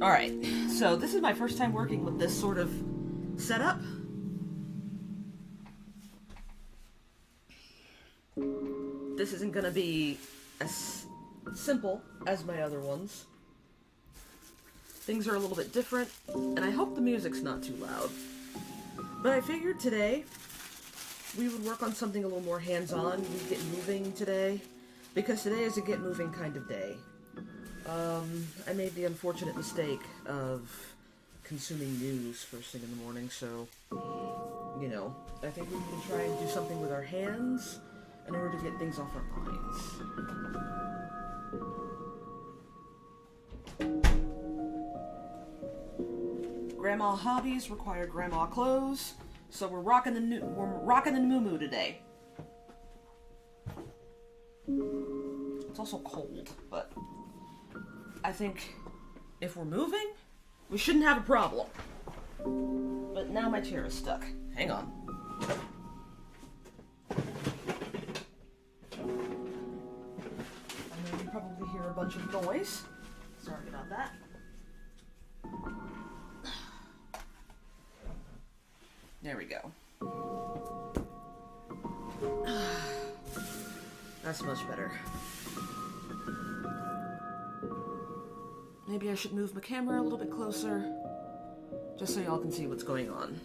Alright, so this is my first time working with this sort of setup. This isn't gonna be as simple as my other ones. Things are a little bit different, and I hope the music's not too loud. But I figured today we would work on something a little more hands-on. We get moving today, because today is a get moving kind of day. I made the unfortunate mistake of consuming news first thing in the morning, so, you know, I think we can try and do something with our hands in order to get things off our minds. Grandma hobbies require grandma clothes, so we're rocking the moo-moo today. It's also cold, but I think if we're moving, we shouldn't have a problem. But now my chair is stuck. Hang on. I know you probably hear a bunch of noise. Sorry about that. There we go. That's much better. Maybe I should move my camera a little bit closer, just so y'all can see what's going on.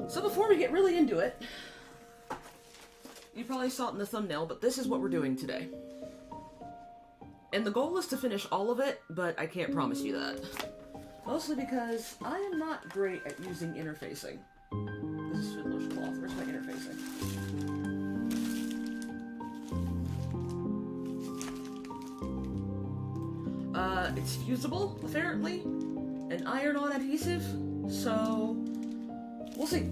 So before we get really into it, you probably saw it in the thumbnail, but this is what we're doing today. And the goal is to finish all of it, but I can't promise you that. Mostly because I am not great at using interfacing. This is Fiddler's Cloth. Where's my interfacing? It's fusible, apparently, and iron-on adhesive, so we'll see.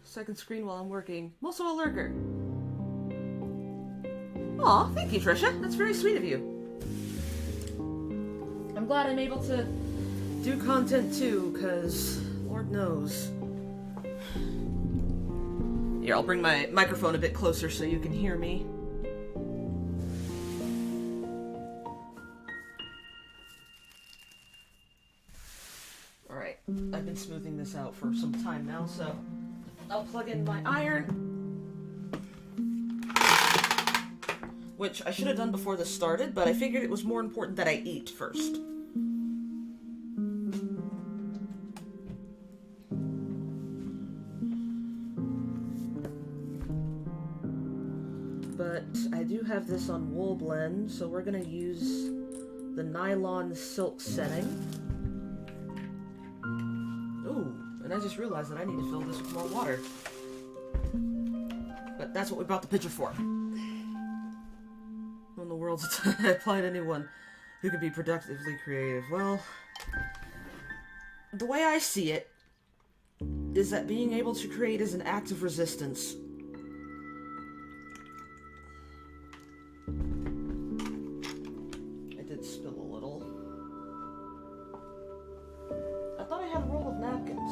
Second screen while I'm working. I'm also a lurker. Aw, thank you, Trisha. That's very sweet of you. I'm glad I'm able to do content too, because Lord knows. Here, I'll bring my microphone a bit closer so you can hear me. Alright, I've been smoothing this out for some time now, so I'll plug in my iron, which I should have done before this started, but I figured it was more important that I eat first. But I do have this on wool blend, so we're going to use the nylon silk setting. Ooh, and I just realized that I need to fill this with more water. But that's what we brought the pitcher for. What in the world's I apply to anyone who can be productively creative? Well, the way I see it is that being able to create is an act of resistance. I did spill a little. I thought I had a roll of napkins.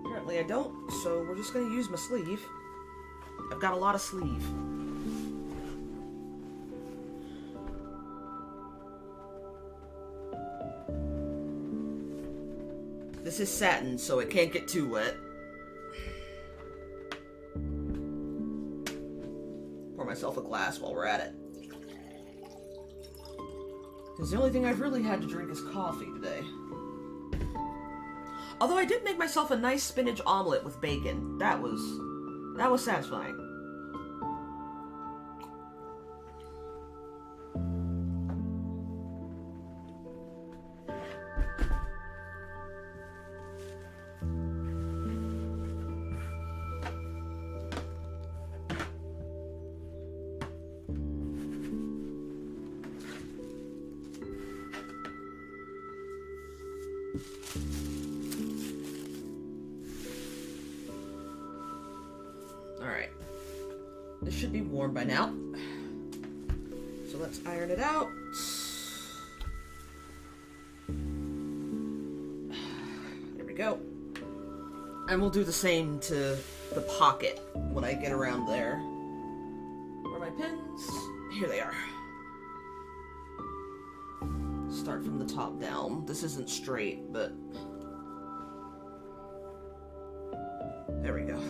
Apparently I don't, so we're just going to use my sleeve. I've got a lot of sleeve. This is satin, so it can't get too wet. Pour myself a glass while we're at it. Because the only thing I've really had to drink is coffee today. Although I did make myself a nice spinach omelet with bacon. That was satisfying. Alright. This should be warm by now. So let's iron it out. There we go. And we'll do the same to the pocket when I get around there. pins. Here they are. Start from the top down. This isn't straight, but there we go.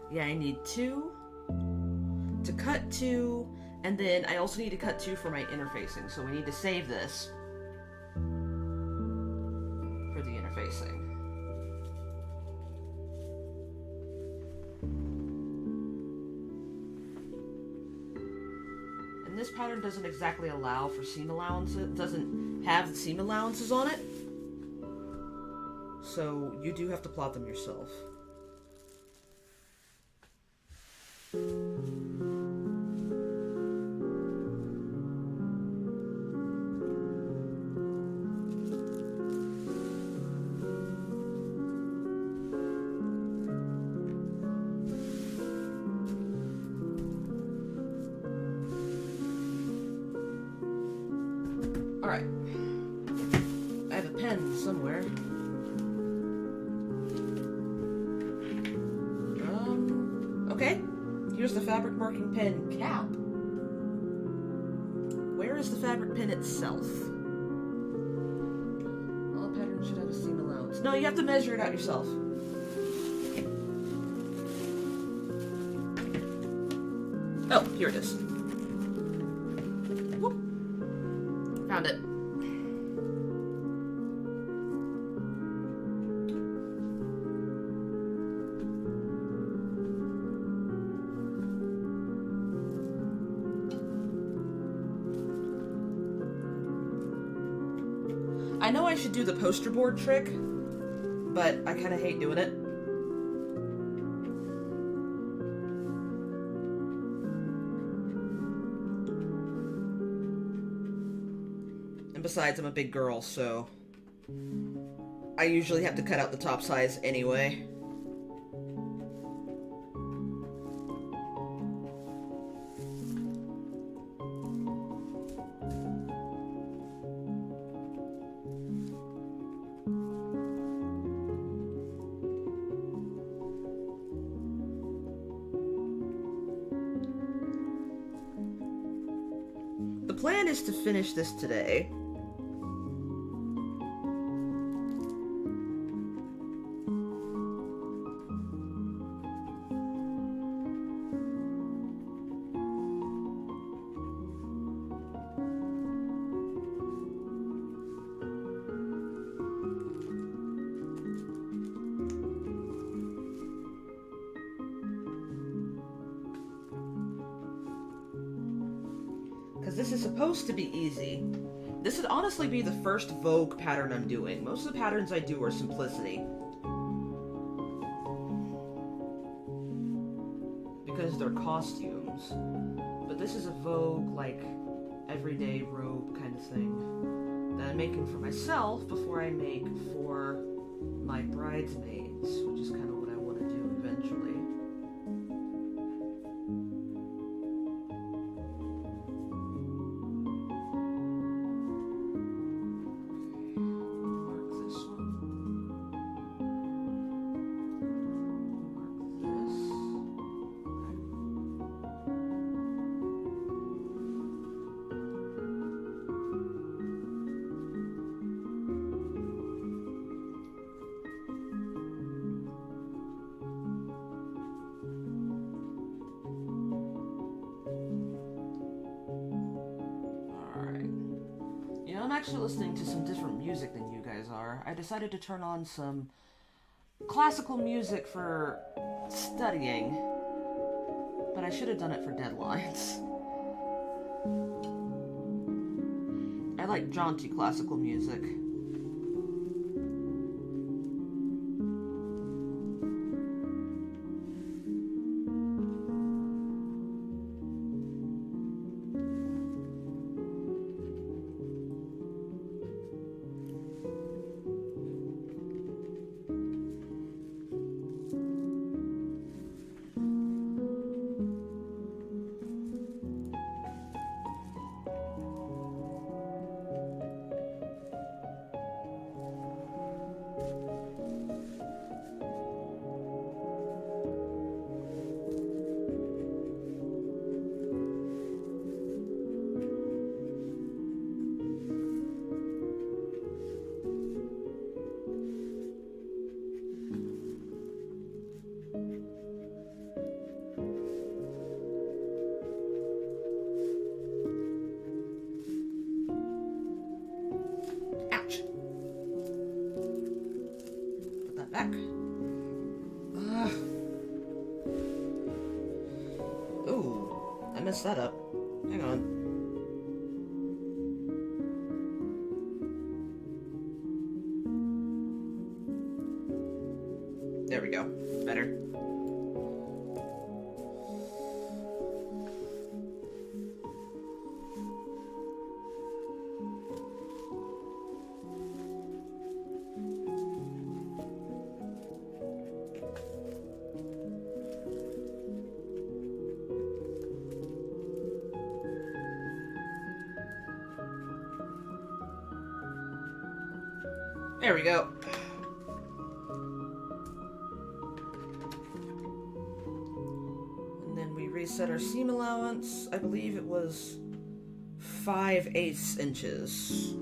Yeah, I need 2 to cut 2, and then I also need to cut 2 for my interfacing, so we need to save this for the interfacing. And this pattern doesn't exactly allow for seam allowances. It doesn't have the seam allowances on it, so you do have to plot them yourself. Alright. I have a pen somewhere. Okay. Here's the fabric marking pen cap. Where is the fabric pin itself? All patterns should have a seam allowance. No, you have to measure it out yourself. Oh, here it is. Whoop. Found it. I know I should do the poster board trick, but I kind of hate doing it. And besides, I'm a big girl, so I usually have to cut out the top size anyway. The plan is to finish this today. Because this is supposed to be easy. This would honestly be the first Vogue pattern I'm doing. Most of the patterns I do are simplicity. Because they're costumes. But this is a Vogue, like, everyday robe kind of thing that I'm making for myself before I make for my bridesmaids, which is kind of what I want to do eventually. I'm actually listening to some different music than you guys are. I decided to turn on some classical music for studying, but I should have done it for deadlines. I like jaunty classical music. back. Ooh, I messed that up. Hang on. There we go. Better. There we go. And then we reset our seam allowance. I believe it was 5/8 inches.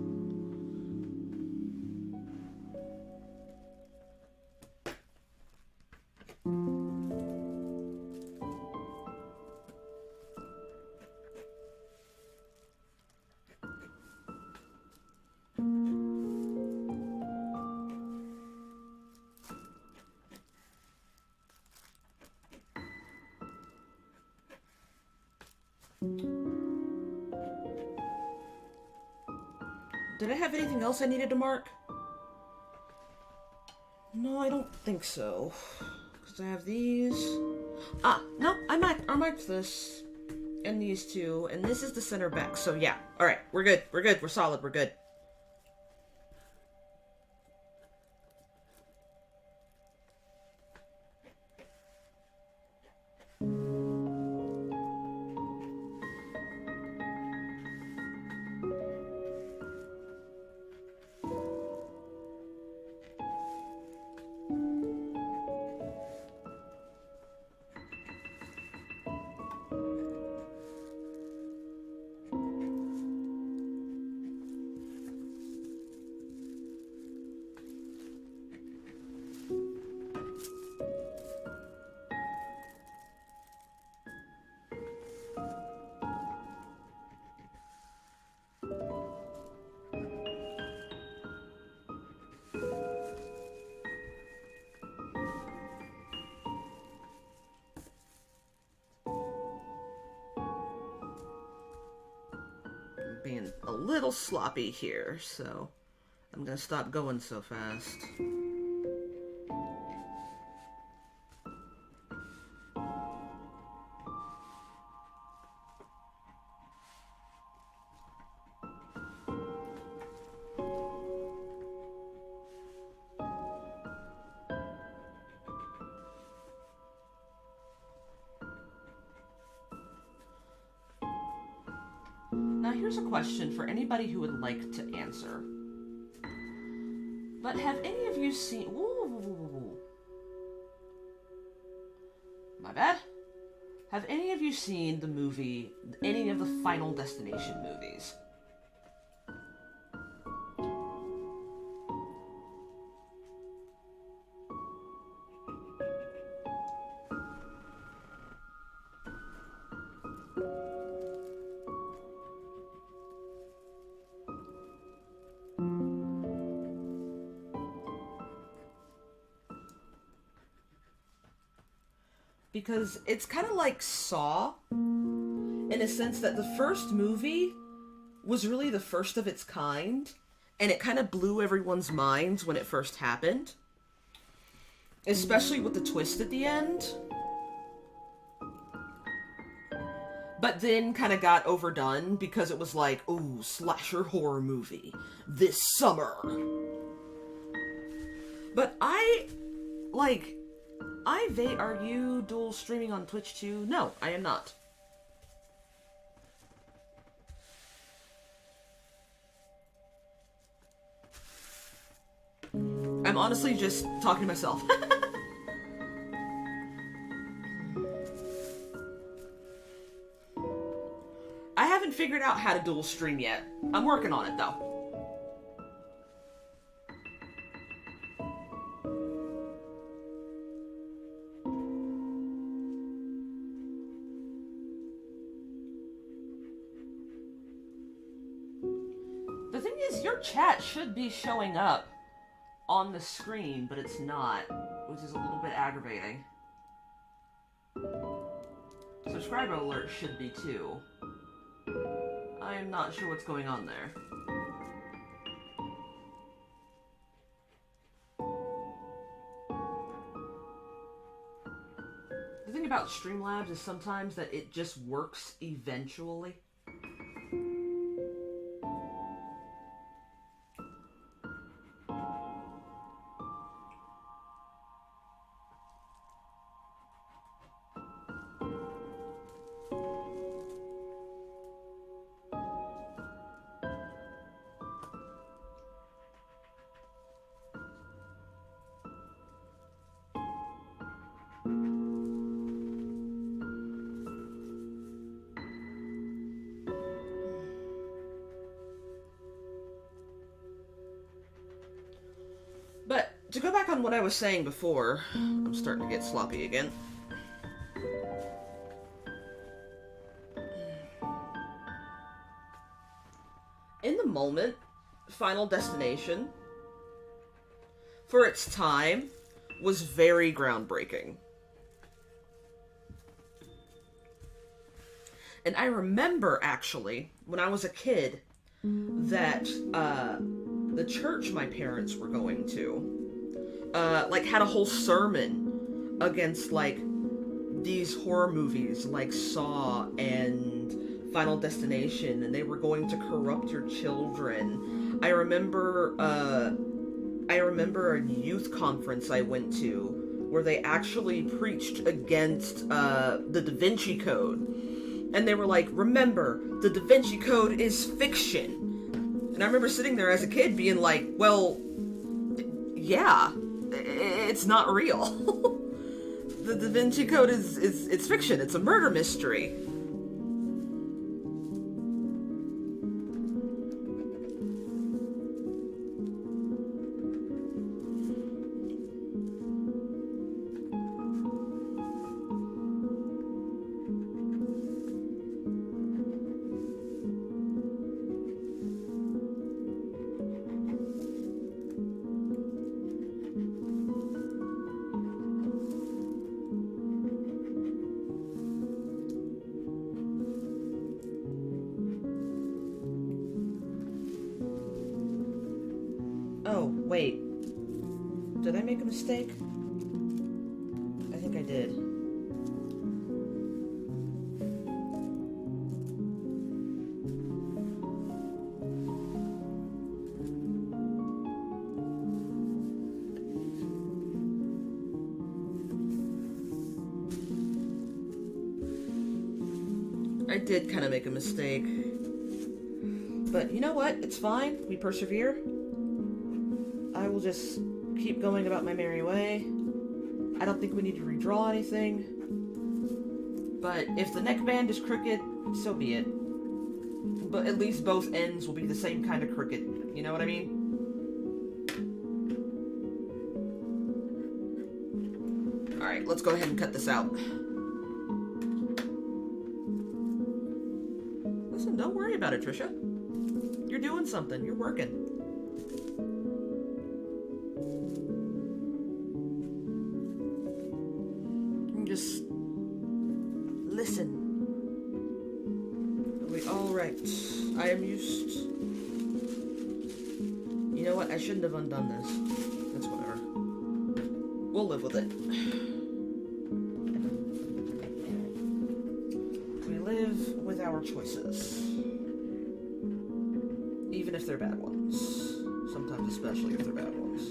Did I have anything else I needed to mark? No, I don't think so. Because I have these. Ah, no, I marked this. And these two. And this is the center back. So yeah. Alright, we're good. We're good. We're solid. We're good. Being a little sloppy here, so I'm gonna stop going so fast. Now here's a question for anybody who would like to answer. But have any of you seen... Ooh. My bad. Have any of you seen the movie, any of the Final Destination movies? Because it's kind of like Saw, in a sense that the first movie was really the first of its kind, and it kind of blew everyone's minds when it first happened. Especially with the twist at the end. But then kind of got overdone because it was like, ooh, slasher horror movie this summer. But are you dual streaming on Twitch too? No, I am not. I'm honestly just talking to myself. I haven't figured out how to dual stream yet. I'm working on it though. The thing is, your chat should be showing up on the screen, but it's not, which is a little bit aggravating. Subscriber alert should be too. I'm not sure what's going on there. The thing about Streamlabs is sometimes that it just works eventually. But to go back on what I was saying before, I'm starting to get sloppy again. In the moment, Final Destination, for its time, was very groundbreaking. And I remember, actually, when I was a kid, that, the church my parents were going to, like, had a whole sermon against, like, these horror movies, like Saw and Final Destination, and they were going to corrupt your children. I remember a youth conference I went to where they actually preached against, the Da Vinci Code. And they were like, remember, the Da Vinci Code is fiction. And I remember sitting there as a kid being like, well, yeah, it's not real. The Da Vinci Code it's fiction. It's a murder mystery. Oh, wait. Did I make a mistake? I think I did. I did kind of make a mistake. But you know what? It's fine. We persevere. I will just keep going about my merry way. I don't think we need to redraw anything. But if the neckband is crooked, so be it. But at least both ends will be the same kind of crooked. You know what I mean? Alright, let's go ahead and cut this out. Listen, don't worry about it, Trisha. You're doing something. You're working. Just listen. Are we all right? I am used. You know what? I shouldn't have undone this. That's whatever. We'll live with it. We live with our choices. Even if they're bad ones. Sometimes especially if they're bad ones.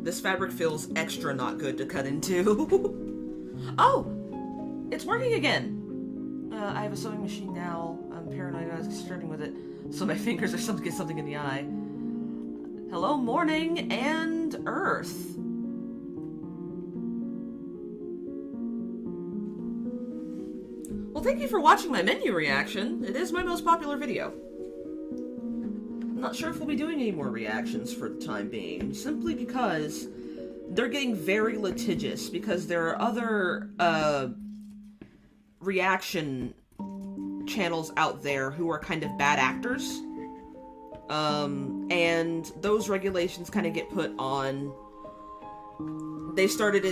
This fabric feels extra not good to cut into. Oh! It's working again! I have a sewing machine now. I'm paranoid I was starting with it, so my fingers are something get something in the eye. Hello, morning and earth. Well, thank you for watching my menu reaction. It is my most popular video. I'm not sure if we'll be doing any more reactions for the time being, simply because they're getting very litigious because there are other reaction channels out there who are kind of bad actors. And those regulations kind of get put on. They started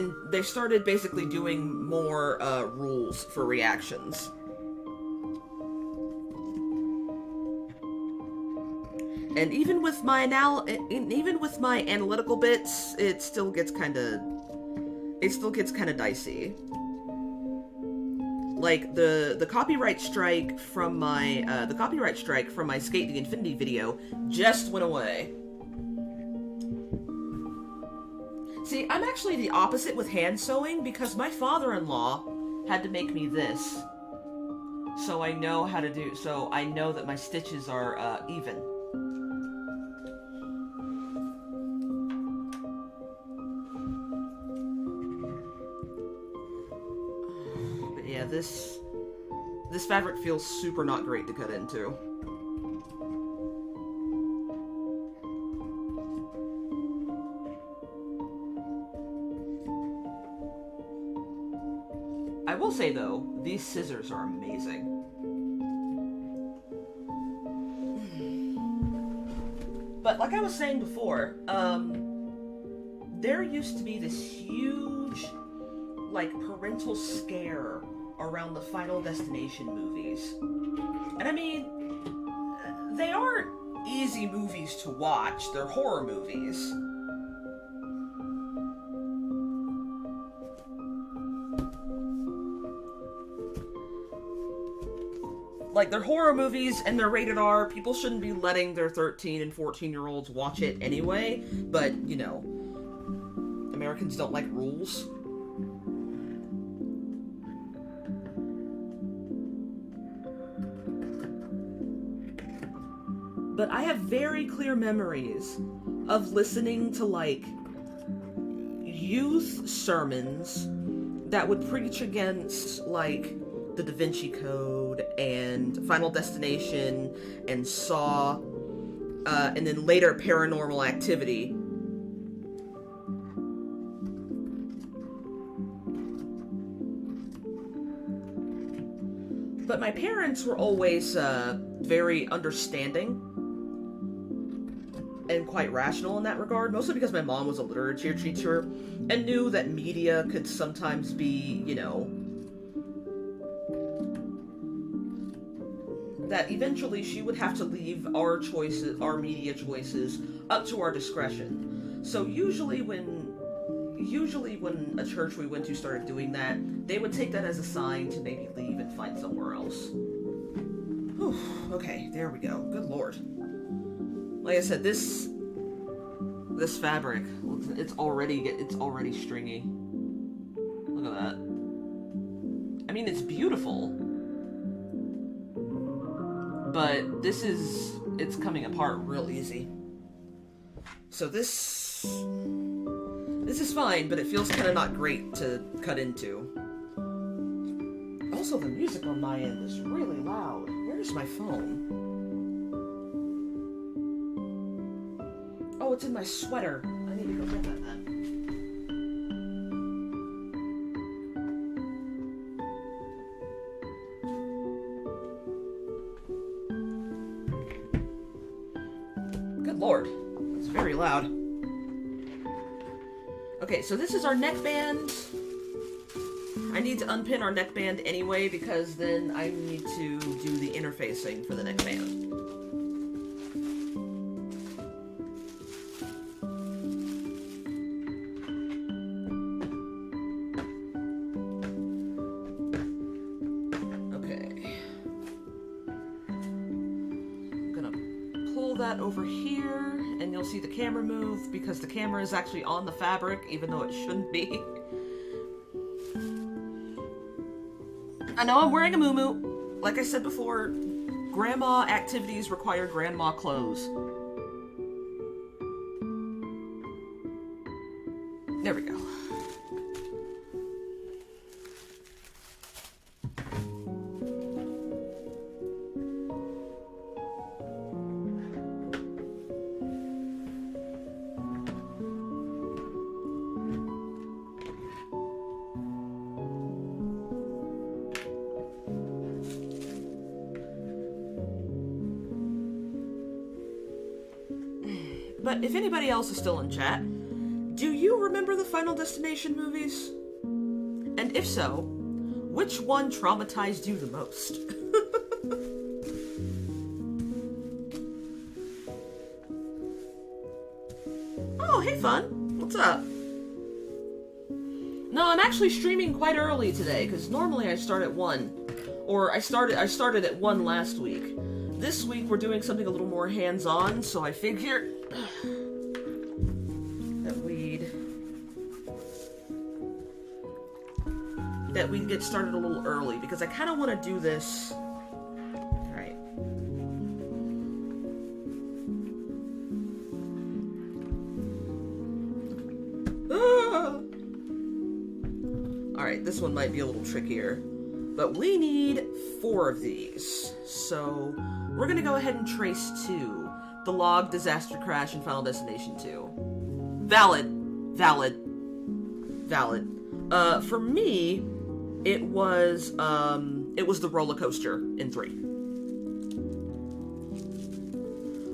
basically doing more rules for reactions. And even with my analytical bits, it still gets kind of dicey. Like the copyright strike from my Skate the Infinity video just went away. See, I'm actually the opposite with hand sewing because my father-in-law had to make me this, so I know that my stitches are even. But yeah, this fabric feels super not great to cut into. I will say though, these scissors are amazing. But like I was saying before, there used to be this huge, like, parental scare around the Final Destination movies. And I mean, they aren't easy movies to watch, they're horror movies. Like, they're horror movies and they're rated R. People shouldn't be letting their 13 and 14-year-olds watch it anyway, but, you know, Americans don't like rules. But I have very clear memories of listening to, like, youth sermons that would preach against, like, the Da Vinci Code and Final Destination and Saw, and then later Paranormal Activity. But my parents were always very understanding and quite rational in that regard, mostly because my mom was a literature teacher and knew that media could sometimes be, you know, that eventually she would have to leave our media choices, up to our discretion. So usually when a church we went to started doing that, they would take that as a sign to maybe leave and find somewhere else. Whew, okay, there we go. Good lord. Like I said, this fabric, it's already stringy. Look at that. I mean, it's beautiful. But it's coming apart real easy. So this is fine, but it feels kind of not great to cut into. Also, the music on my end is really loud. Where's my phone? Oh, it's in my sweater. I need to go get that then. Lord, it's very loud. Okay, so this is our neckband. I need to unpin our neckband anyway because then I need to do the interfacing for the neckband. That over here, and you'll see the camera move because the camera is actually on the fabric, even though it shouldn't be. I know I'm wearing a muumuu. Like I said before, grandma activities require grandma clothes. There we go. anybody else is still in chat, do you remember the Final Destination movies? And if so, which one traumatized you the most? Oh, hey Fun. What's up? No, I'm actually streaming quite early today, because normally I start at 1. Or I started at 1 last week. This week we're doing something a little more hands-on, so I figured that we'd get started a little early, because I kind of want to do this. Alright. Alright, this one might be a little trickier. But we need 4 of these. So, we're gonna go ahead and trace 2. The Log, Disaster Crash, and Final Destination 2. Valid. Valid. Valid. For me, it was the roller coaster in 3.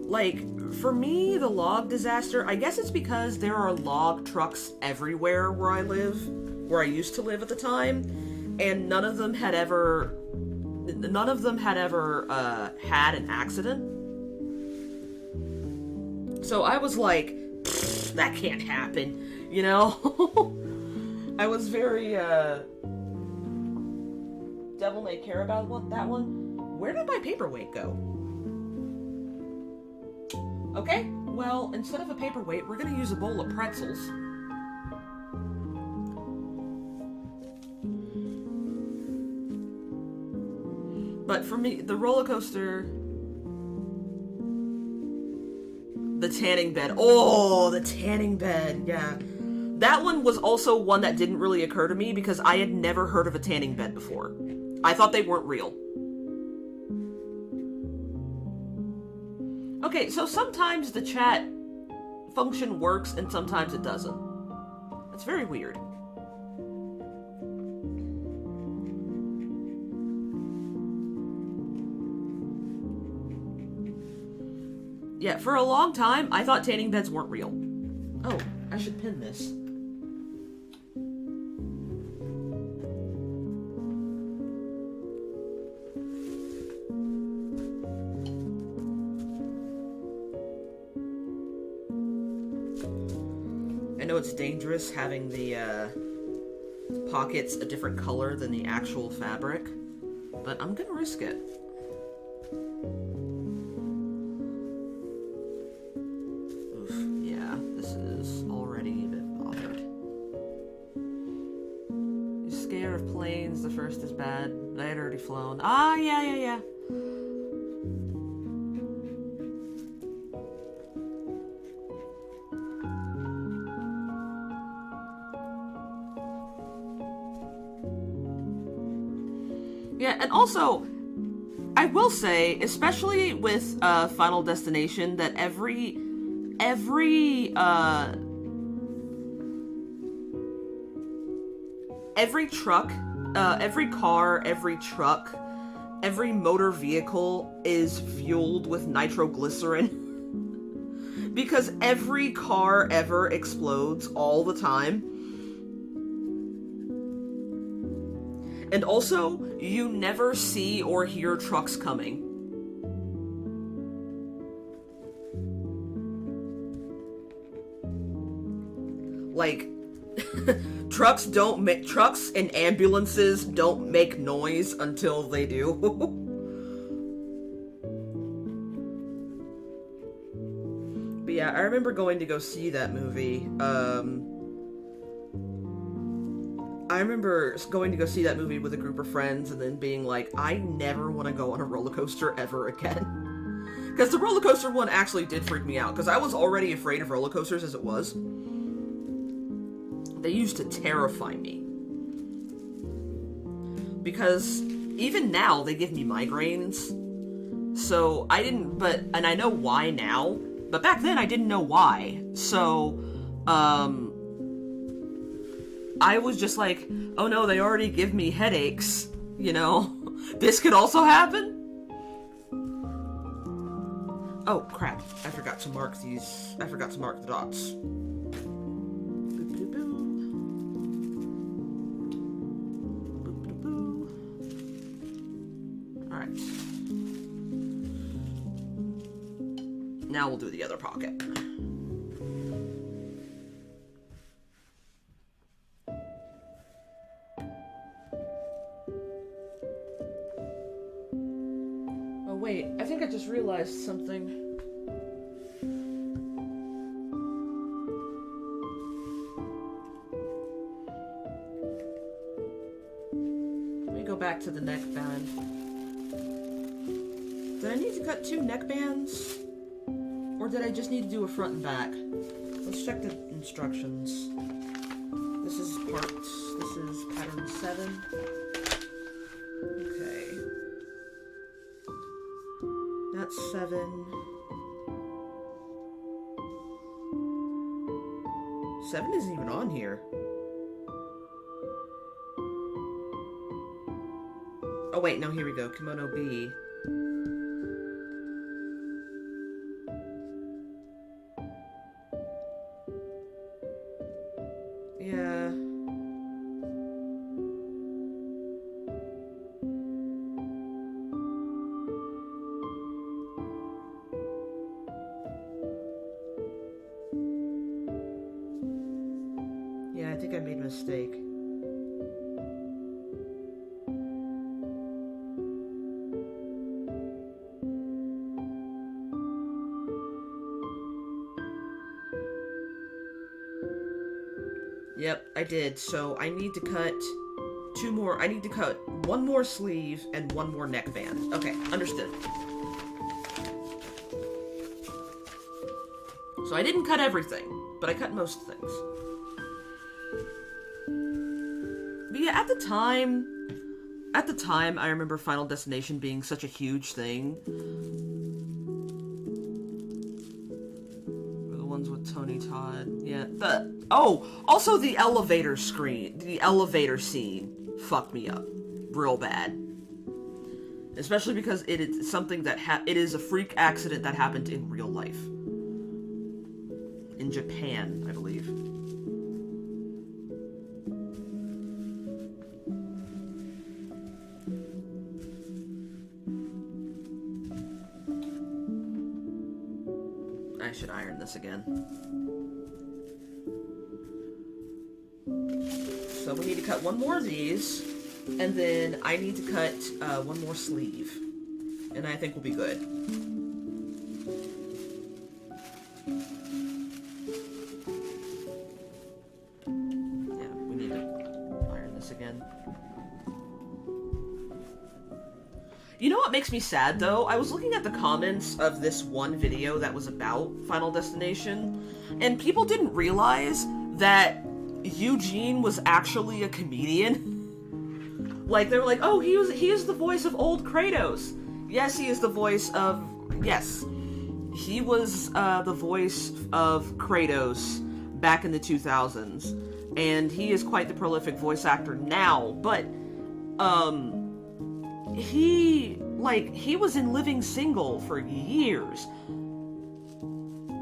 Like, for me, the log disaster, I guess it's because there are log trucks everywhere where I live, where I used to live at the time, and none of them had ever had an accident. So I was like, that can't happen, you know? I was very, Devil May Care about that one. Where did my paperweight go? Okay, well, instead of a paperweight, we're gonna use a bowl of pretzels. But for me, the roller coaster... The tanning bed. Oh, the tanning bed, yeah. That one was also one that didn't really occur to me because I had never heard of a tanning bed before. I thought they weren't real. Okay, so sometimes the chat function works and sometimes it doesn't. That's very weird. Yeah, for a long time, I thought tanning beds weren't real. Oh, I should pin this. I know it's dangerous having the pockets a different color than the actual fabric, but I'm gonna risk it. Oof, yeah, this is already a bit bothered. You're scared of planes, the first is bad. I had already flown. Ah, yeah. Yeah, and also, I will say, especially with Final Destination, that every truck, every car, every truck, every motor vehicle is fueled with nitroglycerin. Because every car ever explodes all the time. And also, you never see or hear trucks coming. Like, trucks and ambulances don't make noise until they do. But yeah, I remember going to go see that movie, I remember going to go see that movie with a group of friends and then being like, I never want to go on a roller coaster ever again. Because the roller coaster one actually did freak me out, because I was already afraid of roller coasters as it was. They used to terrify me. Because even now, they give me migraines. So I didn't, and I know why now, but back then I didn't know why. So, I was just like, oh no, they already give me Oh, crap. I forgot to mark these. I forgot to mark the dots. Boop, boop, boop. Boop, boop, boop. Alright. Now we'll do the other pocket. Oh, wait. I think I just realized something. Back to the neckband. Did I need to cut 2 neckbands? Or did I just need to do a front and back? Let's check the instructions. This is parts. This is pattern 7. Okay. That's 7. 7 isn't even on here. Oh wait, no, here we go. Kimono B. Yeah. Yeah, I think I made a mistake. Yep, I did. So I need to cut 2 more. I need to cut 1 more sleeve and 1 more neckband. Okay, understood. So I didn't cut everything, but I cut most things. But yeah, at the time, I remember Final Destination being such a huge thing. The ones with Tony Todd. Yeah, also the elevator scene fucked me up real bad. Especially because it is something that it is a freak accident that happened in real life. In Japan, I believe. I should iron this again. So we need to cut 1 more of these, and then I need to cut 1 more sleeve. And I think we'll be good. Yeah, we need to iron this again. You know what makes me sad, though? I was looking at the comments of this one video that was about Final Destination, and people didn't realize that Eugene was actually a comedian. Like, they were like, oh, he is the voice of old Kratos. Yes, he is the voice of... Yes. He was the voice of Kratos back in the 2000s. And he is quite the prolific voice actor now, but, he was in Living Single for years.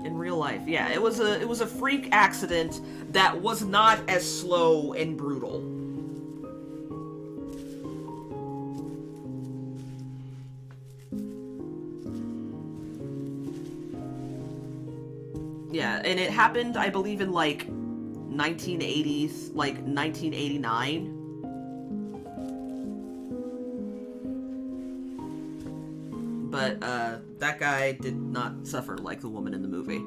In real life. Yeah, it was a freak accident that was not as slow and brutal. Yeah, and it happened, I believe, in 1980s, 1989. But, that guy did not suffer like the woman in the movie.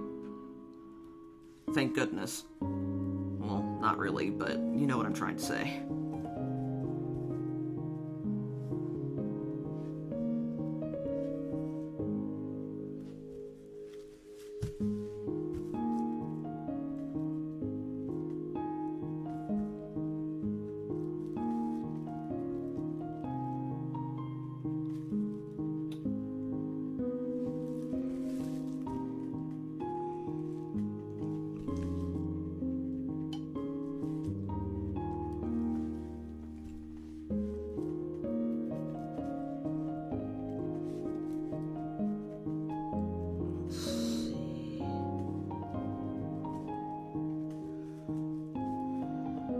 Thank goodness. Well, not really, but you know what I'm trying to say.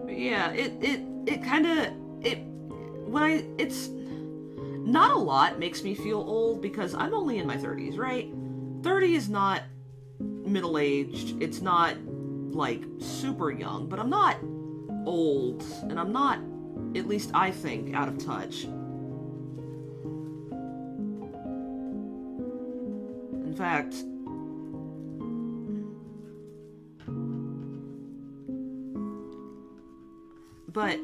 Yeah, it kind of, it's not a lot makes me feel old because I'm only in my 30s, right? 30 is not middle-aged, it's not, like, super young, but I'm not old, and I'm not, at least I think, out of touch. In fact, but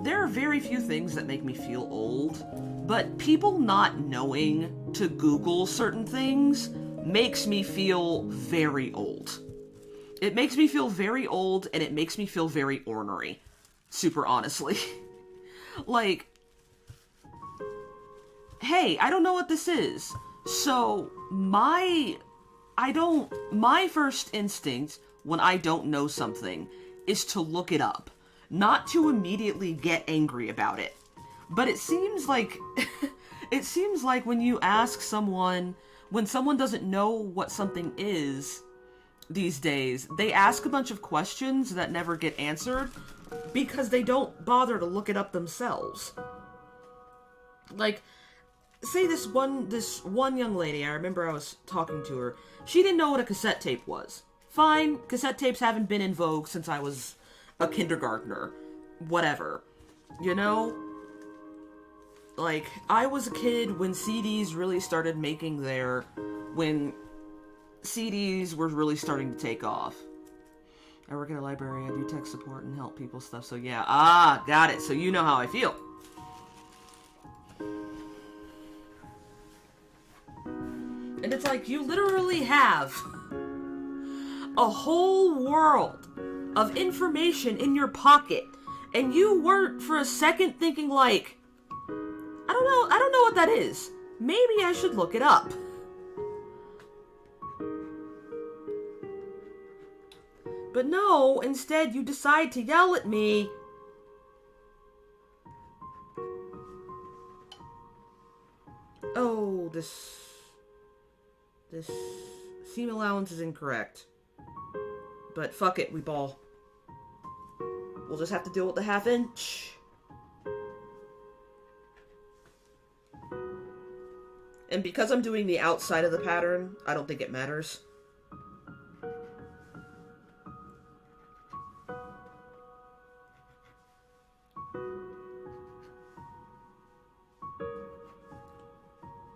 there are very few things that make me feel old, but people not knowing to Google certain things makes me feel very old. It makes me feel very old, and it makes me feel very ornery. Super honestly. Like, hey, I don't know what this is. So, my first instinct when I don't know something is to look it up. Not to immediately get angry about it. But it seems like, when you ask someone, when someone doesn't know what something is these days, they ask a bunch of questions that never get answered because they don't bother to look it up themselves. Like, say this one young lady, I remember I was talking to her, she didn't know what a cassette tape was. Fine, cassette tapes haven't been in vogue since I was a kindergartner. Whatever. You know? Like, I was a kid when CDs really started when CDs were really starting to take off. I work at a library, I do tech support and help people stuff, so yeah. Ah, got it. So you know how I feel. And it's like, you literally have a whole world of information in your pocket, and you weren't for a second thinking like, I don't know what that is. Maybe I should look it up. But no, instead you decide to yell at me. Oh, this seam allowance is incorrect. But fuck it, we ball. We'll just have to deal with the 1/2 inch. And because I'm doing the outside of the pattern, I don't think it matters.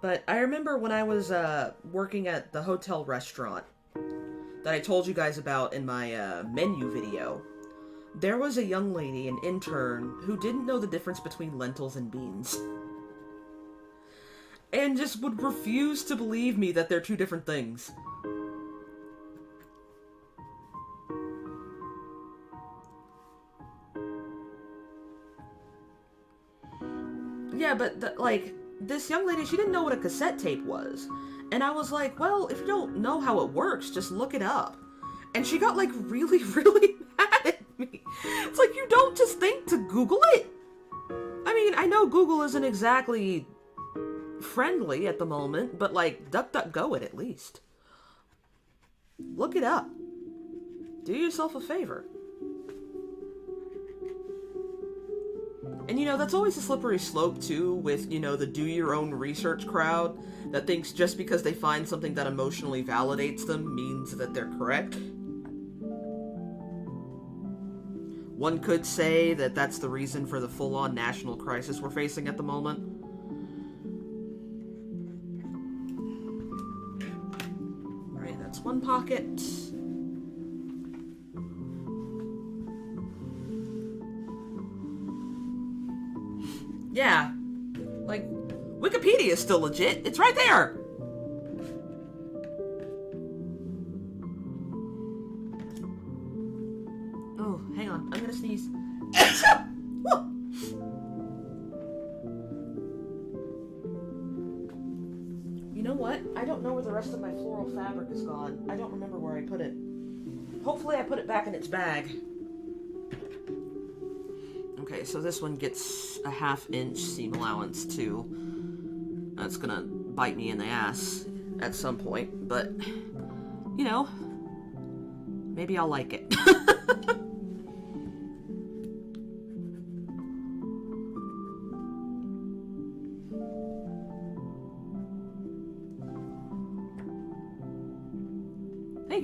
But I remember when I was working at the hotel restaurant that I told you guys about in my menu video, there was a young lady, an intern, who didn't know the difference between lentils and beans. And just would refuse to believe me that they're two different things. Yeah, but, this young lady, she didn't know what a cassette tape was. And I was like, well, if you don't know how it works, just look it up. And she got, really, really mad at me. It's like, you don't just think to Google it? I mean, I know Google isn't exactly friendly at the moment, but, DuckDuckGo it at least. Look it up. Do yourself a favor. And, that's always a slippery slope, too, with, the do-your-own-research crowd that thinks just because they find something that emotionally validates them means that they're correct. One could say that that's the reason for the full-on national crisis we're facing at the moment. Alright, that's one pocket. Yeah, Wikipedia is still legit. It's right there. Oh, hang on. I'm gonna sneeze. You know what? I don't know where the rest of my floral fabric is gone. I don't remember where I put it. Hopefully I put it back in its bag. Okay, so this one gets a 1/2 inch seam allowance too. That's gonna bite me in the ass at some point, but, maybe I'll like it.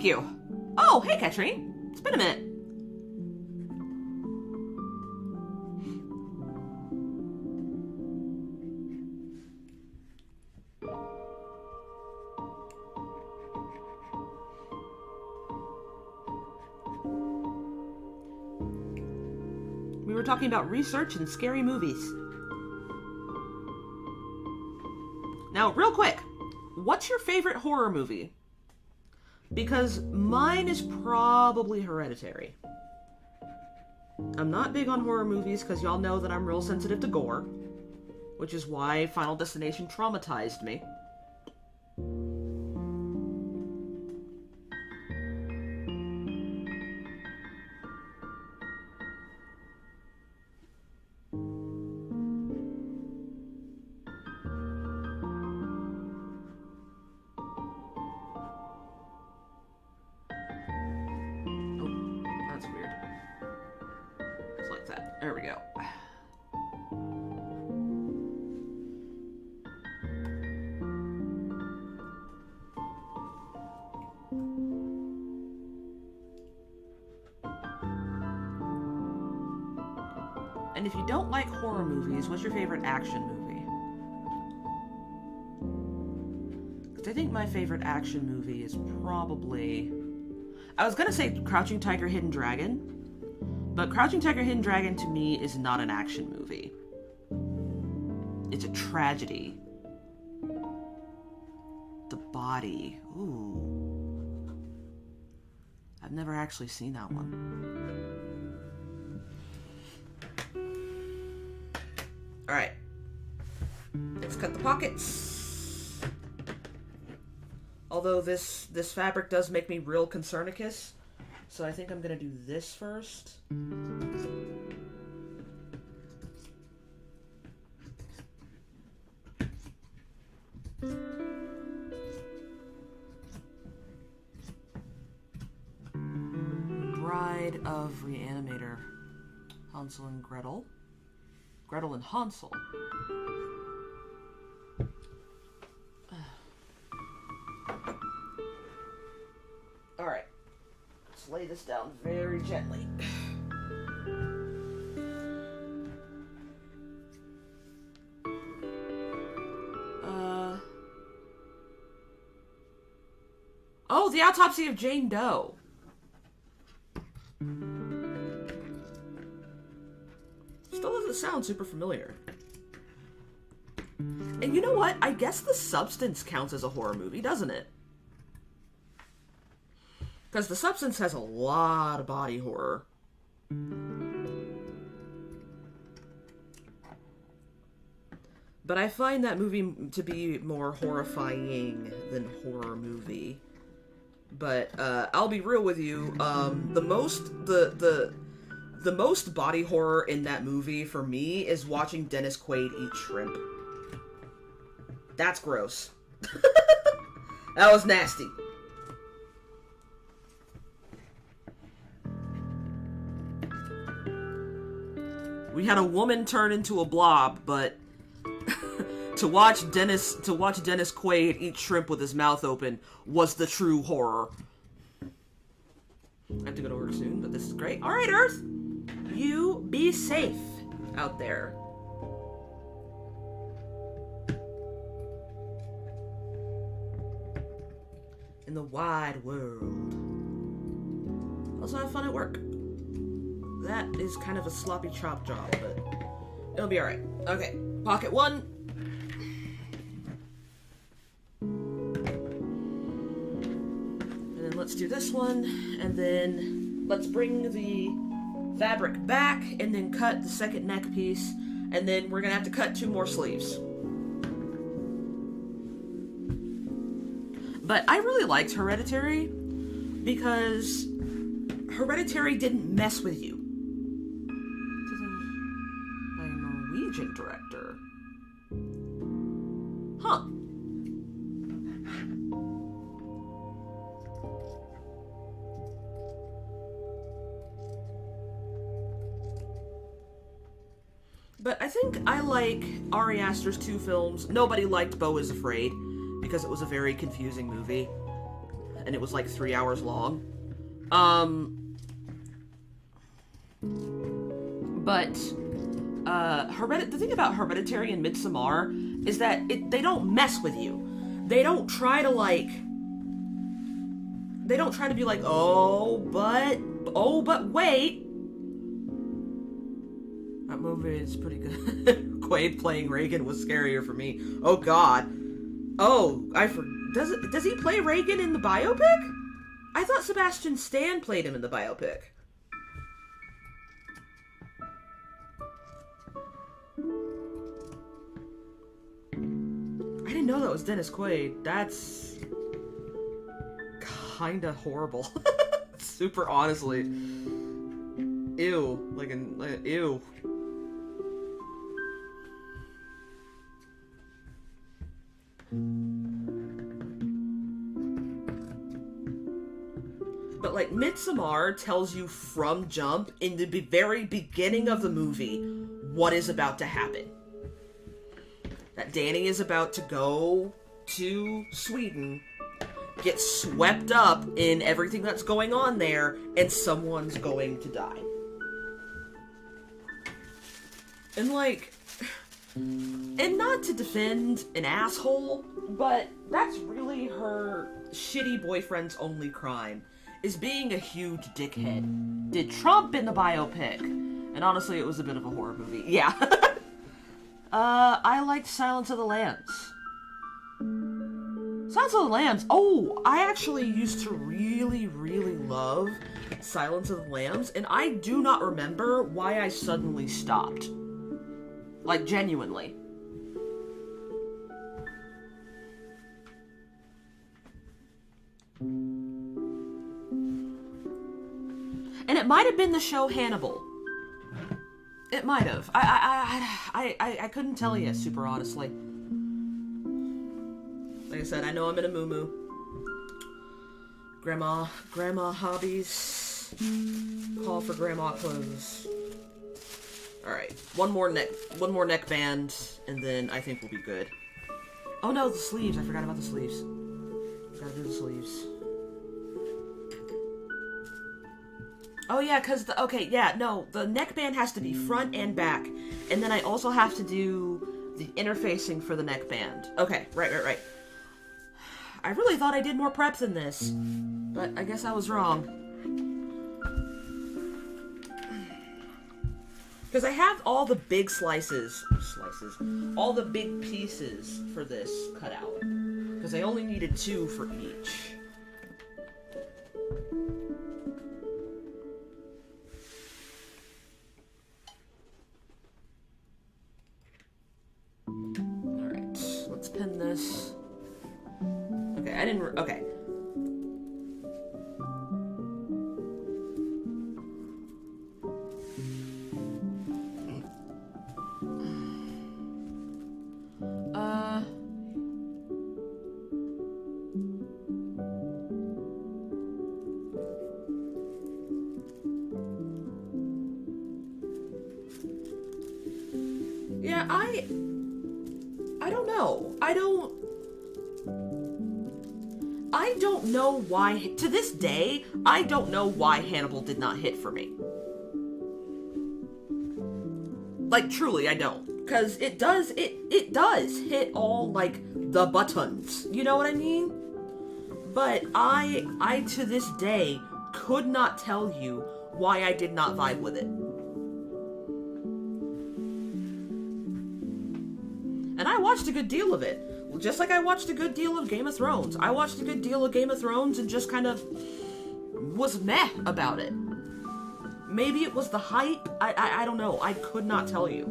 Thank you. Oh, hey, Katrine. It's been a minute. We were talking about research and scary movies. Now, real quick, what's your favorite horror movie? Because mine is probably Hereditary. I'm not big on horror movies because y'all know that I'm real sensitive to gore, which is why Final Destination traumatized me. There we go. And if you don't like horror movies, what's your favorite action movie? Because I think my favorite action movie is probably... I was gonna say Crouching Tiger, Hidden Dragon. But Crouching Tiger, Hidden Dragon to me is not an action movie. It's a tragedy. The Body. Ooh. I've never actually seen that one. Alright. Let's cut the pockets. Although this fabric does make me real concernicus. So I think I'm gonna do this first. Bride of Reanimator. Hansel and Gretel. Gretel and Hansel. Alright. Let's lay this down very gently. Oh, The Autopsy of Jane Doe. Still doesn't sound super familiar. And you know what? I guess The Substance counts as a horror movie, doesn't it? Because The Substance has a lot of body horror. But I find that movie to be more horrifying than horror movie. But I'll be real with you. The most body horror in that movie for me is watching Dennis Quaid eat shrimp. That's gross. That was nasty. We had a woman turn into a blob, but to watch Dennis Quaid eat shrimp with his mouth open was the true horror. I have to go to work soon, but this is great. All right, Earth, you be safe out there. In the wide world. Also have fun at work. That is kind of a sloppy chop job, but it'll be alright. Okay, pocket one. And then let's do this one, and then let's bring the fabric back, and then cut the second neck piece, and then we're gonna have to cut 2 more sleeves. But I really liked Hereditary, because Hereditary didn't mess with you. By a Norwegian director. Huh. But I think I like Ari Aster's 2 films. Nobody liked Beau is Afraid, because it was a very confusing movie. and it was like 3 hours long. But the thing about Hereditary and Midsommar is that they don't mess with you. They don't try to be like, oh, but wait. That movie is pretty good. Quaid playing Reagan was scarier for me. Oh God. Oh, does he play Reagan in the biopic? I thought Sebastian Stan played him in the biopic. I didn't know that was Dennis Quaid. That's kinda horrible. Super honestly. Ew. Ew. But like Midsommar tells you from jump in the very beginning of the movie what is about to happen. That Danny is about to go to Sweden, get swept up in everything that's going on there, and someone's going to die. And like, and not to defend an asshole, but that's really her shitty boyfriend's only crime, is being a huge dickhead. Did Trump in the biopic, and honestly it was a bit of a horror movie. Yeah. I liked Silence of the Lambs. Silence of the Lambs. Oh, I actually used to really, really love Silence of the Lambs, and I do not remember why I suddenly stopped. Like, genuinely. And it might have been the show Hannibal. It might have. I couldn't tell you, super honestly. Like I said, I know I'm in a moo-moo. Grandma hobbies. Call for grandma clothes. Alright, one more neck band, and then I think we'll be good. Oh no, the sleeves. I forgot about the sleeves. Gotta do the sleeves. Oh yeah, because the neckband has to be front and back. And then I also have to do the interfacing for the neckband. Okay, right. I really thought I did more prep than this, but I guess I was wrong. Because I have all the big all the big pieces for this cut out. Because I only needed 2 for each. Pin this. Okay, I didn't. Okay. Yeah, I don't know. I don't know why, to this day, I don't know why Hannibal did not hit for me. Like, truly, I don't. Because it does hit all, like, the buttons. You know what I mean? But I to this day, could not tell you why I did not vibe with it. And I watched a good deal of it. Just like I watched a good deal of Game of Thrones. I watched a good deal of Game of Thrones and just kind of was meh about it. Maybe it was the hype. I don't know. I could not tell you.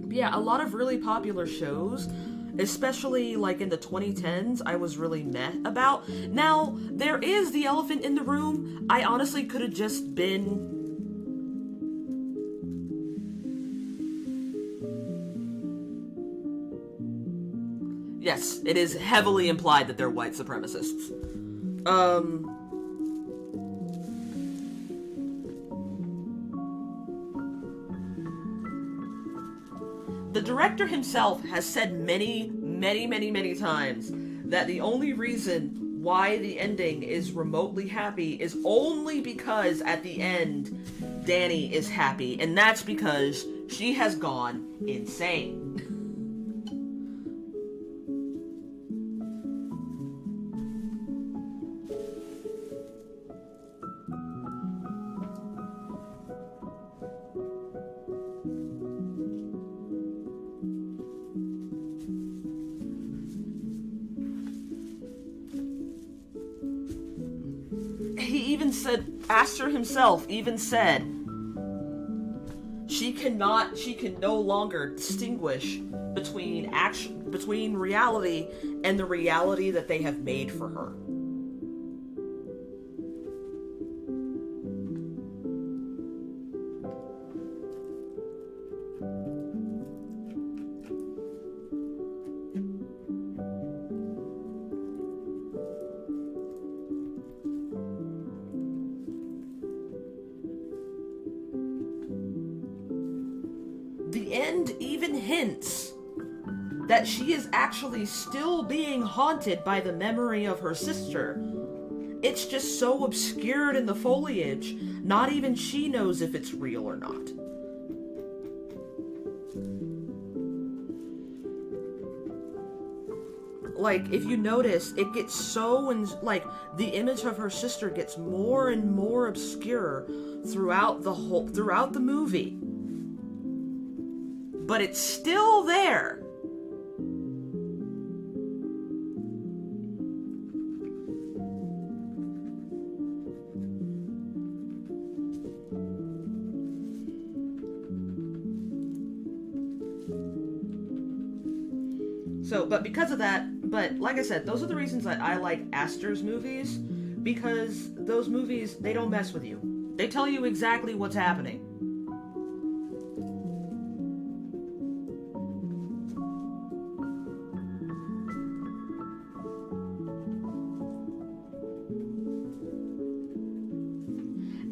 But yeah, a lot of really popular shows, especially like in the 2010s, I was really meh about. Now, there is the elephant in the room. I honestly could have just been... Yes, it is heavily implied that they're white supremacists. The director himself has said many, many, many, many times that the only reason why the ending is remotely happy is only because at the end, Dani is happy, and that's because she has gone insane. Aster himself even said she can no longer distinguish between reality and the reality that they have made for her. That she is actually still being haunted by the memory of her sister. It's just so obscured in the foliage, not even she knows if it's real or not. Like, if you notice, it gets so, like, the image of her sister gets more and more obscure throughout the movie. But it's still there. So, but because of that, but like I said, those are the reasons that I like Aster's movies, because those movies, they don't mess with you. They tell you exactly what's happening.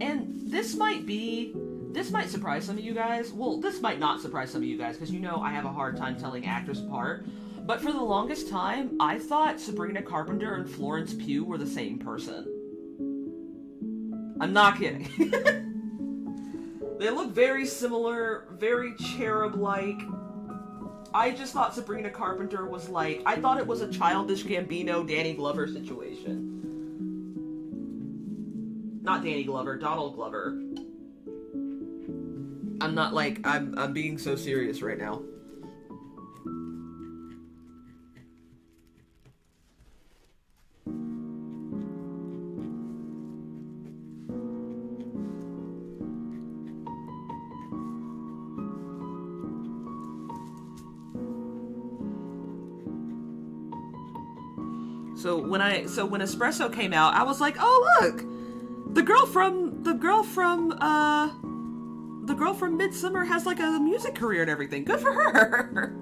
And this might surprise some of you guys. Well, this might not surprise some of you guys, because you know I have a hard time telling actors apart. But for the longest time, I thought Sabrina Carpenter and Florence Pugh were the same person. I'm not kidding. They look very similar, very cherub-like. I just thought Sabrina Carpenter was like... I thought it was a Childish Gambino, Danny Glover situation. Not Danny Glover, Donald Glover. I'm not like... I'm being so serious right now. So when Espresso came out, I was like, "Oh look, the girl from Midsummer has like a music career and everything. Good for her."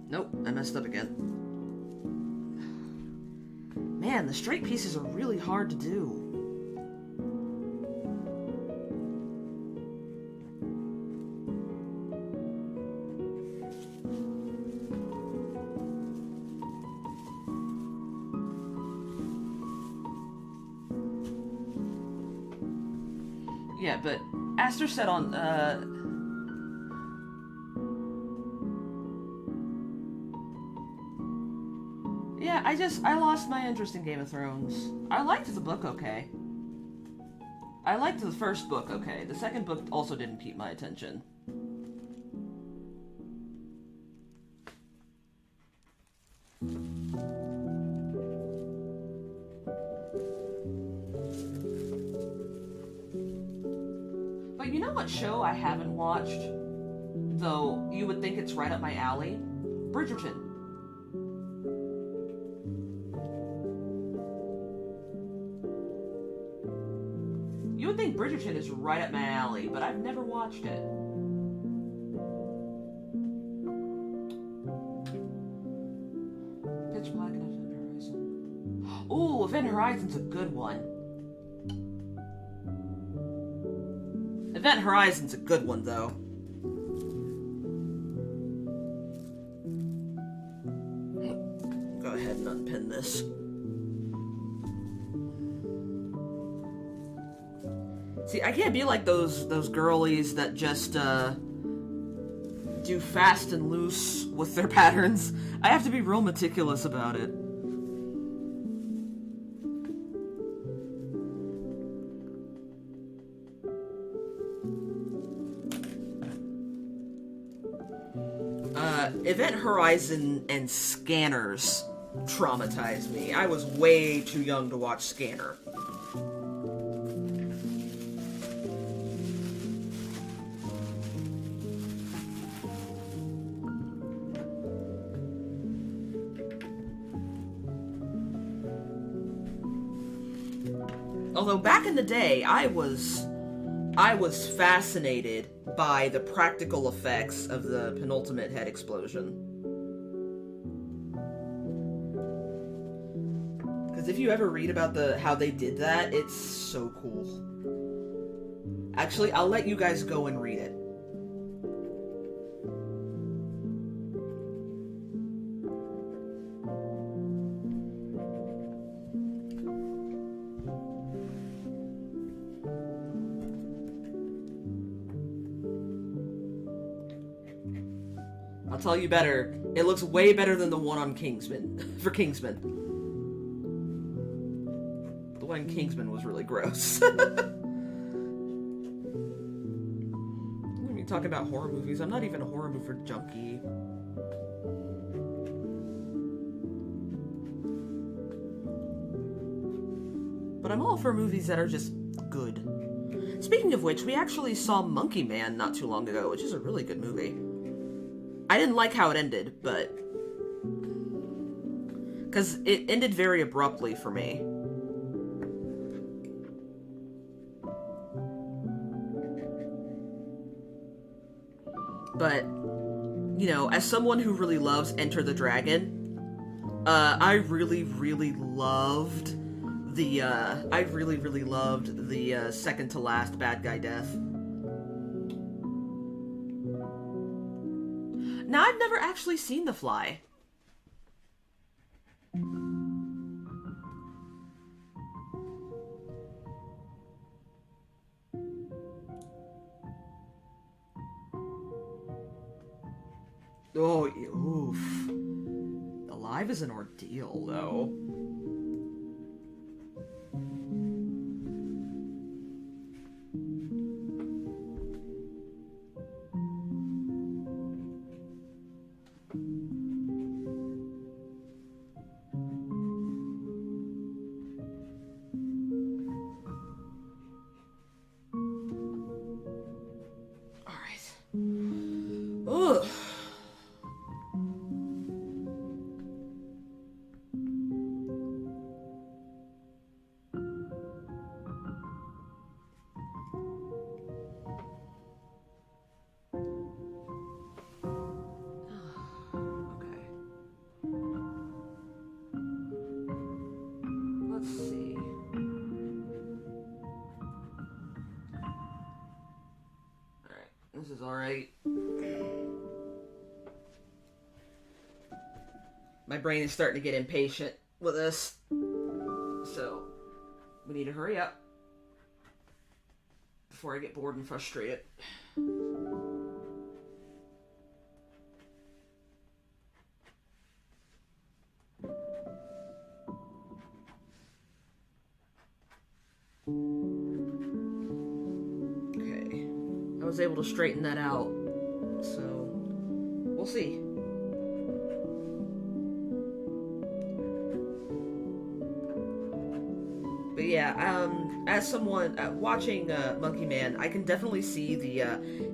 Nope, I messed up again. Man, the straight pieces are really hard to do. Yeah, but Aster said on, yeah, I lost my interest in Game of Thrones. I liked the book okay. I liked the first book okay. The second book also didn't keep my attention. what show I haven't watched, though you would think it's right up my alley? Bridgerton. You would think Bridgerton is right up my alley, but I've never watched it. Pitch Black and Event Horizon. Ooh, Event Horizon's a good one. Event Horizon's a good one, though. Go ahead and unpin this. See, I can't be like those girlies that just do fast and loose with their patterns. I have to be real meticulous about it. Event Horizon and Scanners traumatized me. I was way too young to watch Scanner. Although back in the day, I was fascinated by the practical effects of the penultimate head explosion. Because if you ever read about how they did that, it's so cool. Actually, I'll let you guys go and read it. I'll tell you better. It looks way better than the one on Kingsman. For Kingsman. The one in Kingsman was really gross. When you talk about horror movies, I'm not even a horror movie junkie. But I'm all for movies that are just good. Speaking of which, we actually saw Monkey Man not too long ago, which is a really good movie. I didn't like how it ended, but... because it ended very abruptly for me. But, you know, as someone who really loves Enter the Dragon, I really, really loved the, second to last bad guy death. Now, I've never actually seen The Fly. Oh, oof. Alive is an ordeal, though. Ugh. Okay. Let's see. Alright, this is alright. My brain is starting to get impatient with this, so we need to hurry up before I get bored and frustrated. Okay, I was able to straighten that out, so we'll see. But yeah, as someone watching Monkey Man, I can definitely see the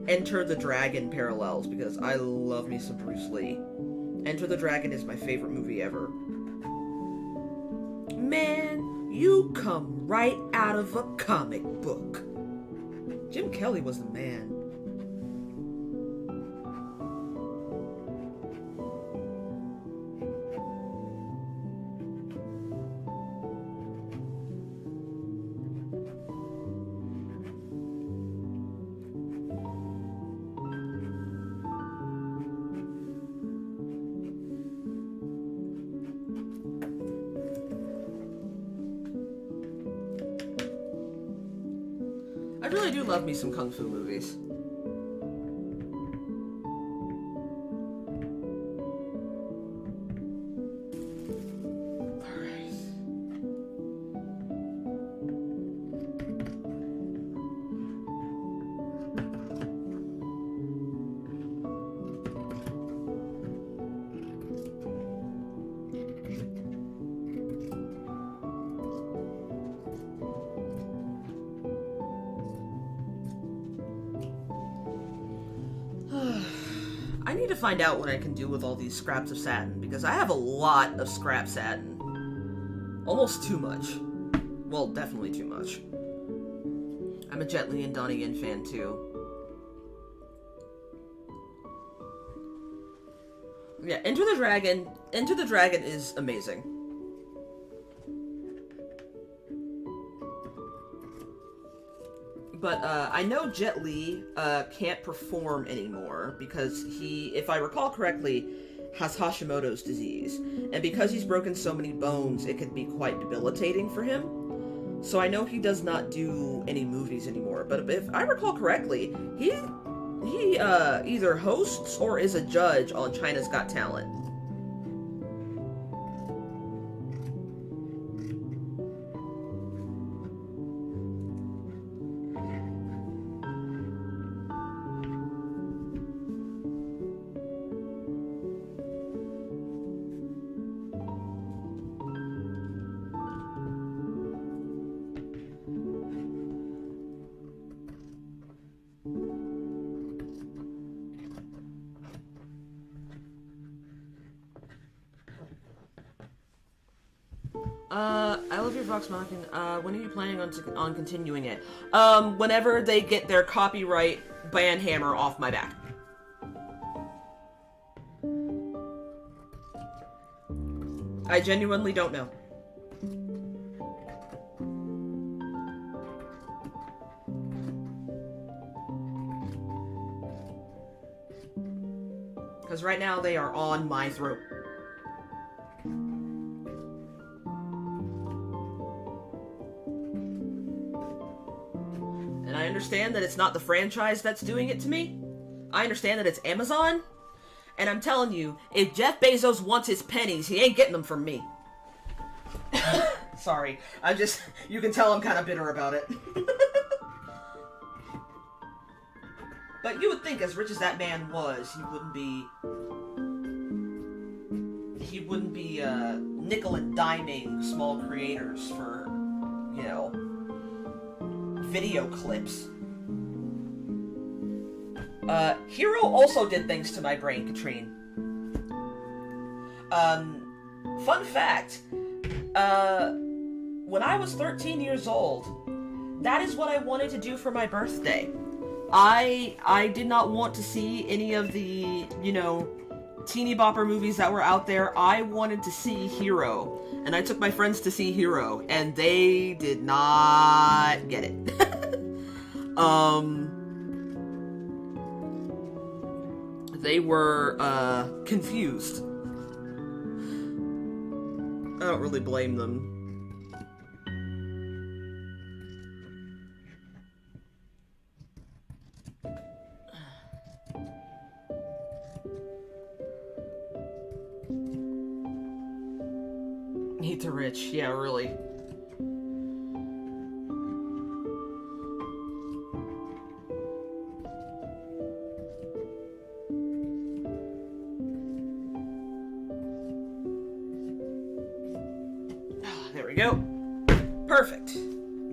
Enter the Dragon parallels, because I love me some Bruce Lee. Enter the Dragon is my favorite movie ever. Man, you come right out of a comic book. Jim Kelly was the man. I really do love me some kung fu movies. I need to find out what I can do with all these scraps of satin, because I have a lot of scrap satin. Almost too much. Well, definitely too much. I'm a Jet Li and Donnie Yen fan, too. Yeah, Enter the Dragon is amazing. But I know Jet Li can't perform anymore because he, if I recall correctly, has Hashimoto's disease. And because he's broken so many bones, it could be quite debilitating for him. So I know he does not do any movies anymore. But if I recall correctly, he either hosts or is a judge on China's Got Talent. I love your Vox Machina. When are you planning on continuing it? Whenever they get their copyright ban hammer off my back. I genuinely don't know. Because right now they are on my throat. And I understand that it's not the franchise that's doing it to me. I understand that it's Amazon. And I'm telling you, if Jeff Bezos wants his pennies, he ain't getting them from me. Sorry. You can tell I'm kind of bitter about it. But you would think, as rich as that man was, he wouldn't be nickel and diming small creators for, you know, video clips. Hero also did things to my brain, Katrine. Fun fact, when I was 13 years old, that is what I wanted to do for my birthday. I did not want to see any of the, you know, teeny bopper movies that were out there. I wanted to see Hero, and I took my friends to see Hero, and they did not get it. They were, confused. I don't really blame them. Eat the rich, yeah, really. There we go. Perfect.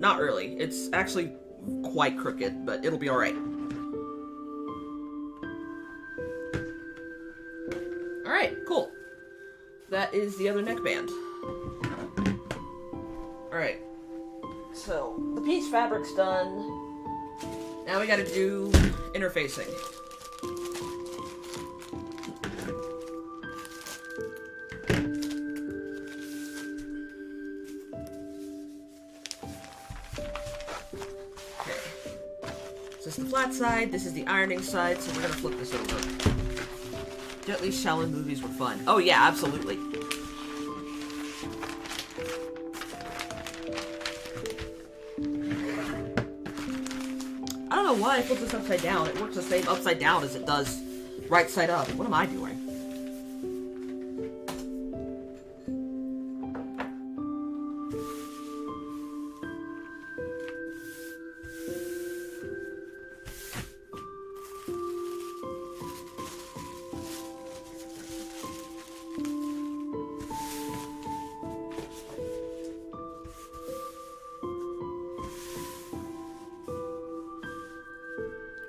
Not really. It's actually quite crooked, but it'll be alright. Alright, cool. That is the other neckband. Alright. So, the piece fabric's done. Now we gotta do interfacing. Okay. So this is the flat side, this is the ironing side, so we're gonna flip this over. Jet Li Shaolin movies were fun. Oh yeah, absolutely. I don't know why I flip this upside down. It works the same upside down as it does right side up. What am I doing?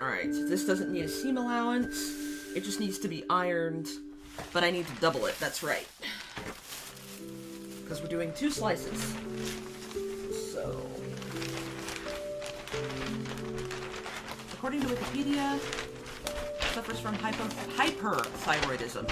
Alright, so this doesn't need a seam allowance. It just needs to be ironed. But I need to double it, that's right. Because we're doing 2 slices. So... according to Wikipedia, suffers from hyperthyroidism.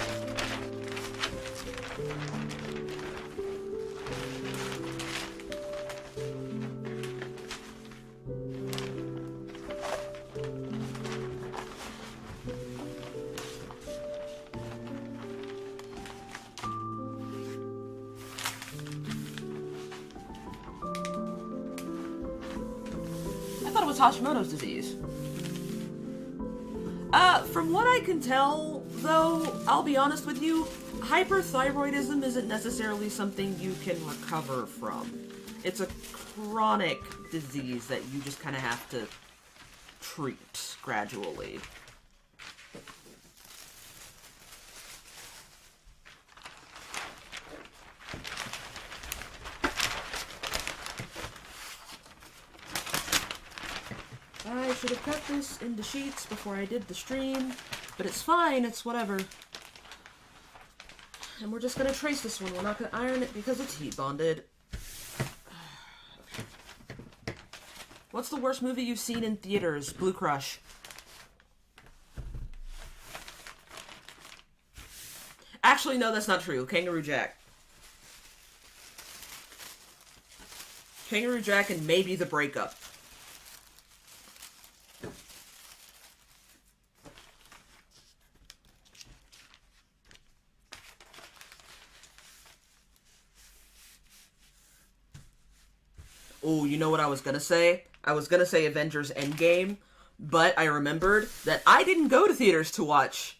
I thought it was Hashimoto's disease. From what I can tell, though, I'll be honest with you, hyperthyroidism isn't necessarily something you can recover from. It's a chronic disease that you just kind of have to treat gradually. I should have cut this into sheets before I did the stream, but it's fine, it's whatever. And we're just gonna trace this one, we're not gonna iron it because it's heat bonded. What's the worst movie you've seen in theaters? Blue Crush. Actually, no, that's not true. Kangaroo Jack. Kangaroo Jack and maybe The Breakup. Oh, you know what I was gonna say? I was gonna say Avengers Endgame, but I remembered that I didn't go to theaters to watch...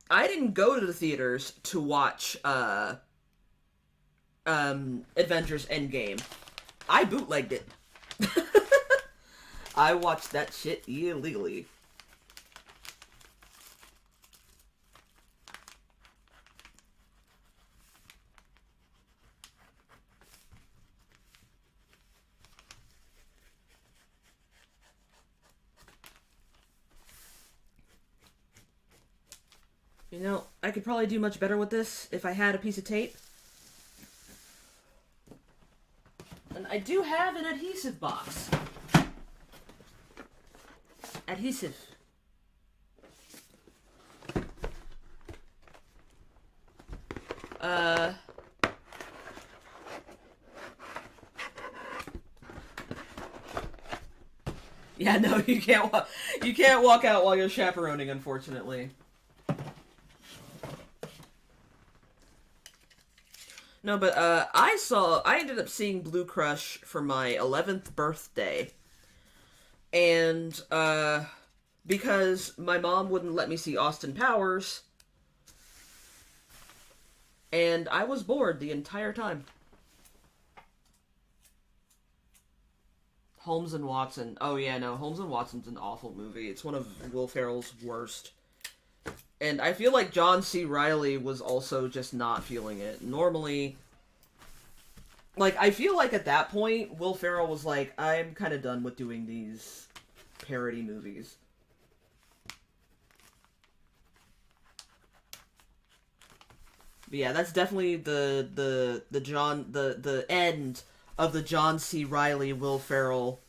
I didn't go to the theaters to watch, Avengers Endgame. I bootlegged it. I watched that shit illegally. You know, I could probably do much better with this if I had a piece of tape. And I do have an adhesive box. Adhesive. Yeah, no, you can't walk out while you're chaperoning, unfortunately. No, but, I ended up seeing Blue Crush for my 11th birthday. And, because my mom wouldn't let me see Austin Powers, and I was bored the entire time. Holmes and Watson. Oh yeah, no, Holmes and Watson's an awful movie. It's one of Will Ferrell's worst. And I feel like John C. Reilly was also just not feeling it. Normally, Like, I feel like at that point, Will Ferrell was like, I'm kind of done with doing these parody movies. But yeah, that's definitely the end of the John C. Reilly Will Ferrell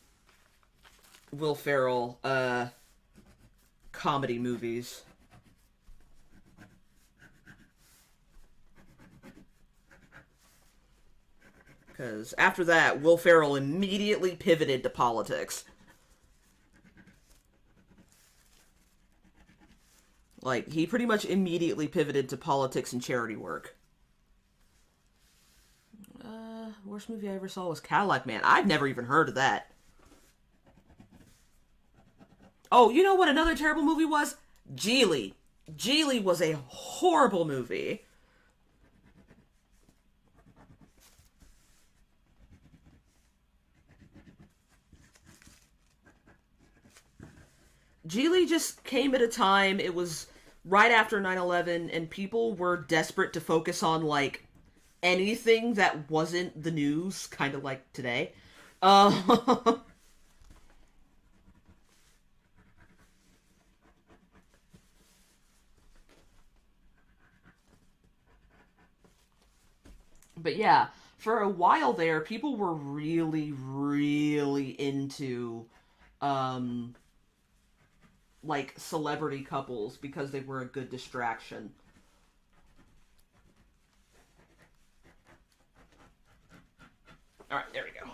comedy movies. Because after that, Will Ferrell immediately pivoted to politics. Like, he pretty much immediately pivoted to politics and charity work. Worst movie I ever saw was Cadillac Man. I've never even heard of that. Oh, you know what another terrible movie was? Geely. Geely was a horrible movie. Geely just came at a time, it was right after 9/11, and people were desperate to focus on, like, anything that wasn't the news, kind of like today. Uh, but yeah, for a while there, people were really, really into, um, like, celebrity couples because they were a good distraction. Alright, there we go.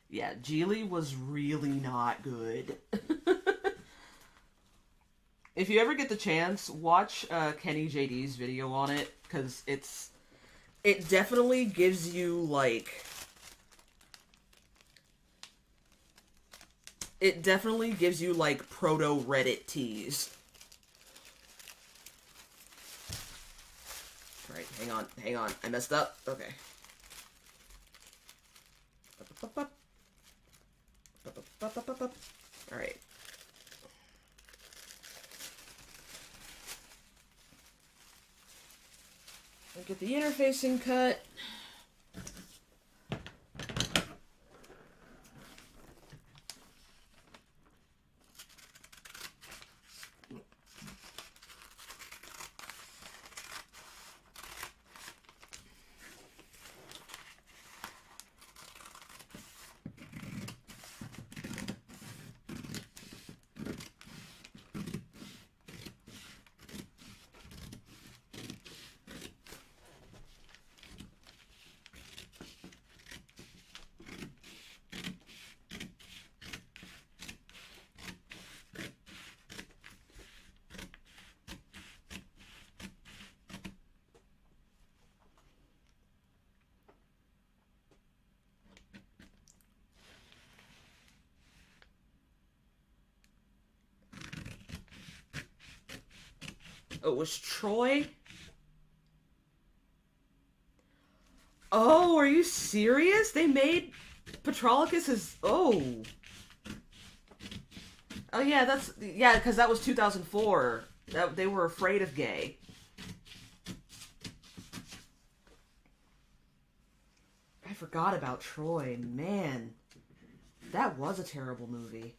Yeah, Geely was really not good. If you ever get the chance, watch Kenny JD's video on it, because it definitely gives you, like, proto-Reddit tease. Alright, hang on, I messed up. Okay. Alright. Get the interfacing cut. Oh, it was Troy? Oh, are you serious? They made Patroclus as... Oh. Oh, yeah, that's... Yeah, because that was 2004. They were afraid of gay. I forgot about Troy. Man. That was a terrible movie.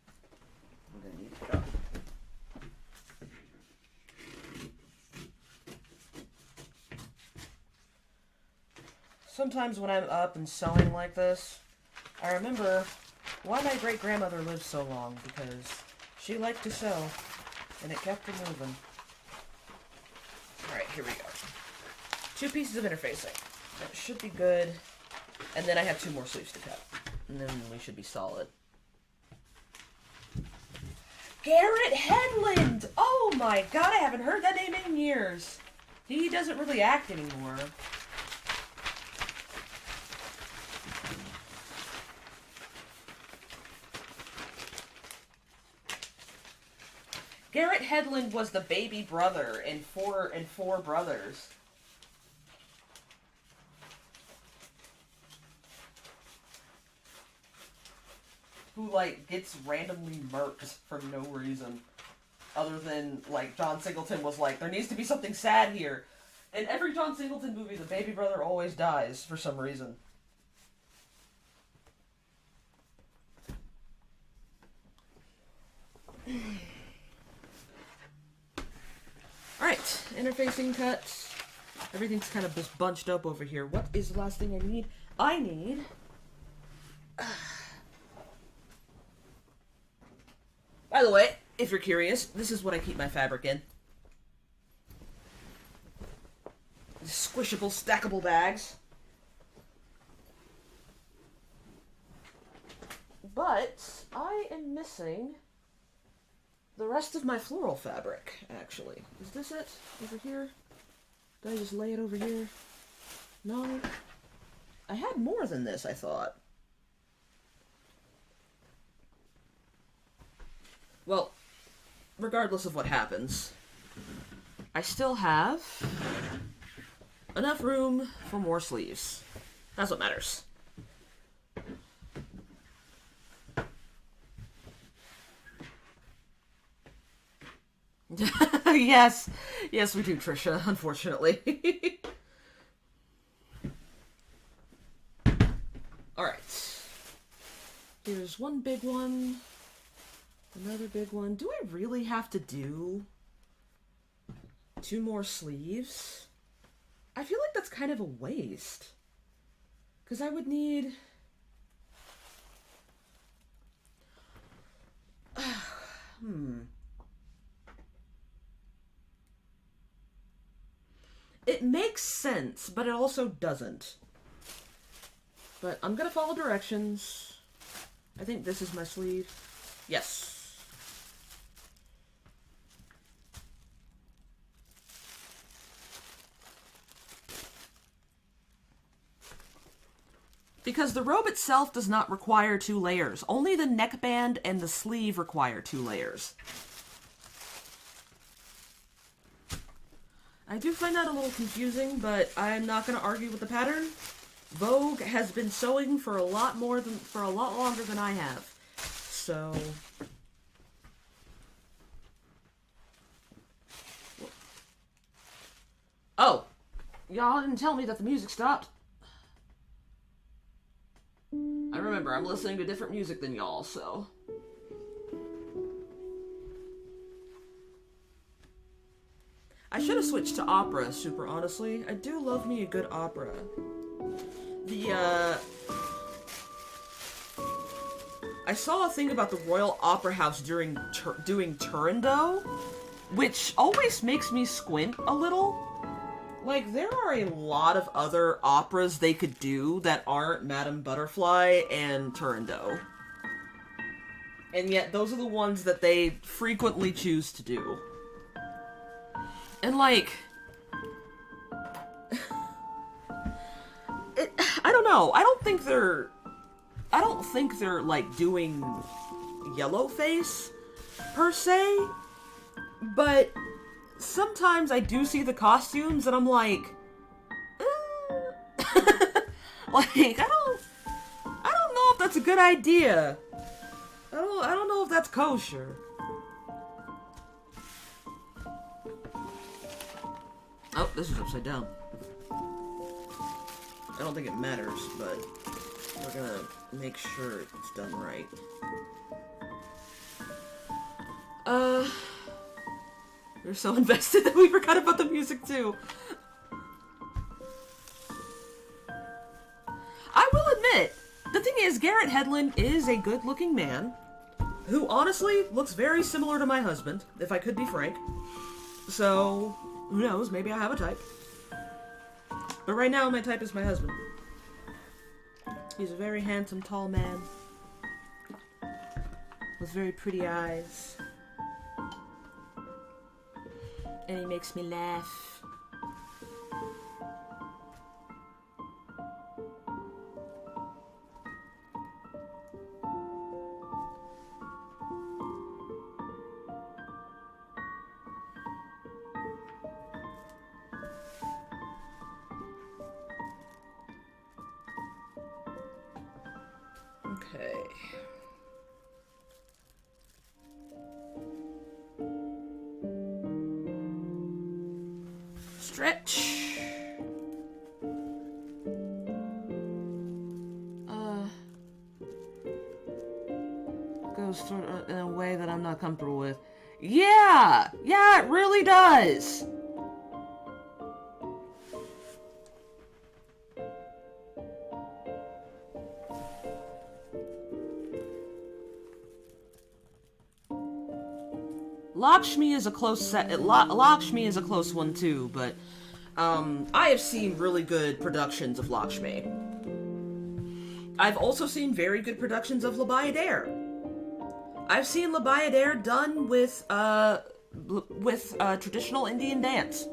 I'm gonna need to go. Sometimes when I'm up and sewing like this, I remember why my great-grandmother lived so long, because she liked to sew, and it kept her moving. Alright, here we go. 2 pieces of interfacing. That should be good. And then I have 2 more sleeves to cut. And then we should be solid. Garrett Hedlund! Oh my god, I haven't heard that name in years. He doesn't really act anymore. Garrett Hedlund was the baby brother in Four Brothers. who, like, gets randomly murked for no reason. Other than, like, John Singleton was like, there needs to be something sad here. In every John Singleton movie, the baby brother always dies for some reason. Alright, interfacing cuts. Everything's kind of just bunched up over here. What is the last thing I need? I need... By the way, if you're curious, this is what I keep my fabric in. Squishable, stackable bags. But I am missing the rest of my floral fabric, actually. Is this it? Over here? Did I just lay it over here? No. I had more than this, I thought. Well, regardless of what happens, I still have enough room for more sleeves. That's what matters. Yes. Yes, we do, Trisha, unfortunately. Alright. Here's one big one. Another big one. Do I really have to do 2 more sleeves? I feel like that's kind of a waste. Because I would need... It makes sense, but it also doesn't. But I'm gonna follow directions. I think this is my sleeve. Yes. Because the robe itself does not require 2 layers. Only the neckband and the sleeve require 2 layers. I do find that a little confusing, but I'm not going to argue with the pattern. Vogue has been sewing for a lot longer than I have. So... Oh! Y'all didn't tell me that the music stopped. I remember, I'm listening to different music than y'all, so... I should have switched to opera, super honestly. I do love me a good opera. I saw a thing about the Royal Opera House doing Turandot, which always makes me squint a little. Like, there are a lot of other operas they could do that aren't Madame Butterfly and Turandot. And yet, those are the ones that they frequently choose to do. And, like... I don't know. I don't think they're, like, doing Yellowface, per se. But... sometimes I do see the costumes and I'm like, like, I don't know if that's a good idea. I don't know if that's kosher. Oh, this is upside down. I don't think it matters, but we're gonna make sure it's done right. We're so invested that we forgot about the music, too. I will admit, the thing is, Garrett Hedlund is a good-looking man, who honestly looks very similar to my husband, if I could be frank. So, who knows, maybe I have a type. But right now, my type is my husband. He's a very handsome, tall man, with very pretty eyes. And he makes me laugh. Okay. Stretch. Goes sort of in a way that I'm not comfortable with. Yeah! Yeah, it really does! Lakshmi is a close Lakshmi is a close one too, but I have seen really good productions of Lakshmi. I've also seen very good productions of La Bayadere. I've seen La Bayadere done with traditional Indian dance,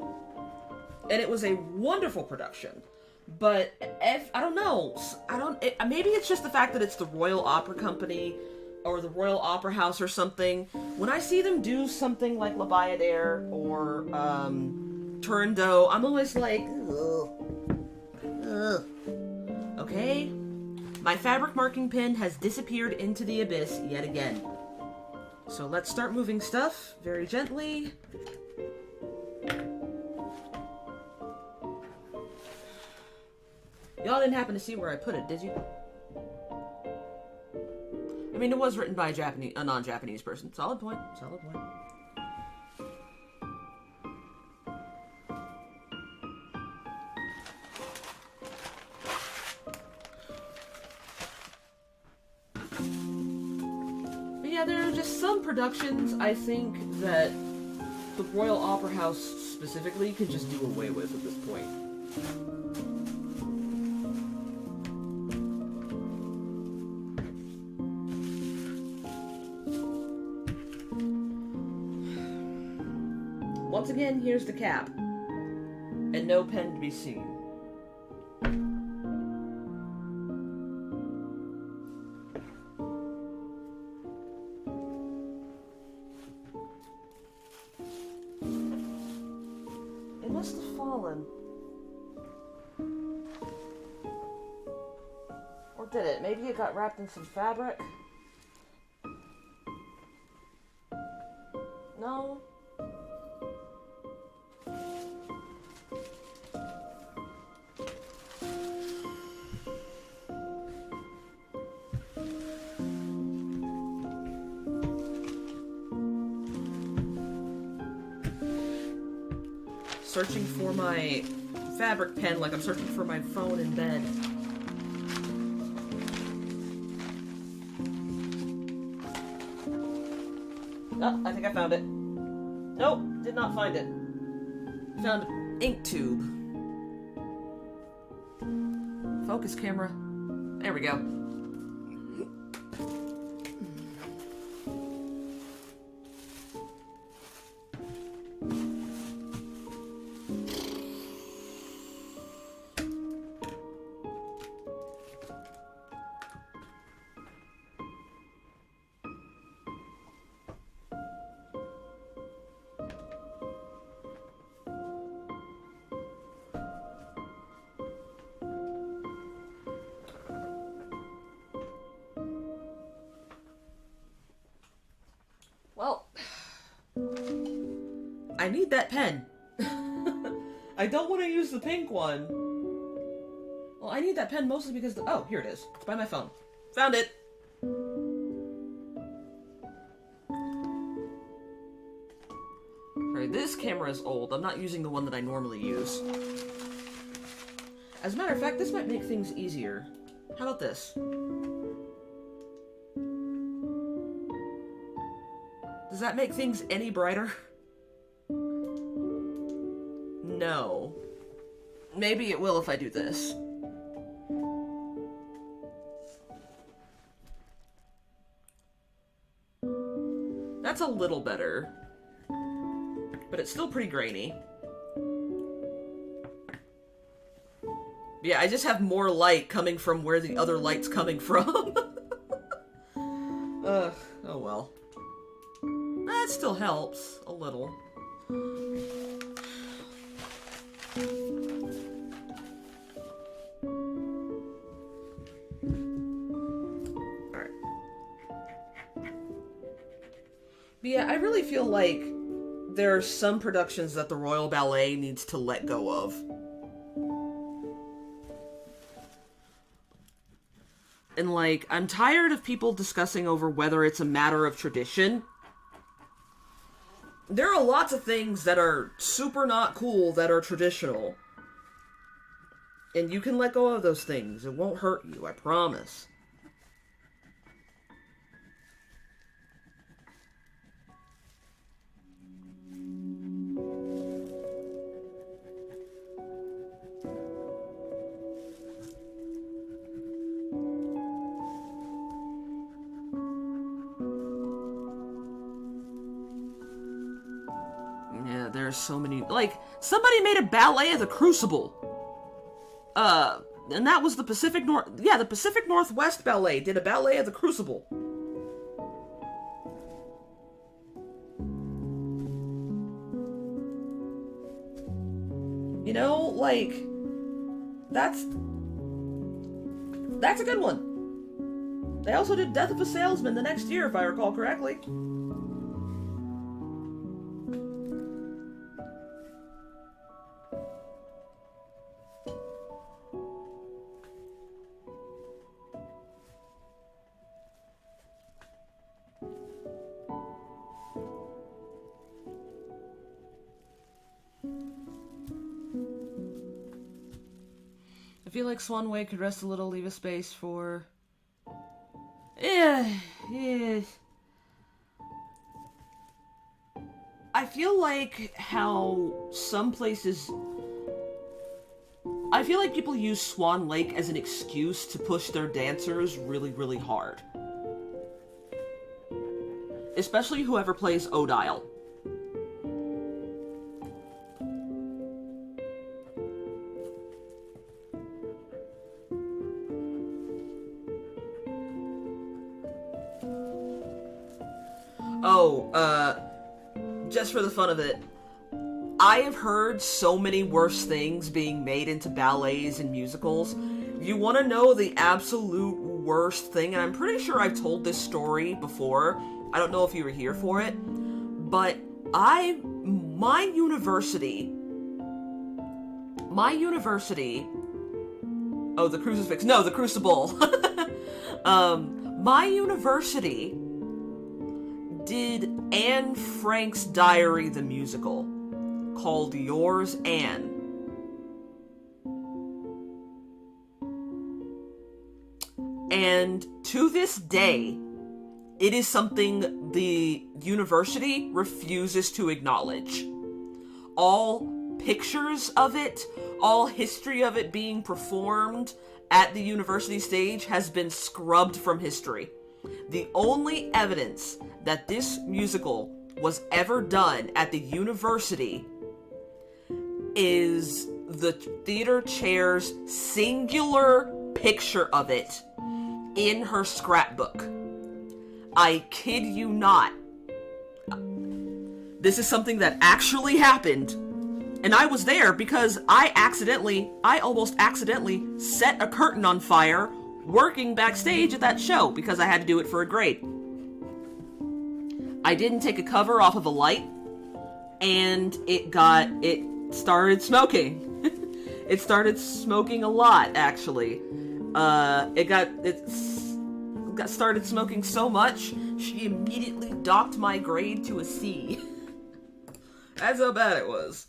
and it was a wonderful production. But I don't know, maybe it's just the fact that it's the Royal Opera Company or the Royal Opera House or something. When I see them do something like La Bayadere or Turandot, I'm always like, ugh. Ugh. Okay? My fabric marking pen has disappeared into the abyss yet again. So let's start moving stuff very gently. Y'all didn't happen to see where I put it, did you? I mean, it was written by a non-Japanese person. Solid point. Solid point. But yeah, there are just some productions I think that the Royal Opera House specifically could just do away with at this point. Once again, here's the cap. And no pen to be seen. It must have fallen. Or did it? Maybe it got wrapped in some fabric? No? Searching for my fabric pen like I'm searching for my phone in bed. Oh, I think I found it. Nope, did not find it. Found an ink tube. Focus camera. There we go. Well, I need that pen. I don't want to use the pink one. Well, I need that pen mostly because oh, here it is. It's by my phone. Found it. Alright, this camera is old. I'm not using the one that I normally use. As a matter of fact, this might make things easier. How about this? Does that make things any brighter? No. Maybe it will if I do this. That's a little better. But it's still pretty grainy. Yeah, I just have more light coming from where the other light's coming from. Oh well. That still helps a little. Alright. But yeah, I really feel like there are some productions that the Royal Ballet needs to let go of. And, like, I'm tired of people discussing over whether it's a matter of tradition. There are lots of things that are super not cool that are traditional. And you can let go of those things. It won't hurt you, I promise. Yeah, there's so many... Like, somebody made a ballet of the Crucible. And that was the Pacific North... Yeah, the Pacific Northwest Ballet did a ballet of the Crucible. You know, like... That's a good one. They also did Death of a Salesman the next year, if I recall correctly. I feel like Swan Way could rest a little, leave a space for... I feel like how some places... I feel like people use Swan Lake as an excuse to push their dancers really, really hard. Especially whoever plays Odile. Just for the fun of it, I have heard so many worse things being made into ballets and musicals. You want to know the absolute worst thing? And I'm pretty sure I've told this story before. I don't know if you were here for it. But my university... Oh, the Crucifix. No, the Crucible. My university did Anne Frank's Diary the musical, called Yours, Anne. And to this day, it is something the university refuses to acknowledge. All pictures of it, all history of it being performed at the university stage has been scrubbed from history. The only evidence that this musical was ever done at the university is the theater chair's singular picture of it in her scrapbook. I kid you not. This is something that actually happened, and I was there because I almost accidentally set a curtain on fire working backstage at that show because I had to do it for a grade. I didn't take a cover off of a light, and it started smoking. It started smoking a lot, actually. It started smoking so much, she immediately docked my grade to a C. That's how bad it was.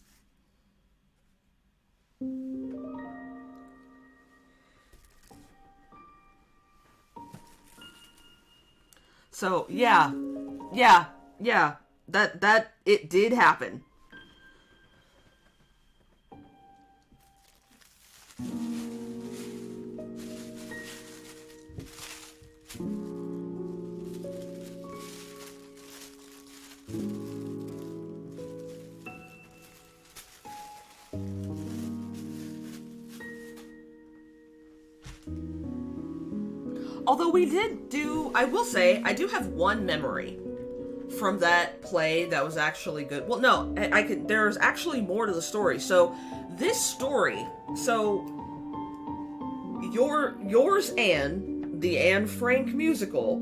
So, yeah, that, it did happen. Although I will say, I do have one memory from that play that was actually good. Well, no, there's actually more to the story. So, this story, Yours, Anne, the Anne Frank musical,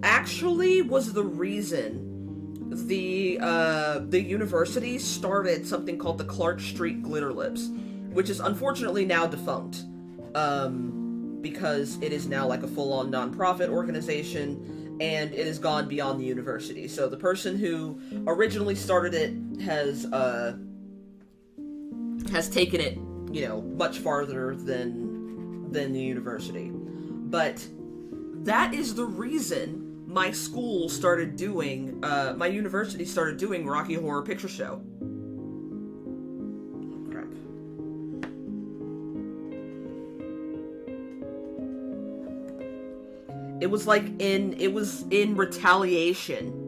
actually was the reason the university started something called the Clark Street Glitter Lips, which is unfortunately now defunct, because it is now like a full-on nonprofit organization, and it has gone beyond the university. So the person who originally started it has taken it, you know, much farther than the university. But that is the reason my school started doing, my university started doing Rocky Horror Picture Show. Oh, crap. It was in retaliation.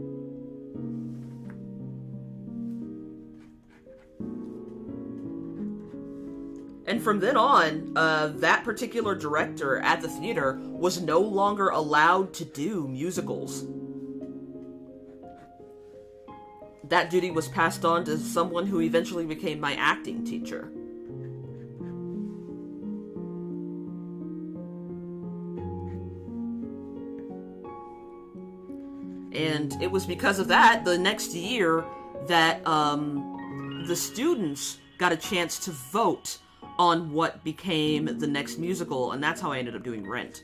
And from then on, that particular director at the theater was no longer allowed to do musicals. That duty was passed on to someone who eventually became my acting teacher. And it was because of that, the next year, that the students got a chance to vote on what became the next musical, and that's how I ended up doing Rent.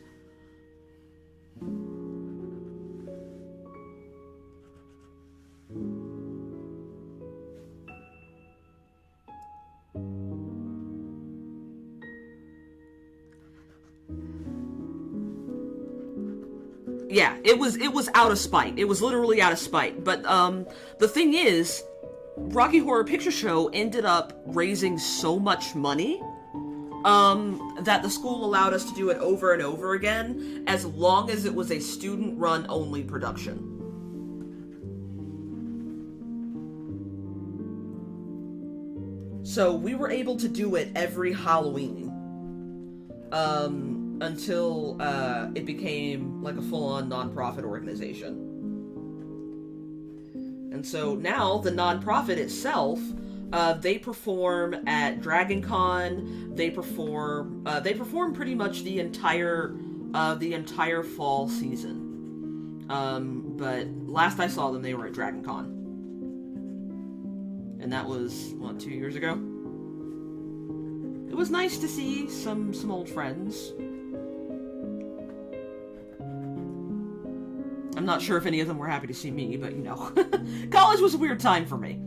Yeah, it was out of spite. It was literally out of spite. But the thing is, Rocky Horror Picture Show ended up raising so much money that the school allowed us to do it over and over again, as long as it was a student-run only production. So we were able to do it every Halloween until it became like a full-on nonprofit organization. And so now the nonprofit itself, they perform at Dragon Con. They perform pretty much the entire fall season. But last I saw them, they were at Dragon Con, and that was 2 years ago. It was nice to see some old friends. I'm not sure if any of them were happy to see me, but, you know, college was a weird time for me.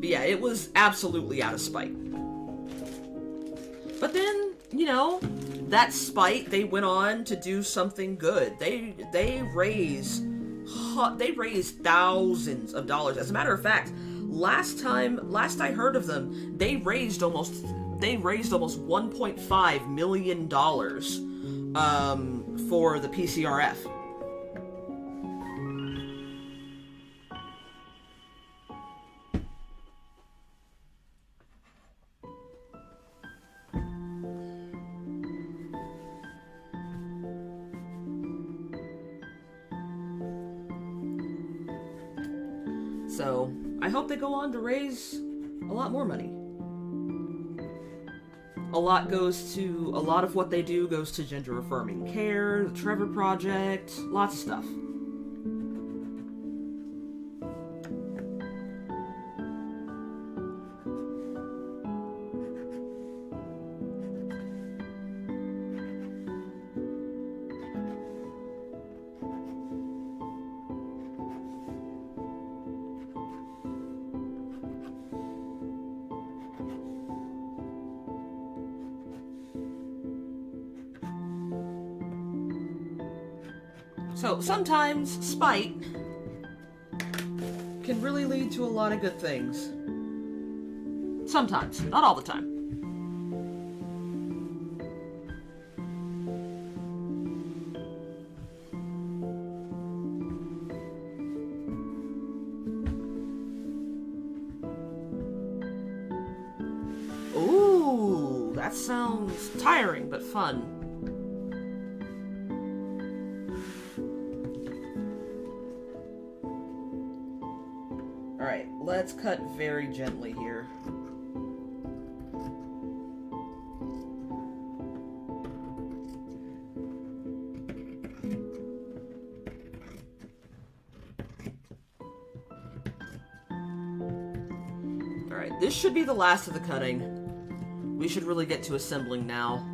But yeah, it was absolutely out of spite. But then, you know, that spite, they went on to do something good. They raised thousands of dollars. As a matter of fact, last I heard of them, they raised almost $1.5 million for the PCRF. So, I hope they go on to raise a lot more money. A lot of what they do goes to gender affirming care, the Trevor Project, lots of stuff. So sometimes spite can really lead to a lot of good things. Sometimes, not all the time. Ooh, that sounds tiring but fun. Alright, let's cut very gently here. Alright, this should be the last of the cutting. We should really get to assembling now.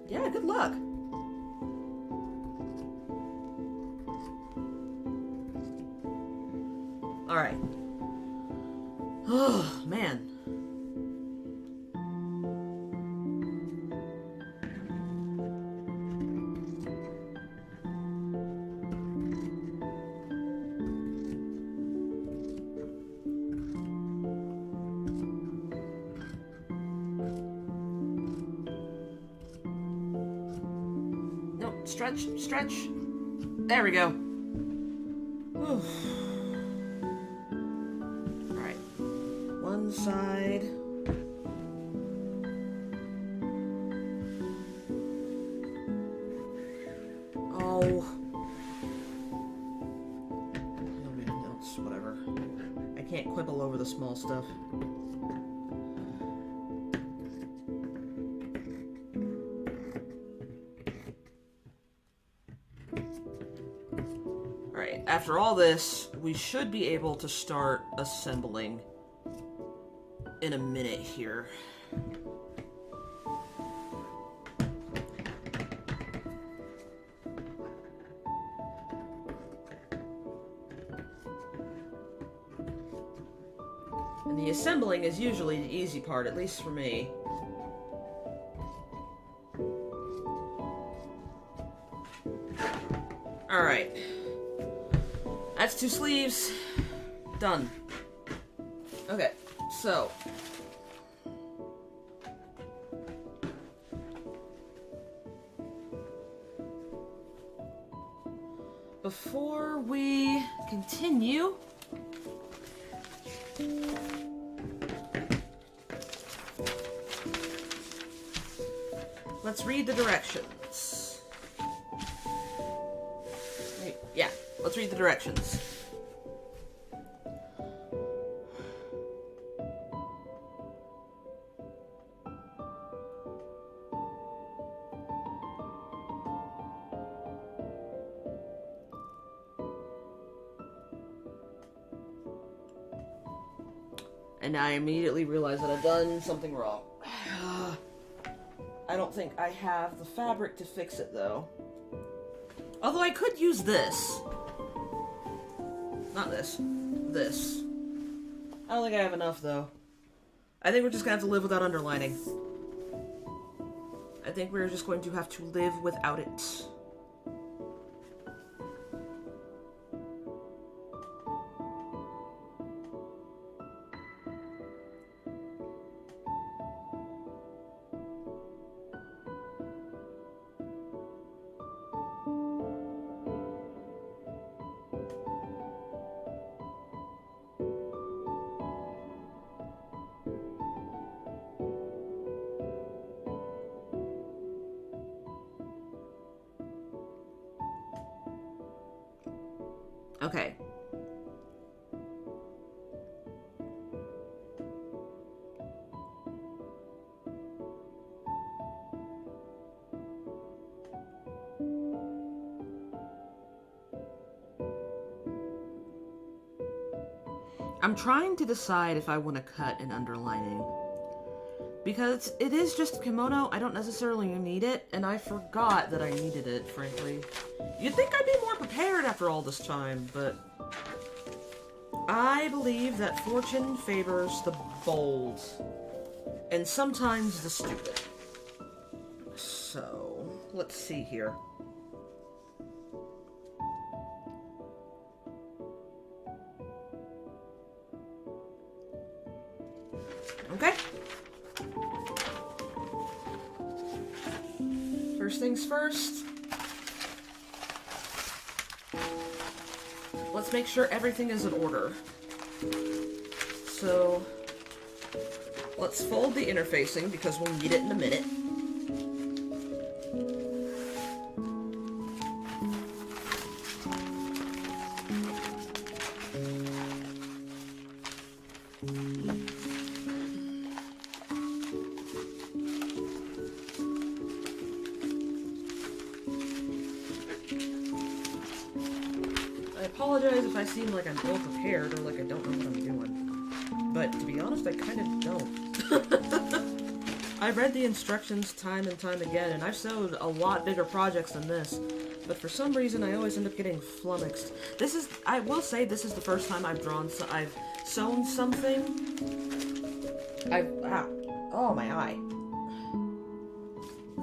Yeah, good luck. Alright. Oh, man. Stretch, stretch. There we go. Alright. One side. Oh. Nobody else, whatever. I can't quibble over the small stuff. After all this, we should be able to start assembling in a minute here. And the assembling is usually the easy part, at least for me. Alright. That's 2 sleeves. Done. Okay, so. Before we continue, let's read the directions. Yeah. Let's read the directions. And I immediately realized that I've done something wrong. I don't think I have the fabric to fix it, though. Although I could use this. Not this. This. I don't think I have enough, though. I think we're just gonna have to live without underlining. I think we're just going to have to live without it. Okay. I'm trying to decide if I want to cut an underlining. Because it is just kimono, I don't necessarily need it, and I forgot that I needed it, frankly. You'd think I'd be more prepared after all this time, but I believe that fortune favors the bold, and sometimes the stupid. So, let's see here. Okay. First things first. Let's make sure everything is in order. So, Let's fold the interfacing because we'll need it in a minute. I apologize if I seem like I'm ill-prepared or like I don't know what I'm doing. But to be honest, I kind of don't. I've read the instructions time and time again, and I've sewed a lot bigger projects than this. But for some reason, I always end up getting flummoxed. I will say, this is the first time I've sewn something. Oh my eye.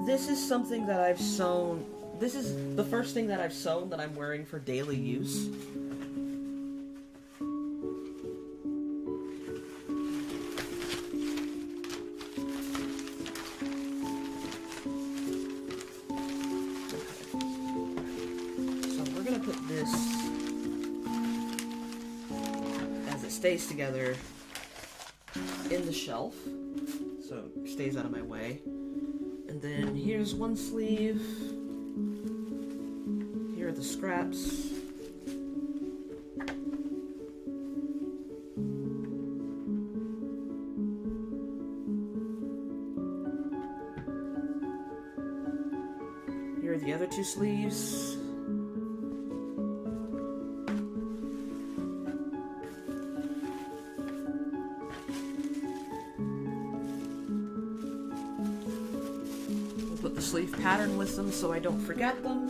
This is something that I've sewn. This is the first thing that I've sewn that I'm wearing for daily use. Stays together in the shelf, so it stays out of my way. And then here's one sleeve. Here are the scraps. Here are the other two sleeves. Sleeve pattern with them so I don't forget them.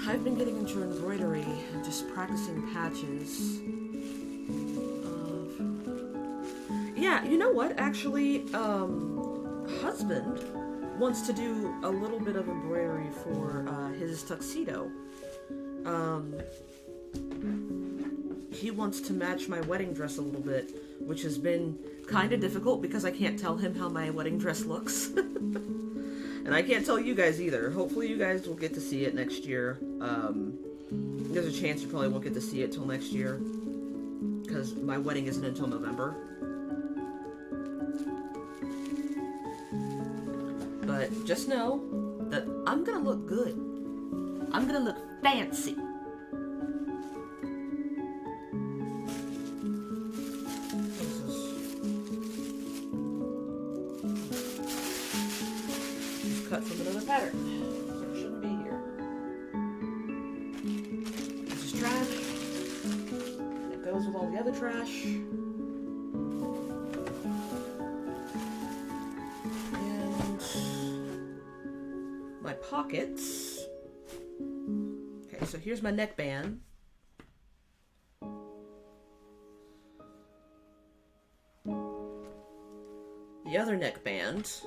I've been getting into embroidery and just practicing patches. Yeah, you know what? Actually, husband wants to do a little bit of embroidery for his tuxedo. He wants to match my wedding dress a little bit, which has been kind of difficult because I can't tell him how my wedding dress looks. And I can't tell you guys either. Hopefully you guys will get to see it next year. There's a chance you probably won't get to see it till next year, because my wedding isn't until November. But just know that I'm gonna look good. I'm gonna look fancy. Cut from another pattern, so it shouldn't be here. This is trash. It goes with all the other trash. And my pockets. Okay, so here's my neckband. The other neckband.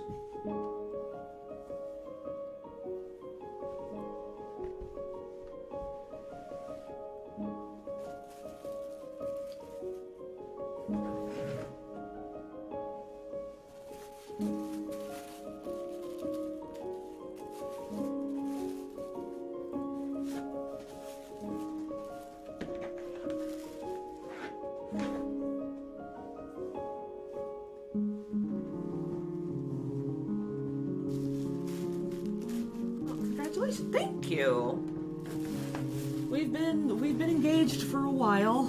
Thank you. We've been engaged for a while.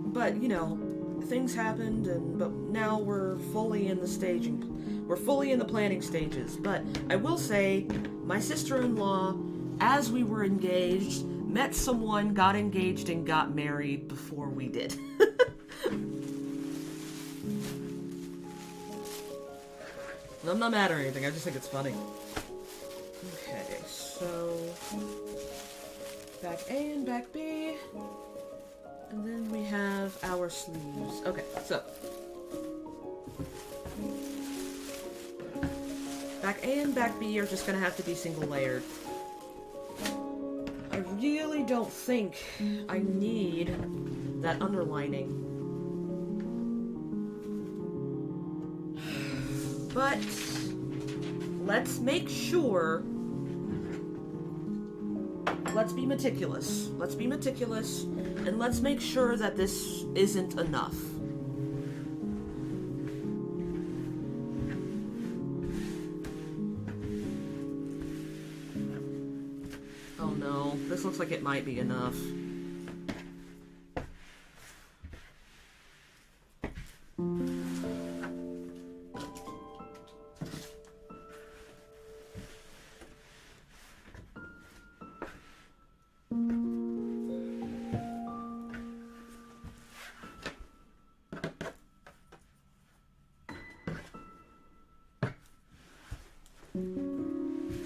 But you know, things happened, but now we're fully in the planning stages. But I will say, my sister-in-law, as we were engaged, met someone, got engaged, and got married before we did. I'm not mad or anything, I just think it's funny. Okay, so back A and back B, and then we have our sleeves. Okay, so back A and back B are just gonna have to be single layered. I really don't think I need that underlining. But let's make sure let's be meticulous. Let's be meticulous, and let's make sure that this isn't enough. Oh no, this looks like it might be enough.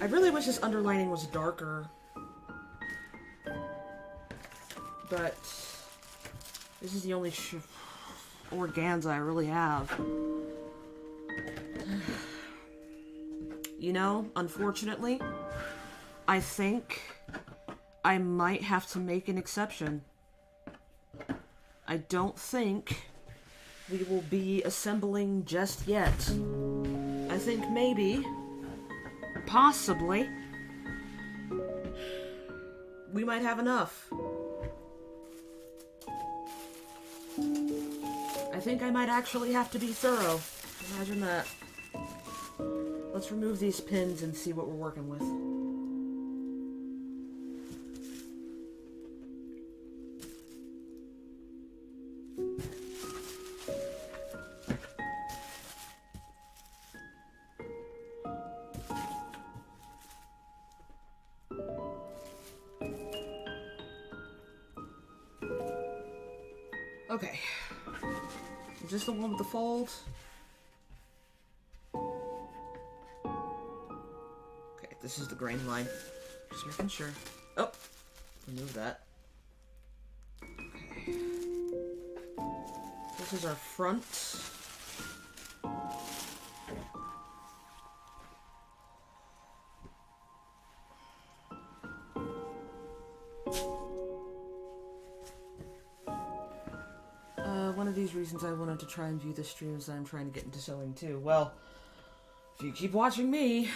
I really wish this underlining was darker, but this is the only organza I really have. You know, unfortunately, I think I might have to make an exception. I don't think we will be assembling just yet. I think maybe, possibly, we might have enough. I think I might actually have to be thorough. Imagine that. Let's remove these pins and see what we're working with. Okay. Is this the one with the fold? Okay, this is the grain line. Just making sure. Oh! Remove that. Okay. This is our front. One of these reasons I wanted to try and view the streams that I'm trying to get into sewing too. Well, if you keep watching me,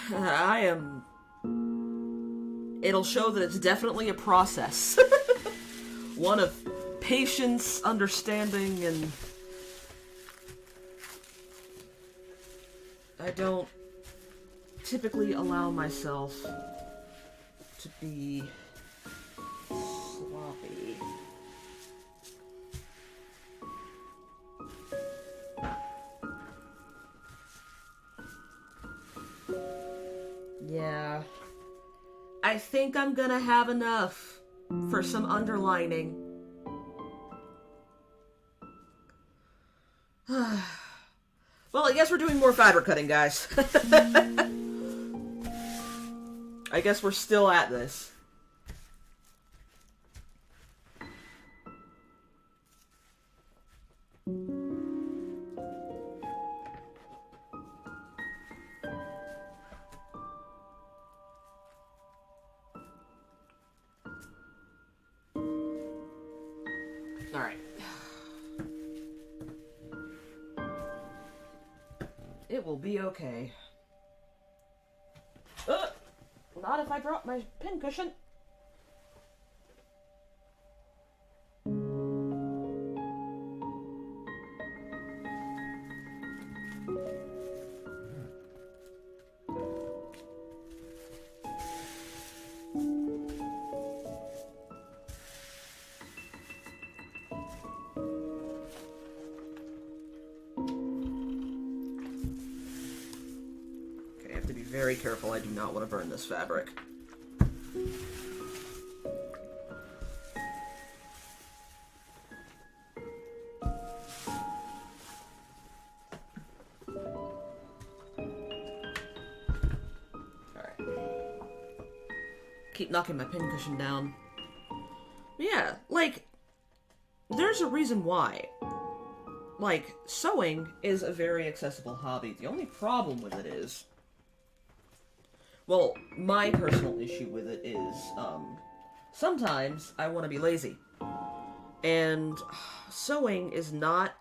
it'll show that it's definitely a process. One of patience, understanding, and I don't typically allow myself to be sloppy. Yeah, I think I'm gonna have enough for some underlining. Well, I guess we're doing more fabric cutting, guys. I guess we're still at this. Alright. It will be okay. Not if I drop my pincushion. Very careful, I do not want to burn this fabric. Alright. Keep knocking my pincushion down. But yeah, like, there's a reason why. Like, sewing is a very accessible hobby. The only problem with it is, well, my personal issue with it is, sometimes I want to be lazy. And sewing is not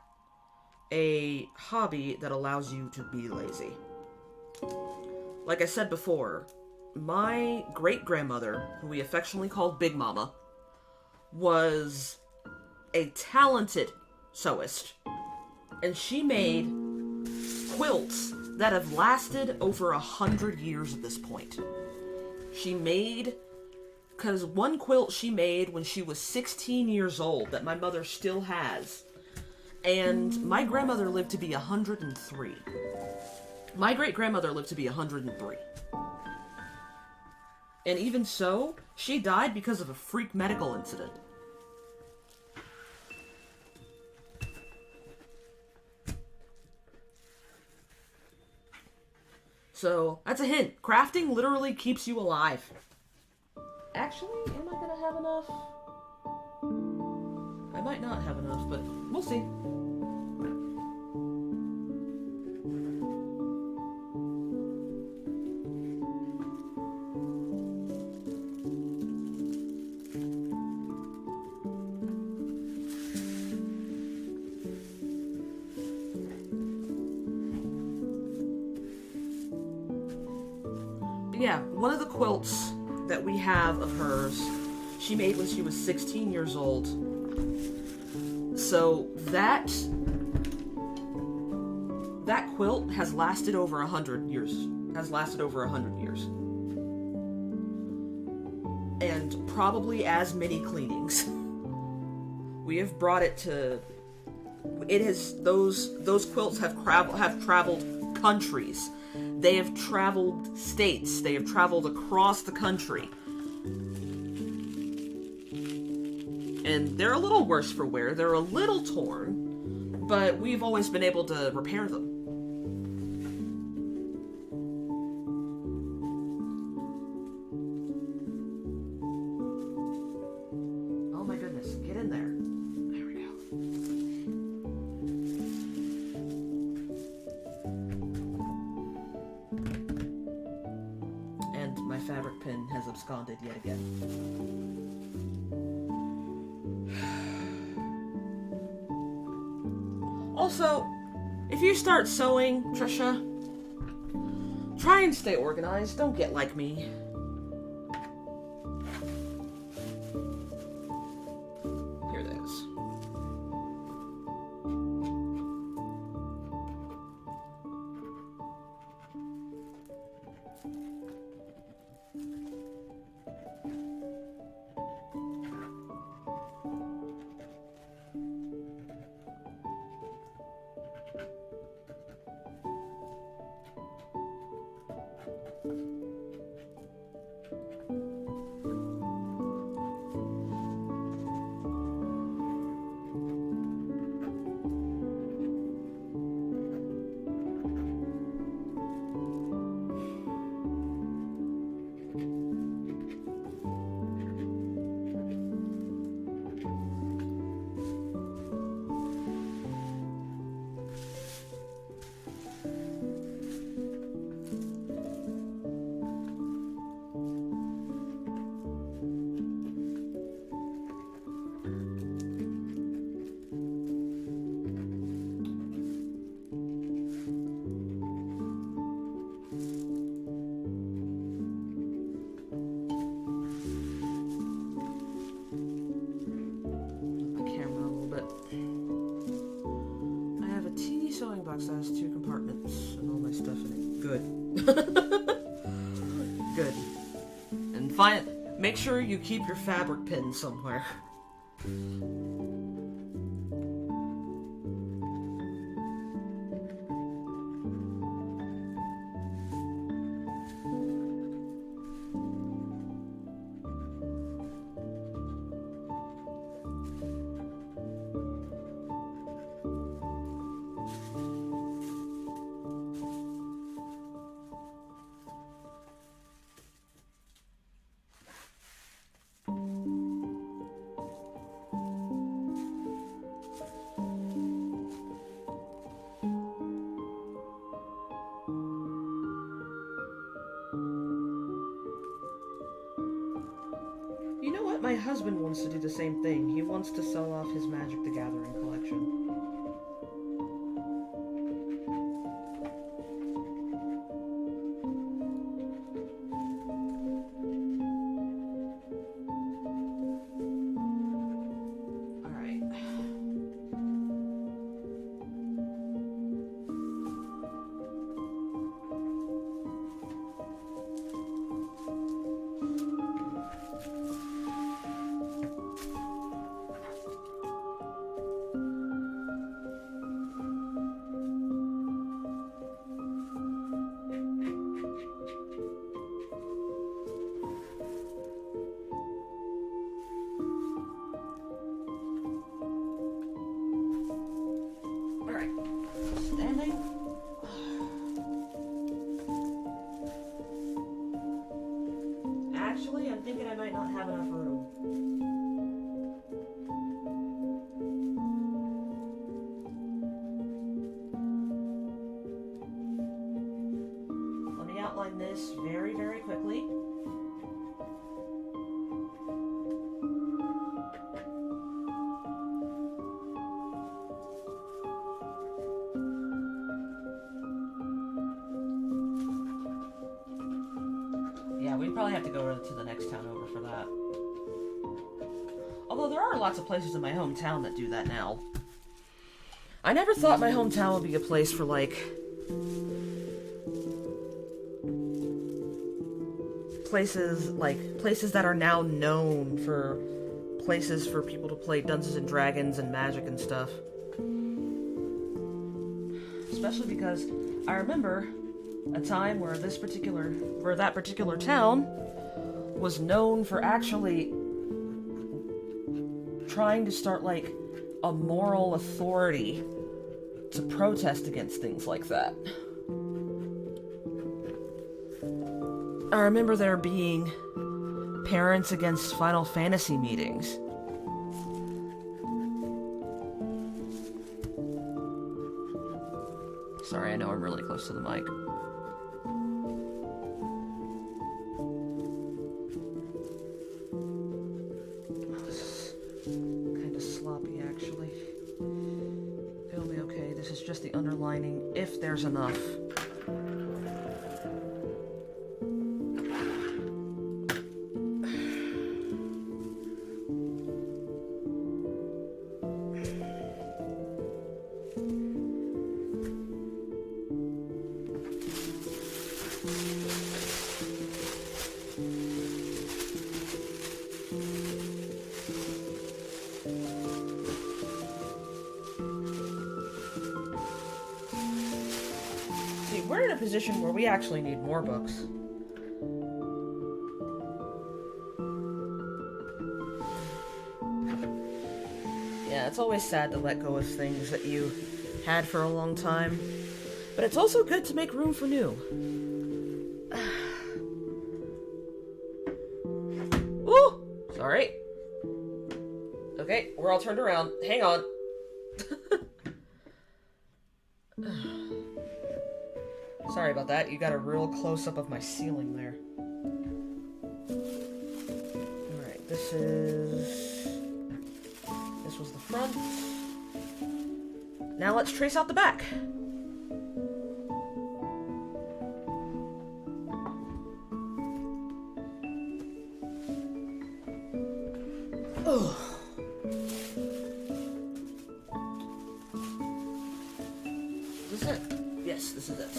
a hobby that allows you to be lazy. Like I said before, my great-grandmother, who we affectionately called Big Mama, was a talented sewist. And she made quilts that have lasted over 100 years at this point. She made... Because one quilt she made when she was 16 years old that my mother still has. And my grandmother lived to be 103. My great-grandmother lived to be 103. And even so, she died because of a freak medical incident. So, that's a hint. Crafting literally keeps you alive. Actually, am I gonna have enough? I might not have enough, but we'll see. But yeah, one of the quilts that we have of hers, she made when she was 16 years old. So that quilt has lasted over 100 years. Has lasted over 100 years. And probably as many cleanings. We have brought it to... It has... Those quilts have traveled countries. They have traveled states. They have traveled across the country. And they're a little worse for wear. They're a little torn, but we've always been able to repair them. Oh my goodness, get in there. There we go. And my fabric pin has absconded yet again. Also, if you start sewing, Trisha, try and stay organized. Don't get like me. Here it is. That has 2 compartments and all my stuff in it. Good. Good. And make sure you keep your fabric pin somewhere. My husband wants to do the same thing. He wants to sell off his Magic the Gathering collection. find this very, very quickly. Yeah, we'd probably have to go to the next town over for that. Although there are lots of places in my hometown that do that now. I never thought my hometown would be a place for, like, places that are now known for places for people to play Dungeons and Dragons and Magic and stuff. Especially because I remember a time where that particular town was known for actually trying to start, like, a moral authority to protest against things like that. I remember there being Parents Against Final Fantasy meetings. Sorry, I know I'm really close to the mic. This is kind of sloppy, actually. It'll be okay. This is just the underlining, if there's enough. We're in a position where we actually need more books. Yeah, it's always sad to let go of things that you had for a long time, but it's also good to make room for new. Ooh! Sorry. Okay, we're all turned around. Hang on. Sorry about that. You got a real close-up of my ceiling there. Alright, this was the front. Now let's trace out the back. Oh. Is this it? Yes, this is it.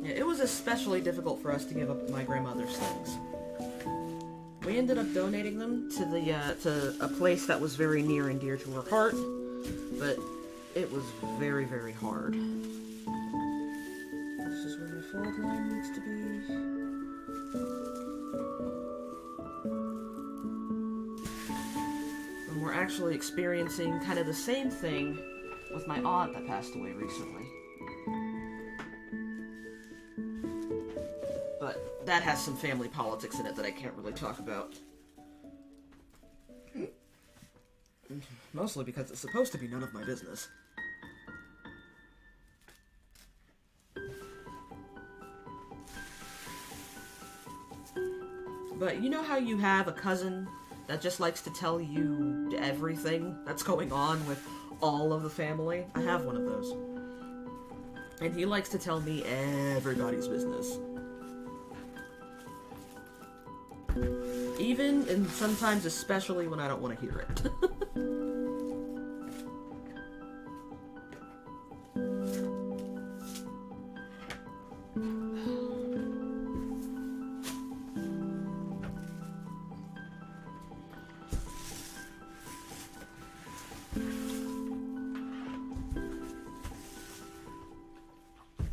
It was especially difficult for us to give up my grandmother's things. We ended up donating them to to a place that was very near and dear to her heart, but it was very, very hard. This is where my fold line needs to be. And we're actually experiencing kind of the same thing with my aunt that passed away recently. But that has some family politics in it that I can't really talk about. Mostly because it's supposed to be none of my business. But you know how you have a cousin that just likes to tell you everything that's going on with all of the family? I have one of those. And he likes to tell me everybody's business. Even and sometimes especially when I don't want to hear it.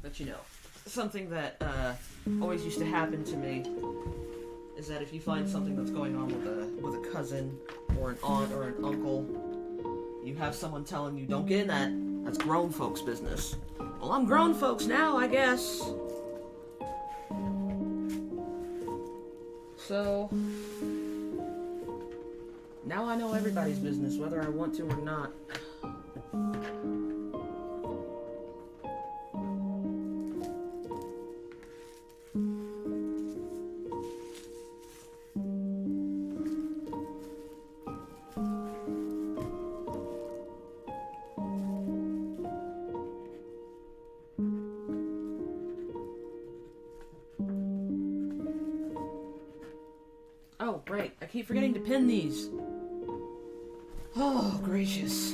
But you know, something that always used to happen to me is that if you find something that's going on with a cousin or an aunt or an uncle, you have someone telling you, don't get in that. That's grown folks' business. Well, I'm grown folks now, I guess. So, now I know everybody's business, whether I want to or not. Oh, right. I keep forgetting to pin these. Oh, gracious.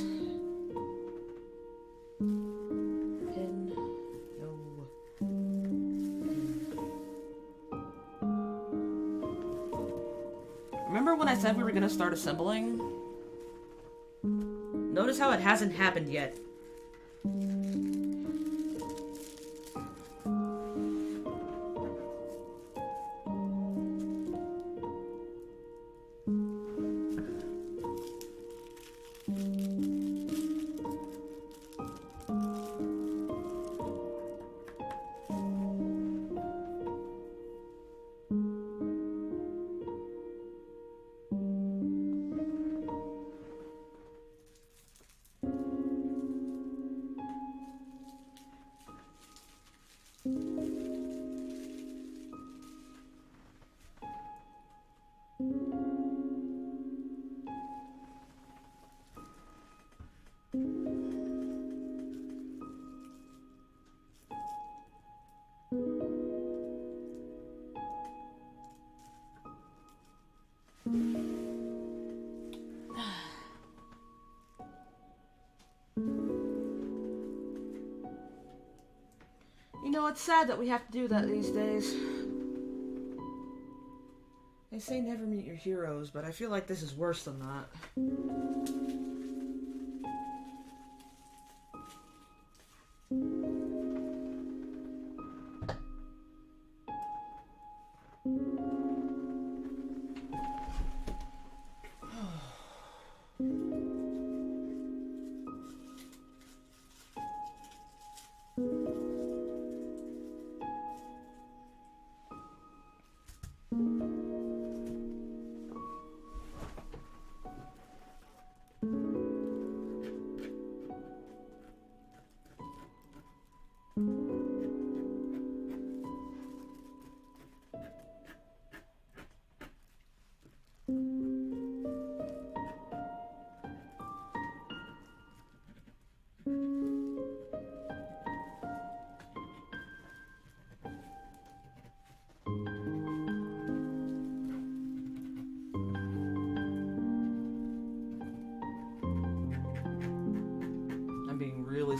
Pin. No. Remember when I said we were going to start assembling? Notice how it hasn't happened yet. You know, it's sad that we have to do that these days. They say never meet your heroes, but I feel like this is worse than that.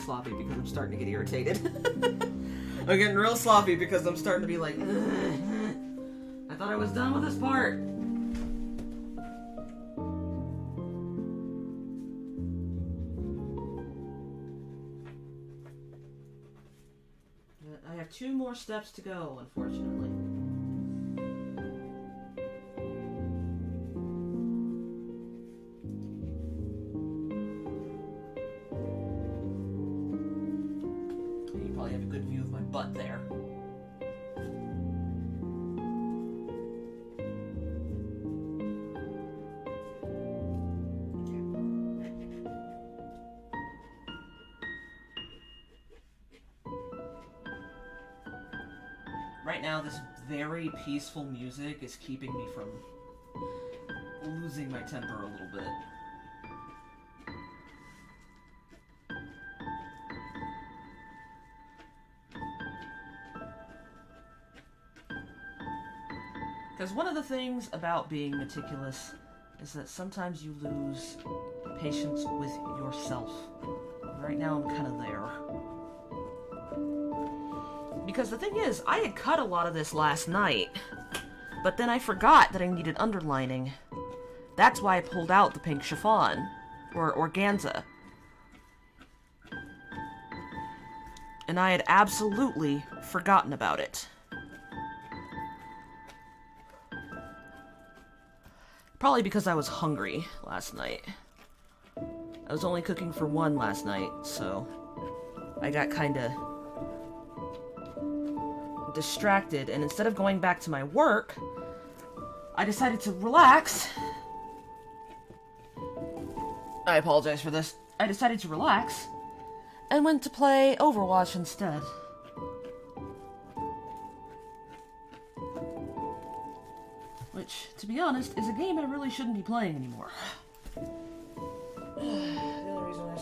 Sloppy because I'm starting to get irritated. I'm getting real sloppy because I'm starting to be like, I thought I was done with this part. I have 2 more steps to go, unfortunately. Butt there. Right now, this very peaceful music is keeping me from losing my temper a little bit. Because one of the things about being meticulous is that sometimes you lose patience with yourself. Right now I'm kind of there. Because the thing is, I had cut a lot of this last night, but then I forgot that I needed underlining. That's why I pulled out the pink chiffon, or organza. And I had absolutely forgotten about it. Probably because I was hungry last night. I was only cooking for one last night, so I got kinda distracted, and instead of going back to my work, I decided to relax. I apologize for this. I decided to relax and went to play Overwatch instead. Which, to be honest, is a game I really shouldn't be playing anymore. The other reason I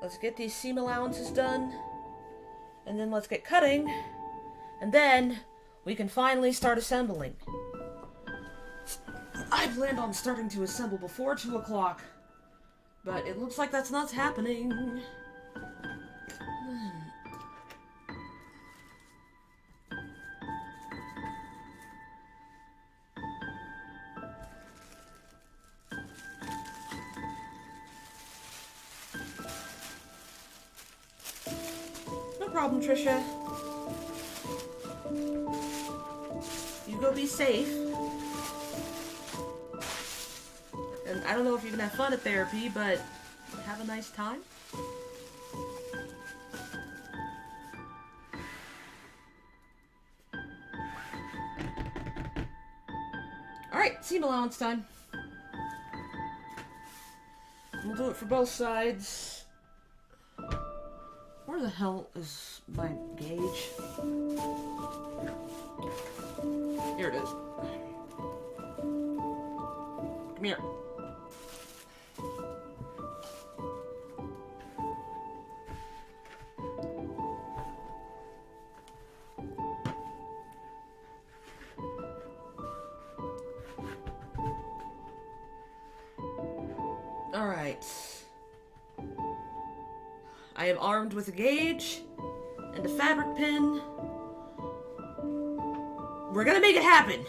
Let's get these seam allowances done, and then let's get cutting, and then we can finally start assembling. I planned on starting to assemble before 2 o'clock, but it looks like that's not happening. No problem, Trisha. You go be safe. And I don't know if you can have fun at therapy, but have a nice time. Alright, seam allowance time. We'll do it for both sides. Where the hell is my gauge? Here it is. Come here. Alright. I am armed with a gauge and a fabric pin. We're gonna make it happen!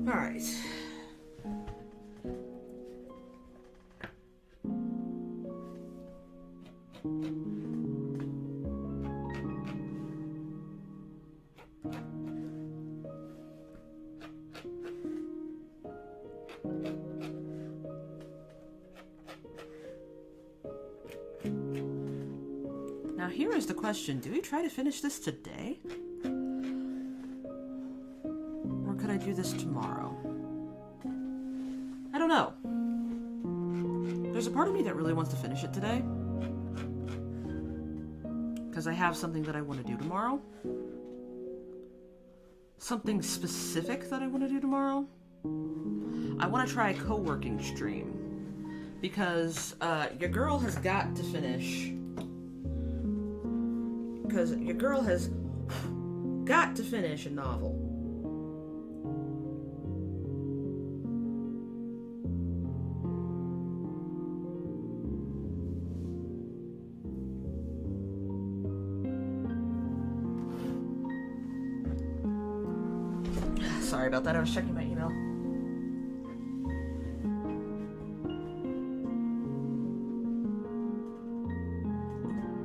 Alright. here is the question. Do we try to finish this today? Or could I do this tomorrow? I don't know. There's a part of me that really wants to finish it today. Because I have something that I want to do tomorrow. Something specific that I want to do tomorrow. I want to try a co-working stream. Because your girl has got to finish. Because your girl has got to finish a novel. Sorry about that, I was checking my email.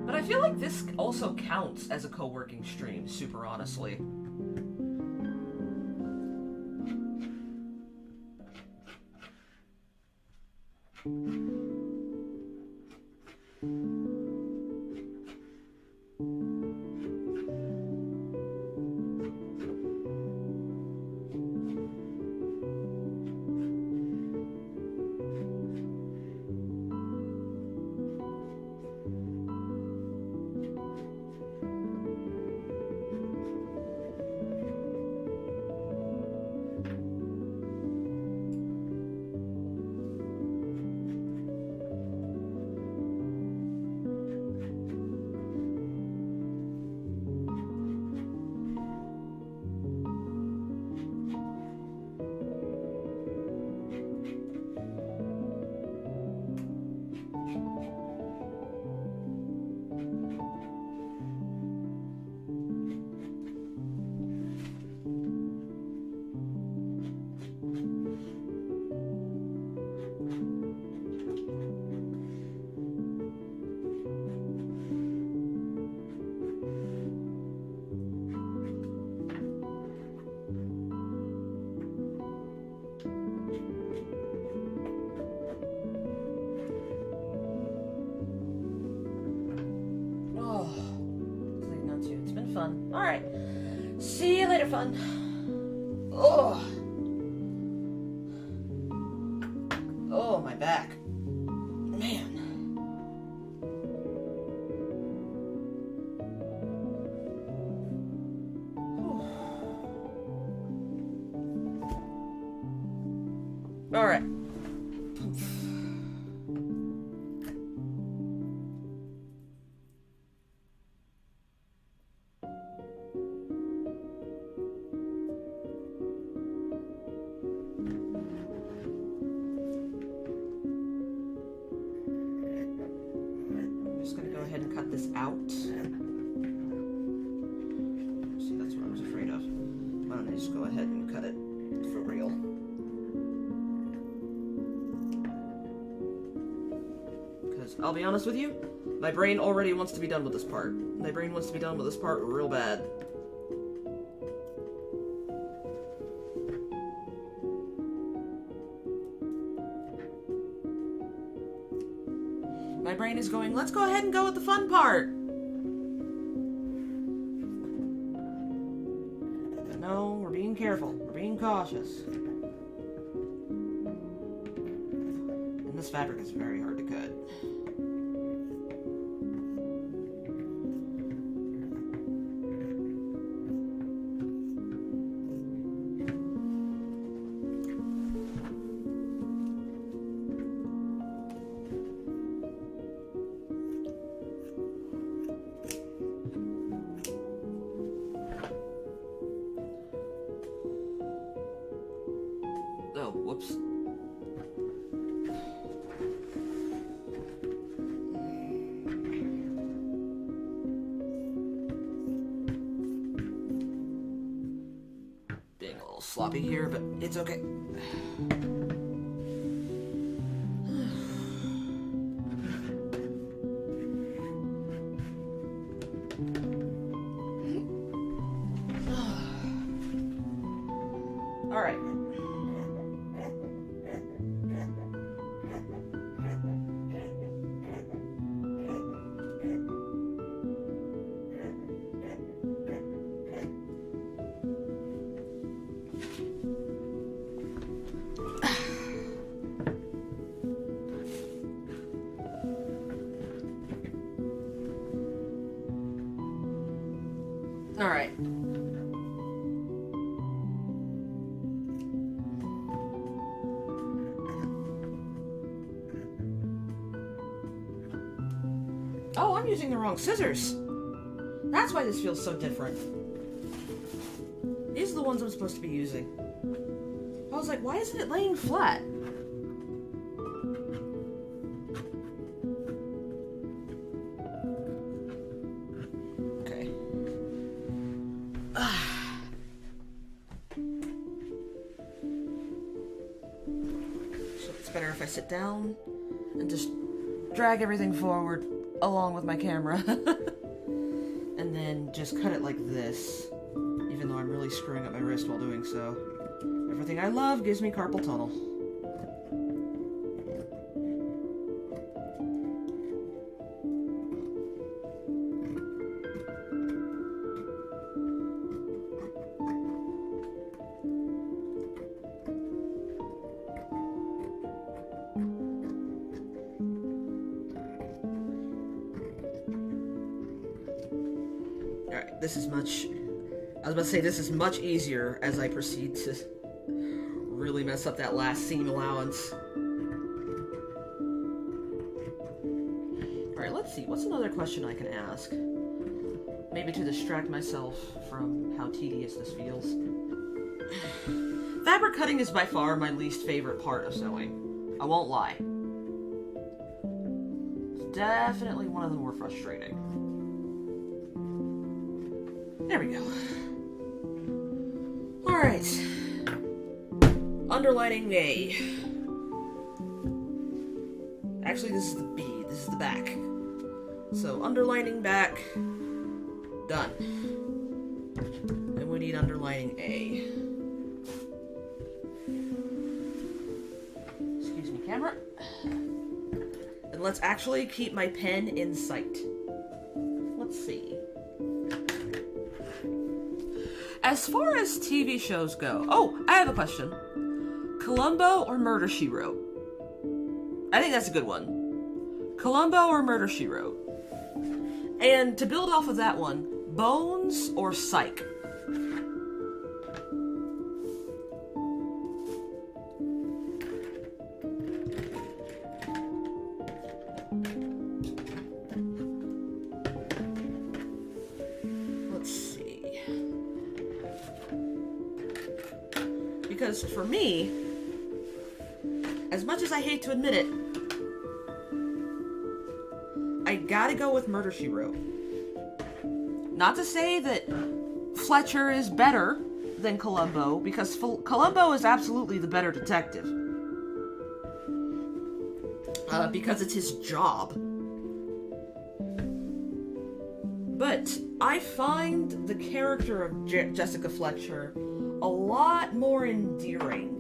But I feel like this also counts as a co-working stream, super honestly. Fun. Alright. See you later, fun. Oh. Oh, my back. Man. Alright. Out. See, that's what I was afraid of. Why don't I just go ahead and cut it for real? Because I'll be honest with you, my brain already wants to be done with this part. My brain wants to be done with this part real bad. My brain is going, let's go ahead and go with the fun part. But no, we're being careful. We're being cautious. And this fabric is very hard to cut. Oh, whoops. Being a little sloppy here, but it's okay. All right. Alright. Oh, I'm using the wrong scissors. That's why this feels so different. These are the ones I'm supposed to be using. I was like, why isn't it laying flat? Okay. So it's better if I sit down and just drag everything forward along with my camera. And then just cut it like this, even though I'm really screwing up my wrist while doing so. Everything I love gives me carpal tunnel. Alright, this is much... I was about to say this is much easier as I proceed to really mess up that last seam allowance. Alright, let's see. What's another question I can ask? Maybe to distract myself from how tedious this feels. Fabric cutting is by far my least favorite part of sewing. I won't lie. It's definitely one of the more frustrating. There we go. Alright. Underlining A. Actually, this is the B. This is the back. So, underlining back. Done. And we need underlining A. Excuse me, camera. And let's actually keep my pen in sight. Let's see. As far as TV shows go... Oh, I have a question. Columbo or Murder, She Wrote? I think that's a good one. Columbo or Murder, She Wrote? And to build off of that one, Bones or Psych? Because for me, as much as I hate to admit it, I gotta go with Murder, She Wrote. Not to say that Fletcher is better than Columbo, because Columbo is absolutely the better detective. Because it's his job. But I find the character of Jessica Fletcher a lot more endearing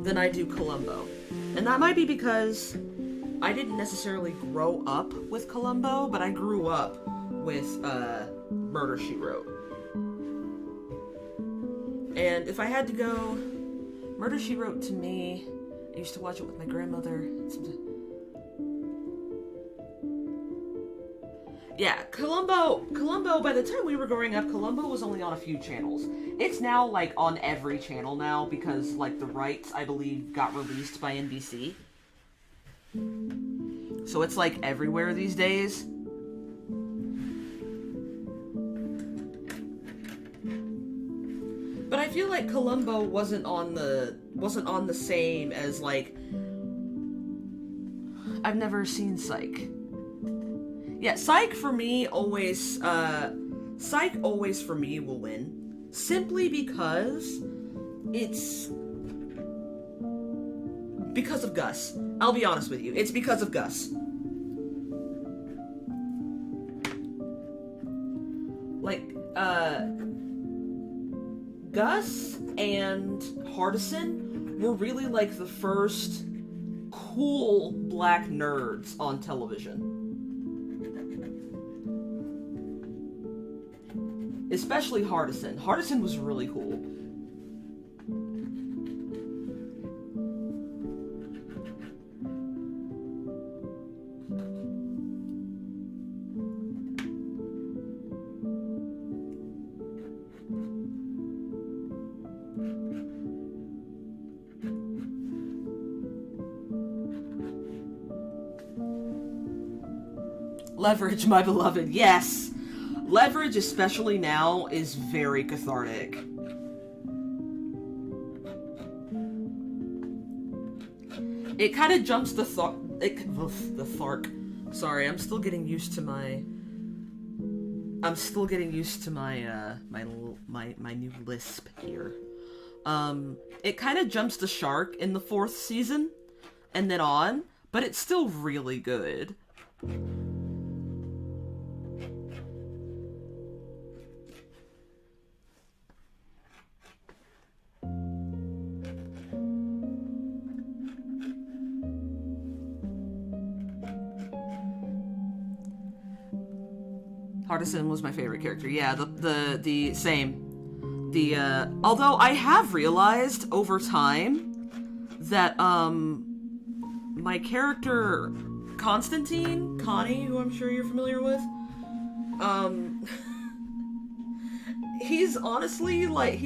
than I do Columbo. And that might be because I didn't necessarily grow up with Columbo, but I grew up with Murder, She Wrote. And if I had to go, Murder, She Wrote to me, I used to watch it with my grandmother. Yeah, Columbo, by the time we were growing up, Columbo was only on a few channels. It's now, like, on every channel now, because, like, the rights, I believe, got released by NBC. So it's, like, everywhere these days. But I feel like Columbo wasn't on the same as, like... I've never seen Psych. Yeah, Psych for me always for me will win. Simply because it's... because of Gus. I'll be honest with you. It's because of Gus. Like, Gus and Hardison were really, like, the first cool black nerds on television. Especially Hardison. Hardison was really cool. Leverage, my beloved, yes! Leverage, especially now, is very cathartic. It kind of jumps the thark. Sorry, I'm still getting used to my... my new lisp here. It kind of jumps the shark in the 4th season, and then on, but it's still really good. Hardison was my favorite character. Yeah, the same. Although I have realized over time that, my character, Connie, who I'm sure you're familiar with, he's honestly, like,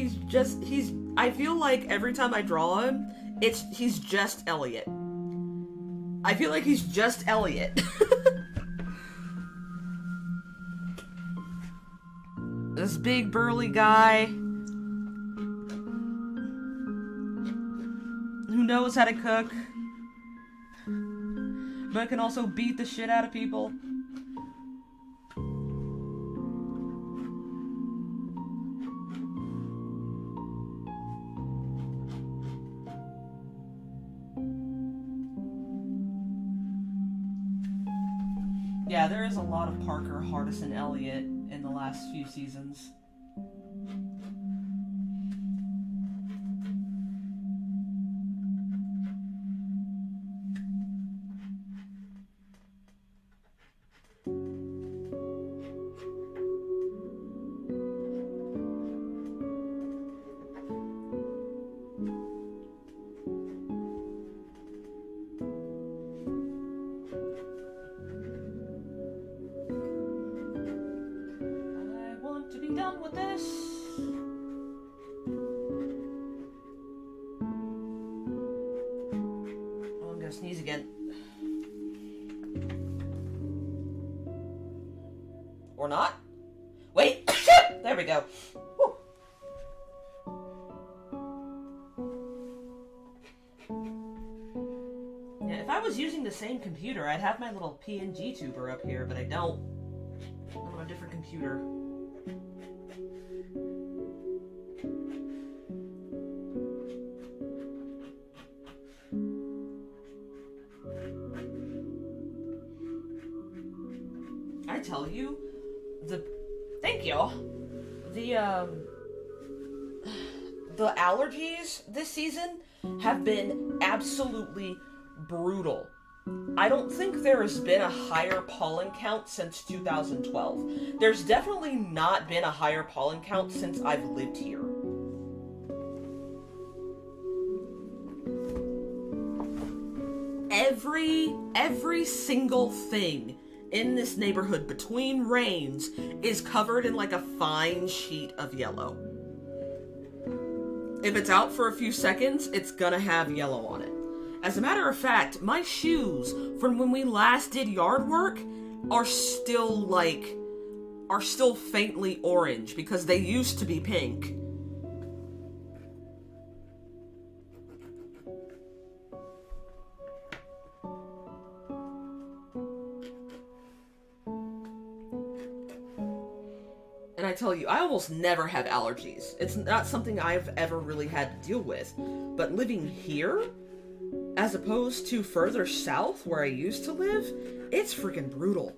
I feel like every time I draw him, he's just Elliot. I feel like he's just Elliot. This big burly guy who knows how to cook, but can also beat the shit out of people. Yeah, there is a lot of Parker, Hardison, Elliot in the last few seasons. Done with this. Oh, I'm gonna sneeze again. Or not? Wait! There we go. Whew. Yeah, if I was using the same computer, I'd have my little PNG tuber up here, but I don't. I'm on a different computer. I tell you, thank you. The allergies this season have been absolutely brutal. I don't think there has been a higher pollen count since 2012. There's definitely not been a higher pollen count since I've lived here. Every single thing in this neighborhood between rains is covered in like a fine sheet of yellow. If it's out for a few seconds, it's gonna have yellow on it. As a matter of fact, my shoes from when we last did yard work are still faintly orange because they used to be pink. And I tell you, I almost never have allergies. It's not something I've ever really had to deal with. But living here, as opposed to further south where I used to live, it's freaking brutal.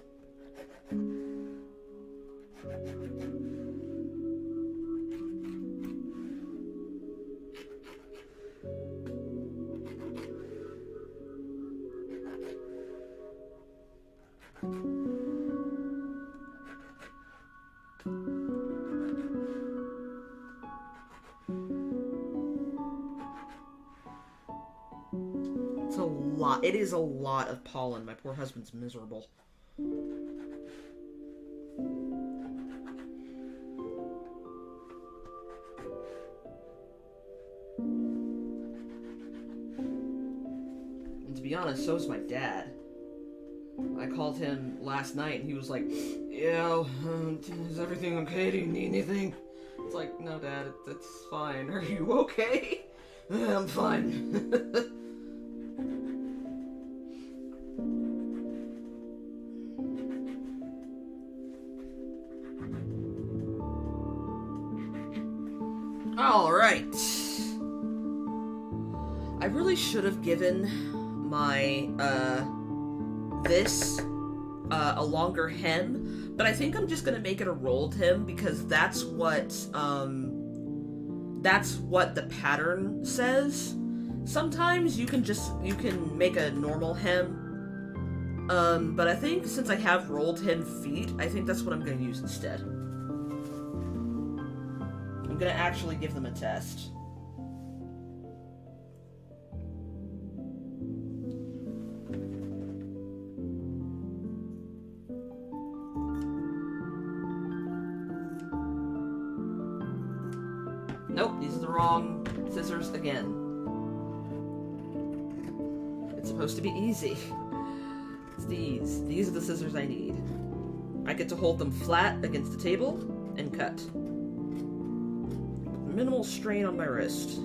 It is a lot of pollen. My poor husband's miserable. And to be honest, so is my dad. I called him last night and he was like, yeah, is everything okay? Do you need anything? It's like, no, Dad, it's fine. Are you okay? I'm fine. Alright. I really should have given my, this a longer hem, but I think I'm just gonna make it a rolled hem because that's what the pattern says. Sometimes you can make a normal hem, but I think since I have rolled hem feet, I think that's what I'm gonna use instead. I'm gonna actually give them a test. Nope, these are the wrong scissors again. It's supposed to be easy. It's these. These are the scissors I need. I get to hold them flat against the table and cut. Minimal strain on my wrist.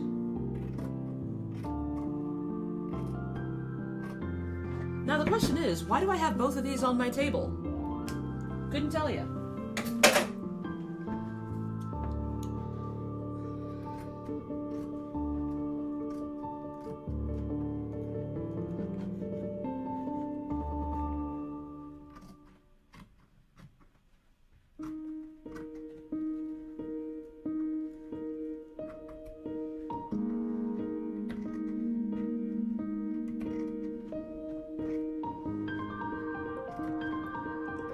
Now the question is, why do I have both of these on my table? Couldn't tell you.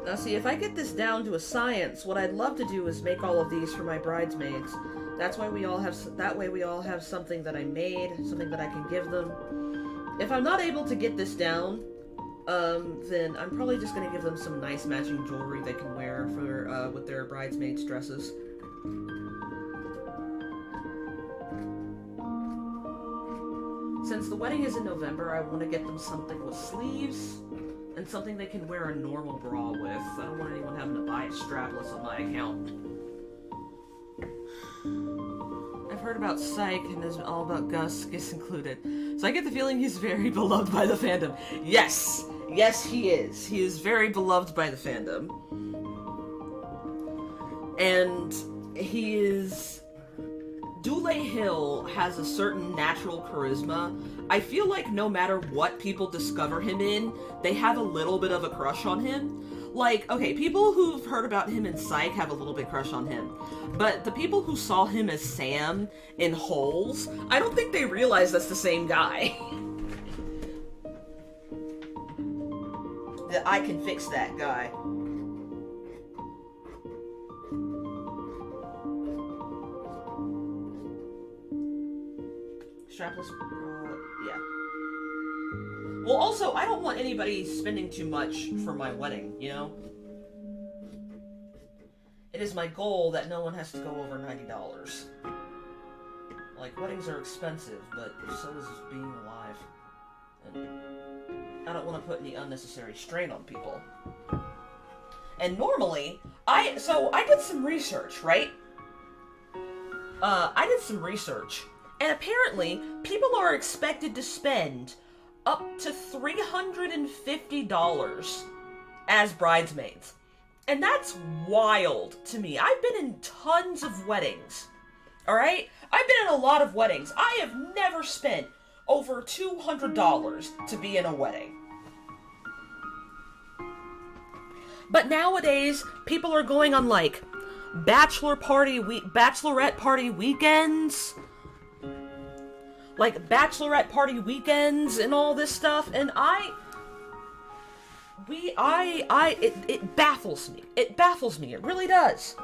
Now see, if I get this down to a science, what I'd love to do is make all of these for my bridesmaids. That way we all have something that I made, something that I can give them. If I'm not able to get this down, then I'm probably just gonna give them some nice matching jewelry they can wear for with their bridesmaids' dresses. Since the wedding is in November, I want to get them something with sleeves and something they can wear a normal bra with. I don't want anyone having to buy it strapless on my account. I've heard about Psych and it's all about Gus gets included. So I get the feeling he's very beloved by the fandom. Yes! Yes, he is. He is very beloved by the fandom. And he is... Dule Hill has a certain natural charisma. I feel like no matter what people discover him in, they have a little bit of a crush on him. Like, okay, people who've heard about him in Psych have a little bit crush on him. But the people who saw him as Sam in Holes, I don't think they realize that's the same guy. That I can fix that guy. Strapless, yeah. Well, also, I don't want anybody spending too much for my wedding, you know? It is my goal that no one has to go over $90. Like, weddings are expensive, but so is being alive. And I don't want to put any unnecessary strain on people. And normally, I did some research, right? I did some research. And apparently, people are expected to spend up to $350 as bridesmaids. And that's wild to me. I've been in tons of weddings. Alright? I've been in a lot of weddings. I have never spent over $200 to be in a wedding. But nowadays, people are going on, like, bachelorette party weekends. Like, bachelorette party weekends and all this stuff, and it baffles me. It baffles me, it really does.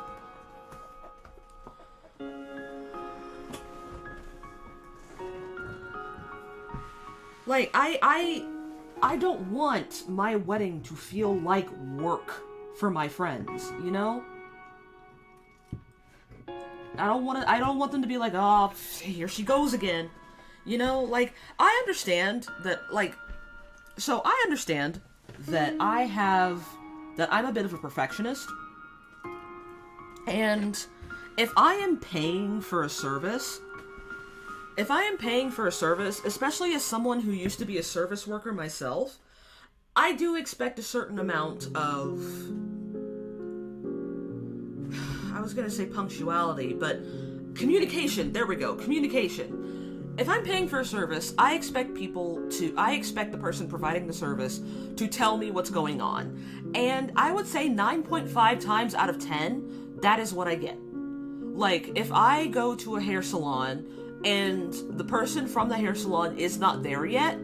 Like, I don't want my wedding to feel like work for my friends, you know? I don't want them to be like, oh, here she goes again. You know, like, I understand that, like, so I understand that I'm a bit of a perfectionist. And if I am paying for a service, especially as someone who used to be a service worker myself, I do expect a certain amount of, I was going to say punctuality, but communication. There we go. Communication. If I'm paying for a service, I expect the person providing the service to tell me what's going on. And I would say 9.5 times out of 10, that is what I get. Like, if I go to a hair salon and the person from the hair salon is not there yet,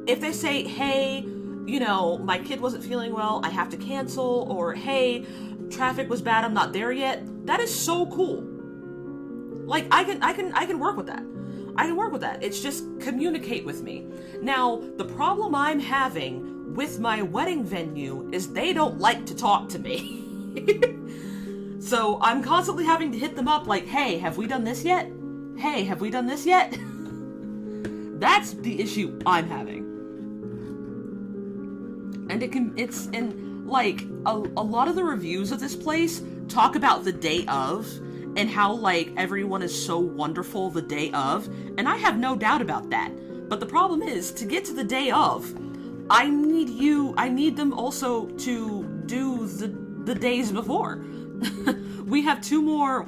if they say, hey, you know, my kid wasn't feeling well, I have to cancel, or hey, traffic was bad, I'm not there yet, that is so cool. Like, I can work with that. I can work with that. It's just communicate with me. Now, the problem I'm having with my wedding venue is they don't like to talk to me. So I'm constantly having to hit them up like, hey, have we done this yet? Hey, have we done this yet? That's the issue I'm having. And a lot of the reviews of this place talk about the day of, and how, like, everyone is so wonderful the day of, and I have no doubt about that. But the problem is, to get to the day of, I need them also to do the days before. We have two more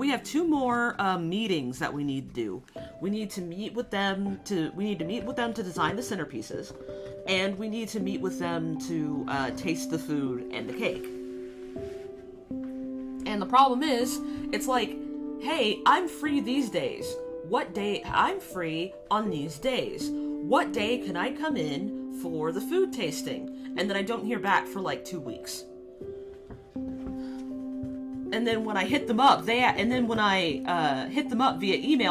meetings that we need to do. We need to meet with them to design the centerpieces, and we need to meet with them to taste the food and the cake. And the problem is, it's like, hey, I'm free these days. I'm free on these days. What day can I come in for the food tasting? And then I don't hear back for like 2 weeks. And then when I hit them up, via email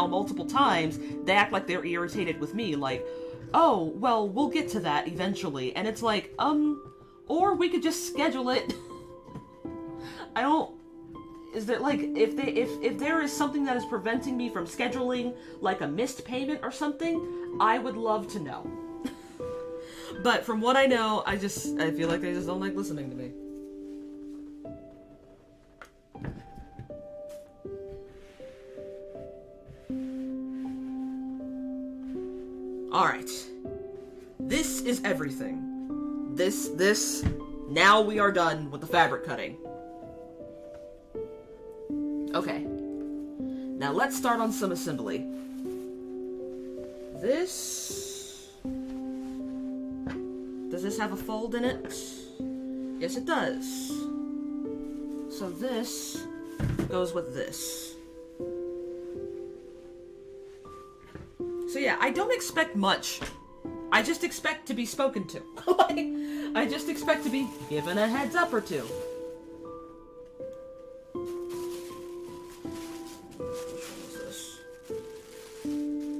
multiple times, they act like they're irritated with me, like, oh, well, we'll get to that eventually. And it's like, or we could just schedule it. Is there, like, if there is something that is preventing me from scheduling, like a missed payment or something, I would love to know. But from what I know, I feel like they just don't like listening to me. Alright. This is everything. Now we are done with the fabric cutting. Okay. Now let's start on some assembly. Does this have a fold in it? Yes, it does. So this goes with this. So yeah, I don't expect much. I just expect to be spoken to. I just expect to be given a heads up or two.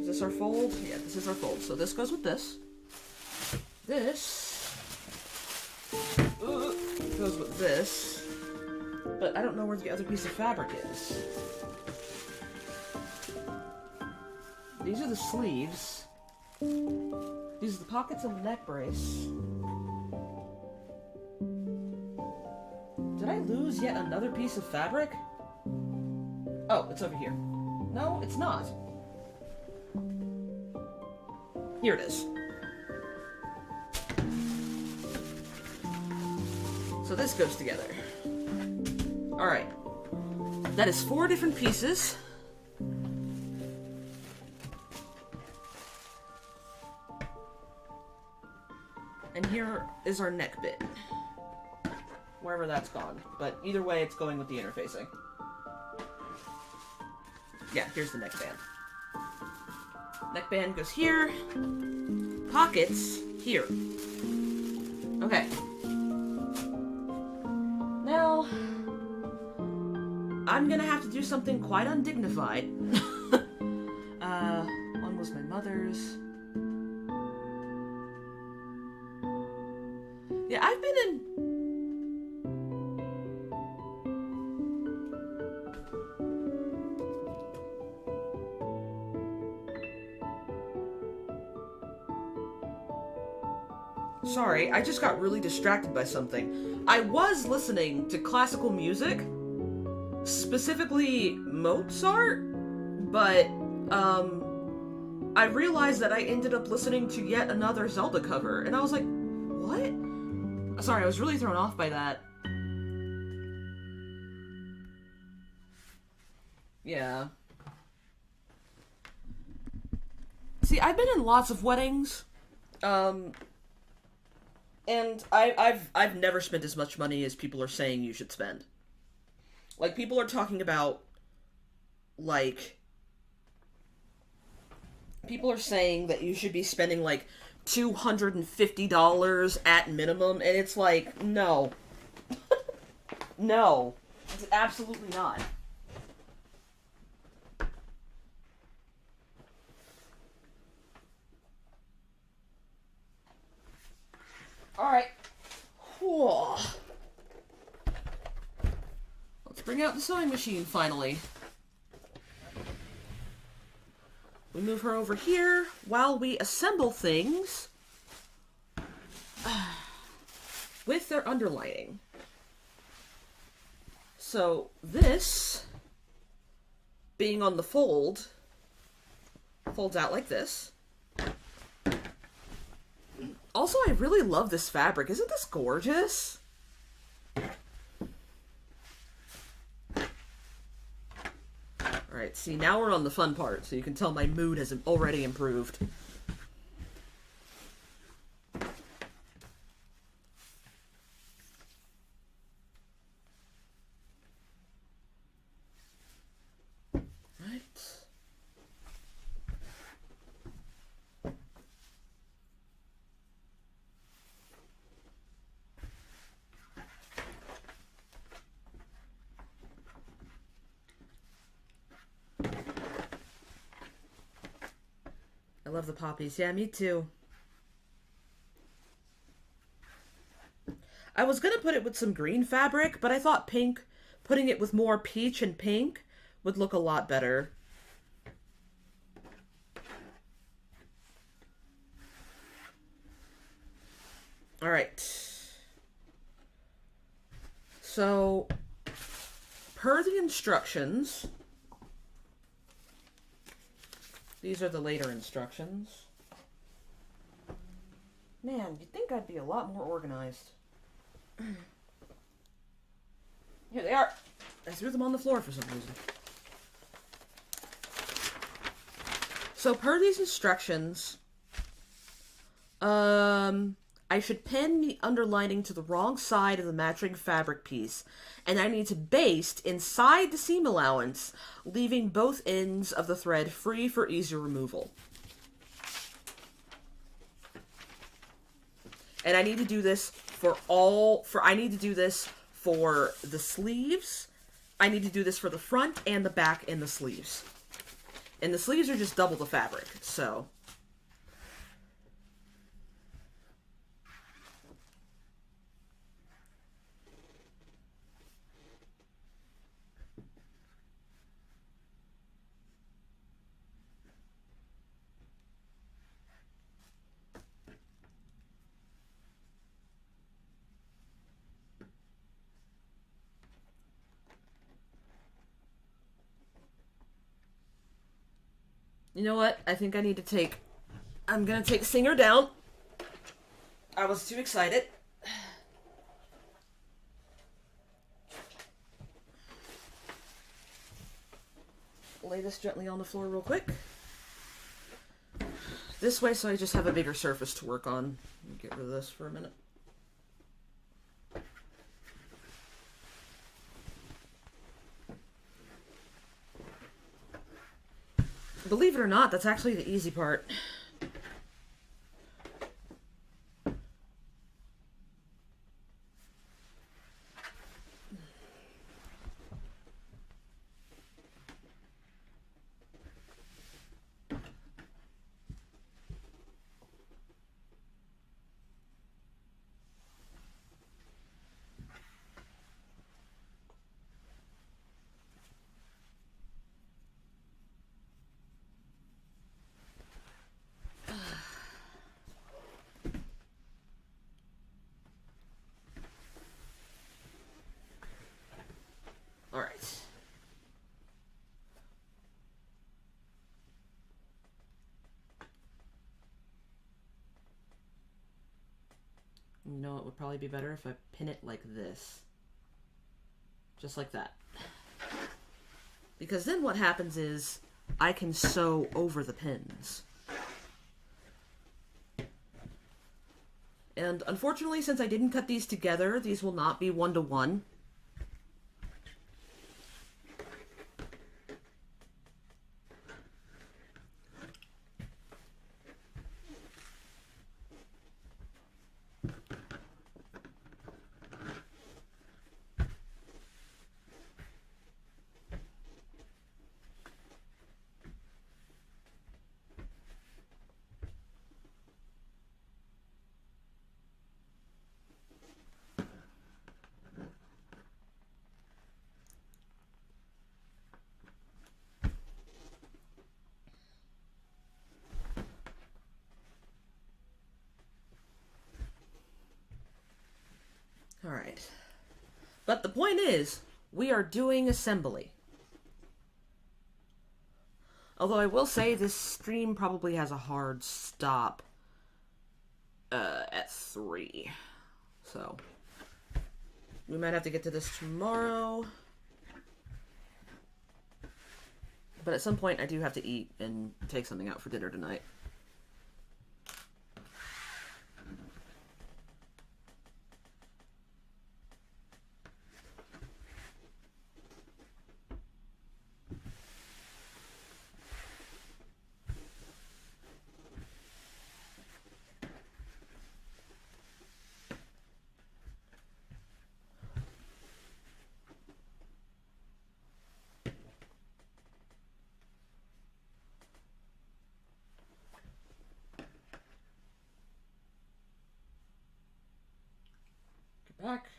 Is this our fold? Yeah, this is our fold. So this goes with this. This goes with this. But I don't know where the other piece of fabric is. These are the sleeves. These are the pockets of the neck brace. Did I lose yet another piece of fabric? Oh, it's over here. No, it's not. Here it is. So this goes together. Alright. That is 4 different pieces. And here is our neck bit. Wherever that's gone. But either way, it's going with the interfacing. Yeah, here's the neckband. Neckband goes here. Pockets here. Okay. Now, I'm gonna have to do something quite undignified. One was my mother's. Yeah, I've been in... Sorry, I just got really distracted by something. I was listening to classical music, specifically Mozart, but, I realized that I ended up listening to yet another Zelda cover, and I was like, what? Sorry, I was really thrown off by that. Yeah. See, I've been in lots of weddings, and I've never spent as much money as people are saying you should spend. Like, people are talking about, like, people are saying that you should be spending, like, $250 at minimum, and it's like, no. No. It's absolutely not. Alright. Let's bring out the sewing machine, finally. We move her over here while we assemble things with their underlining. So this, being on the fold, folds out like this. Also, I really love this fabric. Isn't this gorgeous? Alright, see, now we're on the fun part, so you can tell my mood has already improved. Right. I love the poppies. Yeah, me too. I was gonna put it with some green fabric, but I thought pink, putting it with more peach and pink would look a lot better. Alright. So, per the instructions, these are the later instructions. Man, you'd think I'd be a lot more organized. Here they are. I threw them on the floor for some reason. So per these instructions, I should pin the underlining to the wrong side of the matching fabric piece, and I need to baste inside the seam allowance, leaving both ends of the thread free for easier removal. And I need to do this I need to do this for the sleeves. I need to do this for the front and the back and the sleeves. And the sleeves are just double the fabric, so. You know what? I think I need to I'm gonna take Singer down. I was too excited. Lay this gently on the floor real quick. This way so I just have a bigger surface to work on. Let me get rid of this for a minute. Believe it or not, that's actually the easy part. You know, it would probably be better if I pin it like this. Just like that. Because then what happens is I can sew over the pins. And unfortunately, since I didn't cut these together, these will not be one-to-one. Alright. But the point is, we are doing assembly. Although I will say this stream probably has a hard stop at 3. So, we might have to get to this tomorrow. But at some point I do have to eat and take something out for dinner tonight. Back.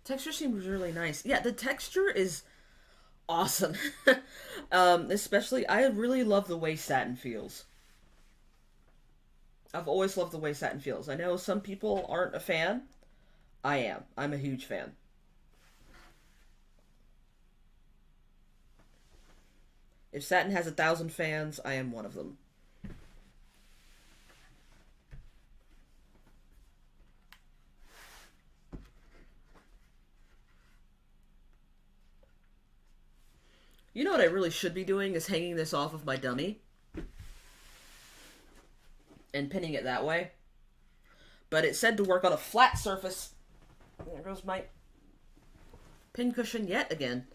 Texture seems really nice. Yeah, the texture is awesome. Especially, I really love the way satin feels. I've always loved the way satin feels. I know some people aren't a fan. I am. I'm a huge fan. If satin has 1,000 fans, I am one of them. You know what I really should be doing is hanging this off of my dummy and pinning it that way. But it said to work on a flat surface. There goes my pin cushion yet again.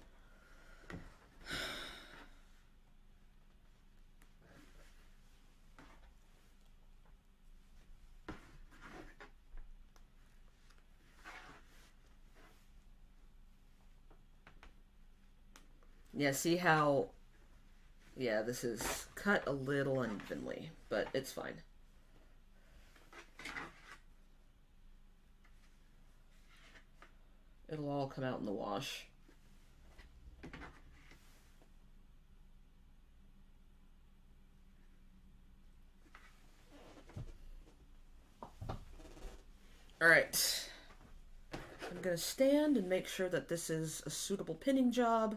Yeah, see how... Yeah, this is cut a little unevenly, but it's fine. It'll all come out in the wash. Alright. I'm going to stand and make sure that this is a suitable pinning job.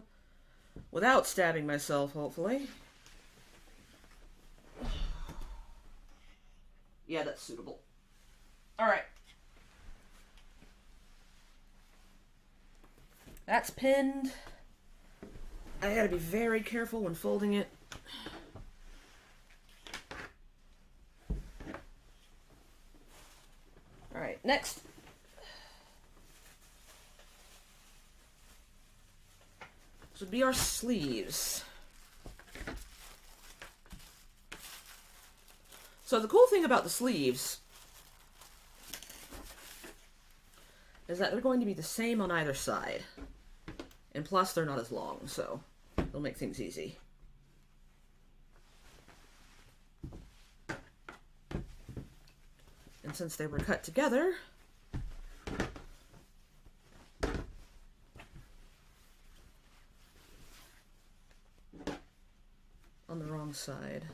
Without stabbing myself, hopefully. Yeah, that's suitable. Alright. That's pinned. I gotta be very careful when folding it. Alright, next. This would be our sleeves. So the cool thing about the sleeves is that they're going to be the same on either side. And plus they're not as long, so it'll make things easy. since they were cut together, on the wrong side.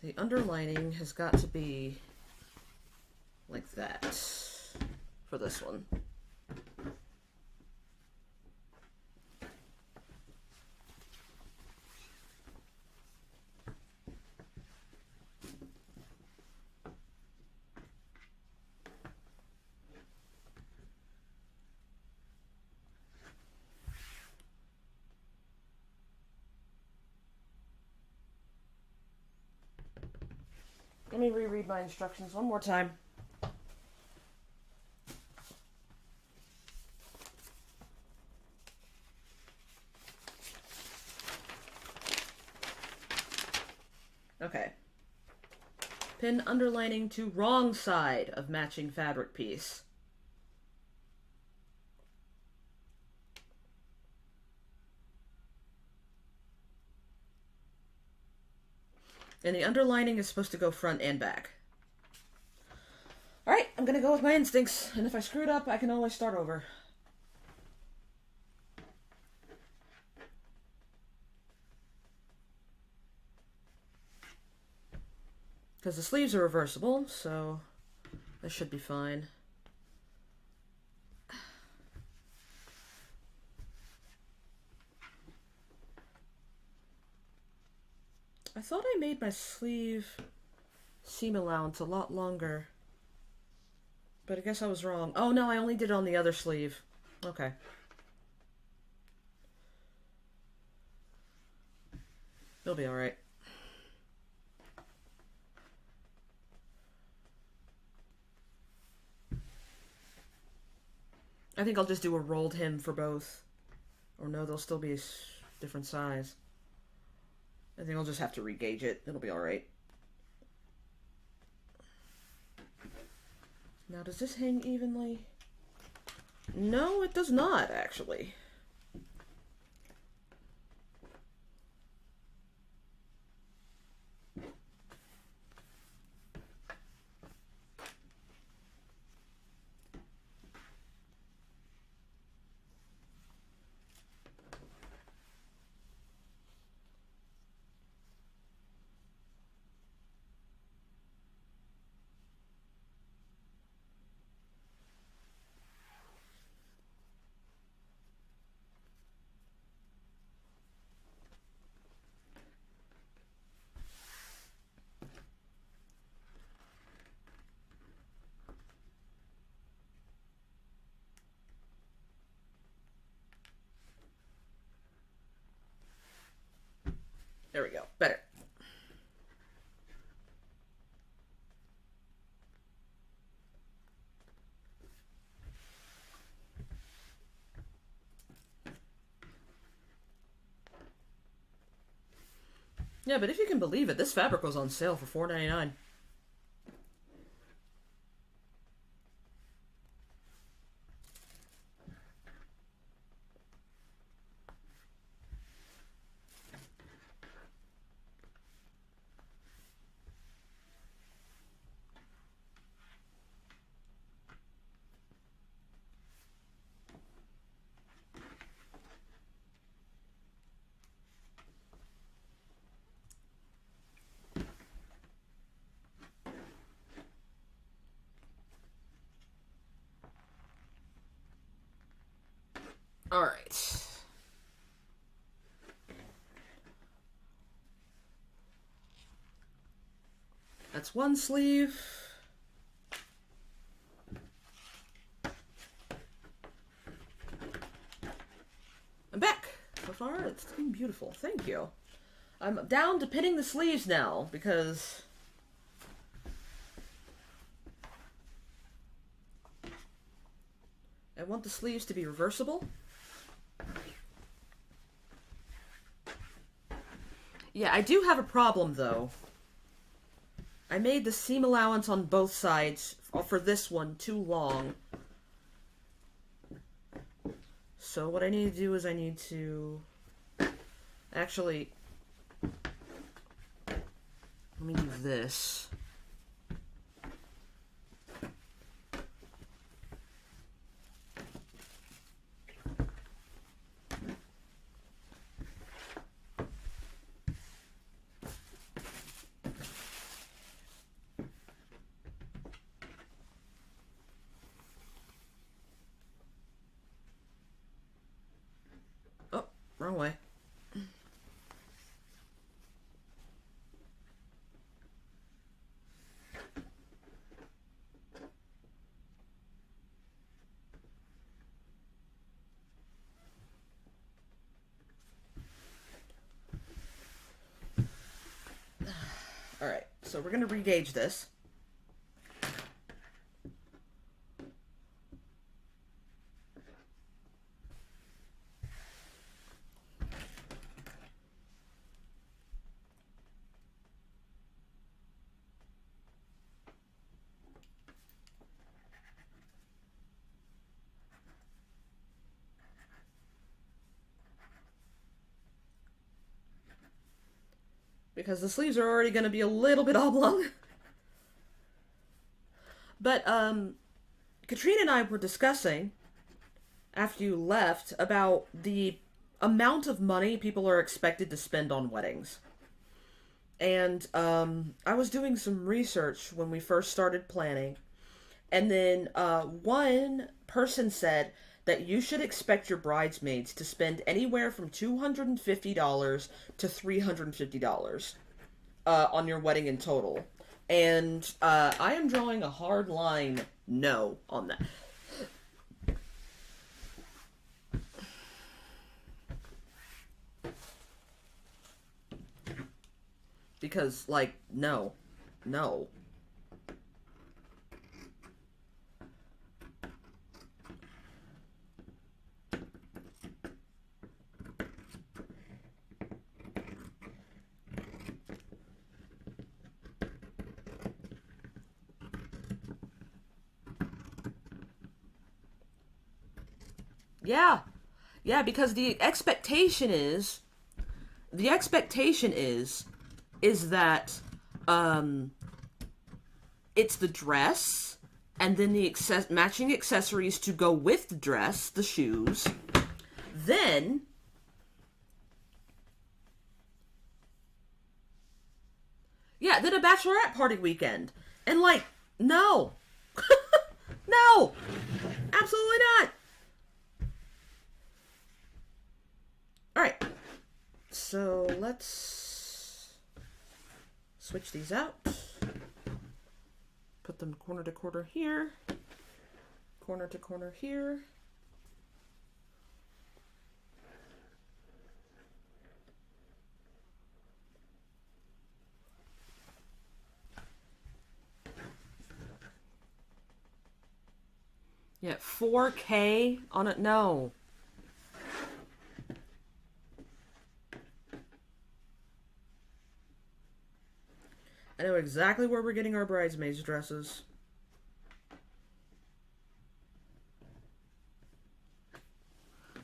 The underlining has got to be like that for this one. Let me reread my instructions one more time. Okay. Pin underlining to wrong side of matching fabric piece. And the underlining is supposed to go front and back. Alright, I'm gonna go with my instincts, and if I screw it up, I can always start over. Because the sleeves are reversible, so this should be fine. I thought I made my sleeve seam allowance a lot longer, but I guess I was wrong. Oh no, I only did it on the other sleeve. Okay. It'll be alright. I think I'll just do a rolled hem for both. Or no, they'll still be a different size. I think I'll just have to regauge it. It'll be alright. Now, does this hang evenly? No, it does not, actually. There we go. Better. Yeah, but if you can believe it, this fabric was on sale for $4.99. All right. That's one sleeve. I'm back. So far, it's looking beautiful. Thank you. I'm down to pinning the sleeves now because I want the sleeves to be reversible. Yeah, I do have a problem, though. I made the seam allowance on both sides for this one too long. So what I need to do is I need to actually, let me do this. So we're going to regauge this. Because the sleeves are already going to be a little bit oblong. But, Katrina and I were discussing, after you left, about the amount of money people are expected to spend on weddings. And, I was doing some research when we first started planning. And then, one person said that you should expect your bridesmaids to spend anywhere from $250 to $350 on your wedding in total. And I am drawing a hard line no on that. Because, like, no. No. Yeah. Yeah, because the expectation is that it's the dress and then the matching accessories to go with the dress, the shoes. Then then a bachelorette party weekend. And like, no. No. Absolutely not. All right, so let's switch these out. Put them corner to corner here, corner to corner here. Yeah, 4K on it, no. I know exactly where we're getting our bridesmaids' dresses.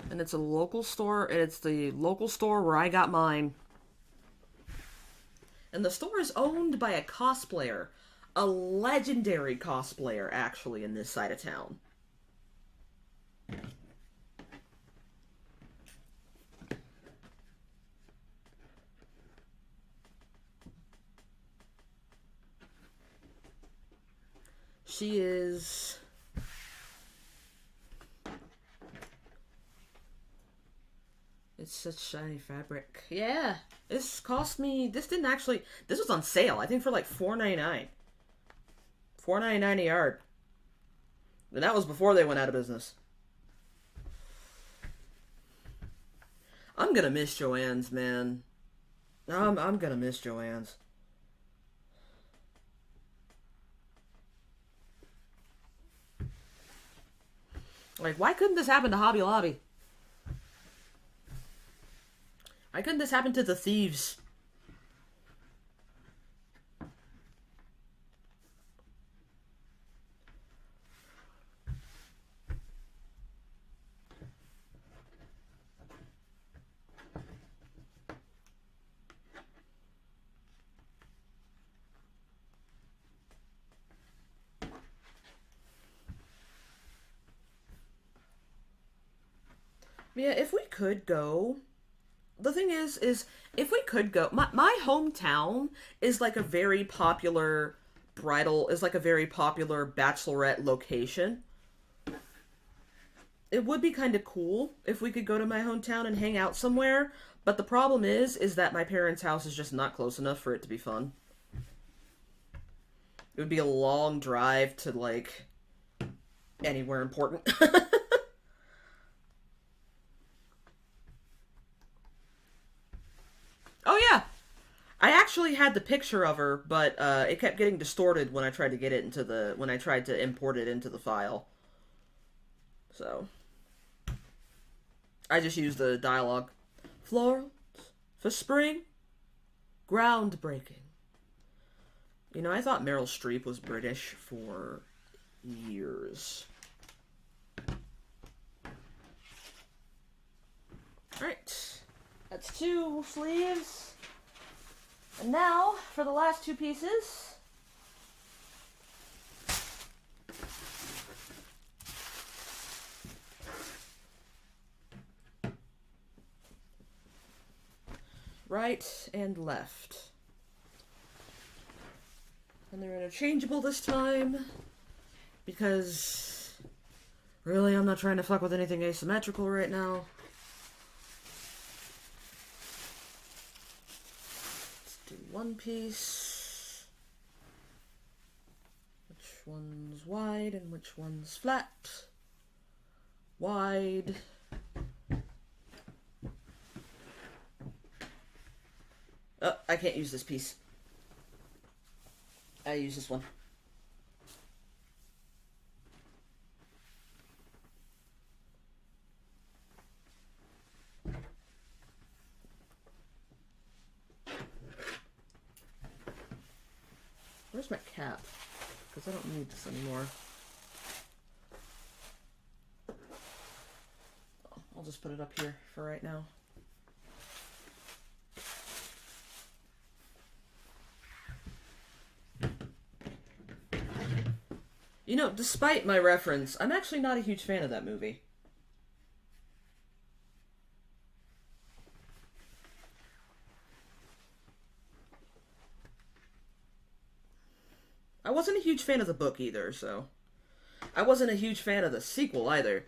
And it's a local store, and it's the local store where I got mine. And the store is owned by a cosplayer. A legendary cosplayer, actually, in this side of town. She is... It's such shiny fabric. Yeah, this cost me... This didn't actually... This was on sale, I think for like $4.99. $4.99 a yard. And that was before they went out of business. I'm gonna miss Joann's, man. I'm gonna miss Joann's. Like, why couldn't this happen to Hobby Lobby? Why couldn't this happen to the thieves? Yeah, if we could go... The thing is if we could go... My hometown is like a very popular is like a very popular bachelorette location. It would be kind of cool if we could go to my hometown and hang out somewhere, but the problem is that my parents' house is just not close enough for it to be fun. It would be a long drive to, like, anywhere important. Oh, yeah. I actually had the picture of her, but it kept getting distorted when I tried to get it into the when I tried to import it into the file. So I just used the dialogue. Florals for spring, groundbreaking. You know, I thought Meryl Streep was British for years. Alright, that's 2 sleeves. And now, for the last 2 pieces. Right and left. And they're interchangeable this time, because really I'm not trying to fuck with anything asymmetrical right now. Let's do 1 piece. Which one's wide and which one's flat? Wide. Oh, I can't use this piece. I use this one. Where's my cap? Because I don't need this anymore. I'll just put it up here for right now. You know, despite my reference, I'm actually not a huge fan of that movie. I wasn't a huge fan of the book either, so... I wasn't a huge fan of the sequel either.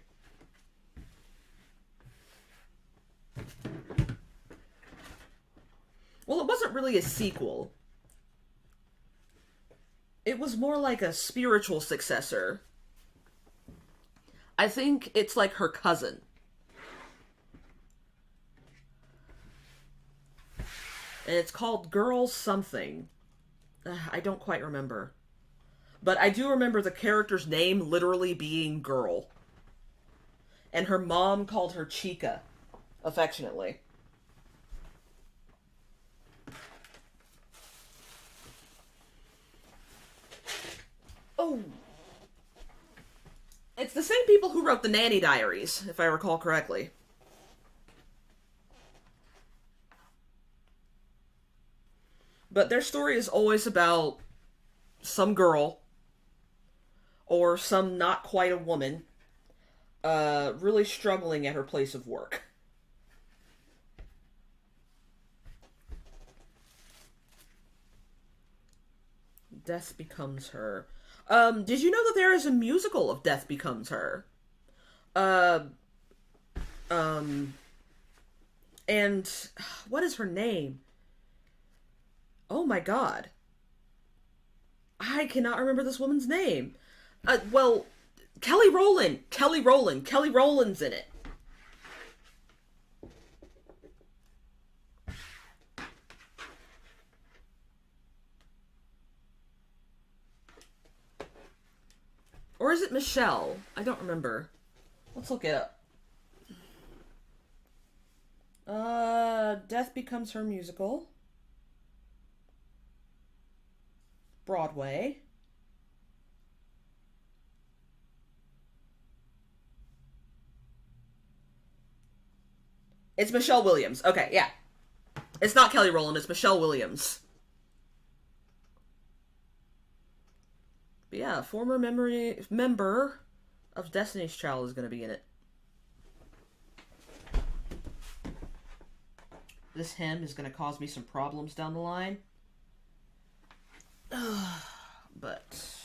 Well, it wasn't really a sequel. It was more like a spiritual successor. I think it's like her cousin. And it's called Girl Something. I don't quite remember. But I do remember the character's name literally being Girl. And her mom called her Chica, affectionately. Oh. It's the same people who wrote the Nanny Diaries, if I recall correctly. But their story is always about some girl, or some not quite a woman, really struggling at her place of work. Death Becomes Her. Did you know that there is a musical of Death Becomes Her? And what is her name? Oh my god. I cannot remember this woman's name. Well, Kelly Rowland. Kelly Rowland's in it. Or is it Michelle? I don't remember. Let's look it up. Death Becomes Her musical. Broadway. It's Michelle Williams. Okay, yeah. It's not Kelly Rowland, it's Michelle Williams. But yeah, a former member of Destiny's Child is going to be in it. This hem is going to cause me some problems down the line. But...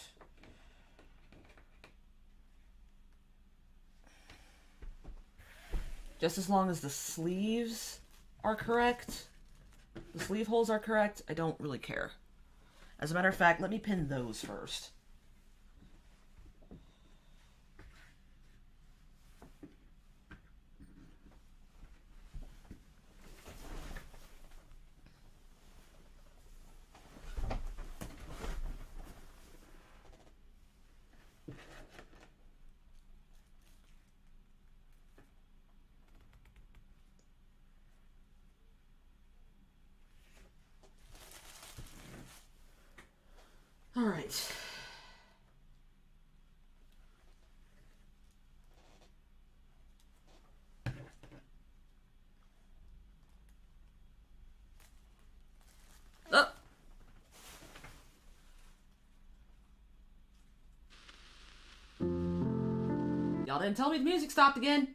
just as long as the sleeves are correct, the sleeve holes are correct, I don't really care. As a matter of fact, let me pin those first. Y'all didn't tell me the music stopped again.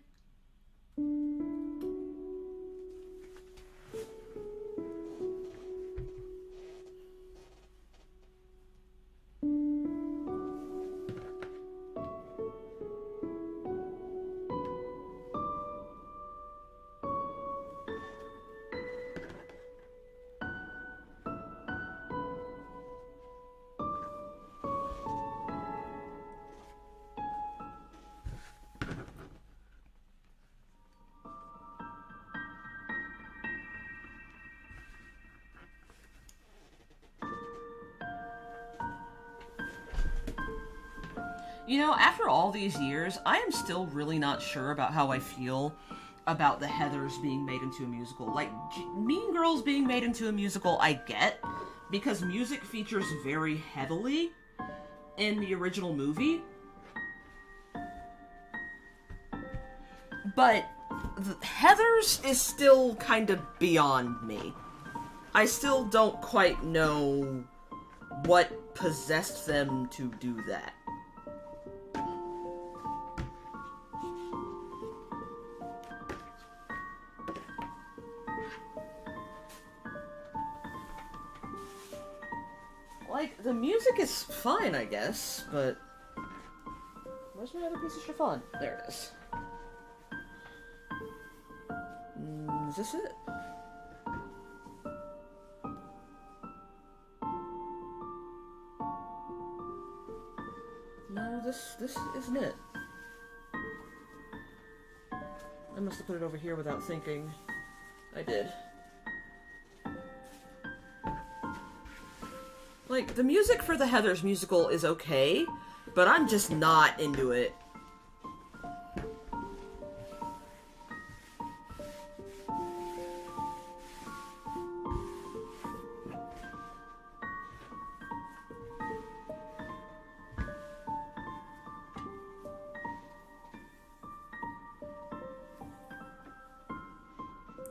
You know, after all these years, I am still really not sure about how I feel about the Heathers being made into a musical. Like, Mean Girls being made into a musical, I get, because music features very heavily in the original movie. But Heathers is still kind of beyond me. I still don't quite know what possessed them to do that. Like, the music is fine, I guess, but... Where's my other piece of chiffon? There it is. Is this it? No, this isn't it. I must have put it over here without thinking. I did. Like, the music for the Heathers musical is okay, but I'm just not into it.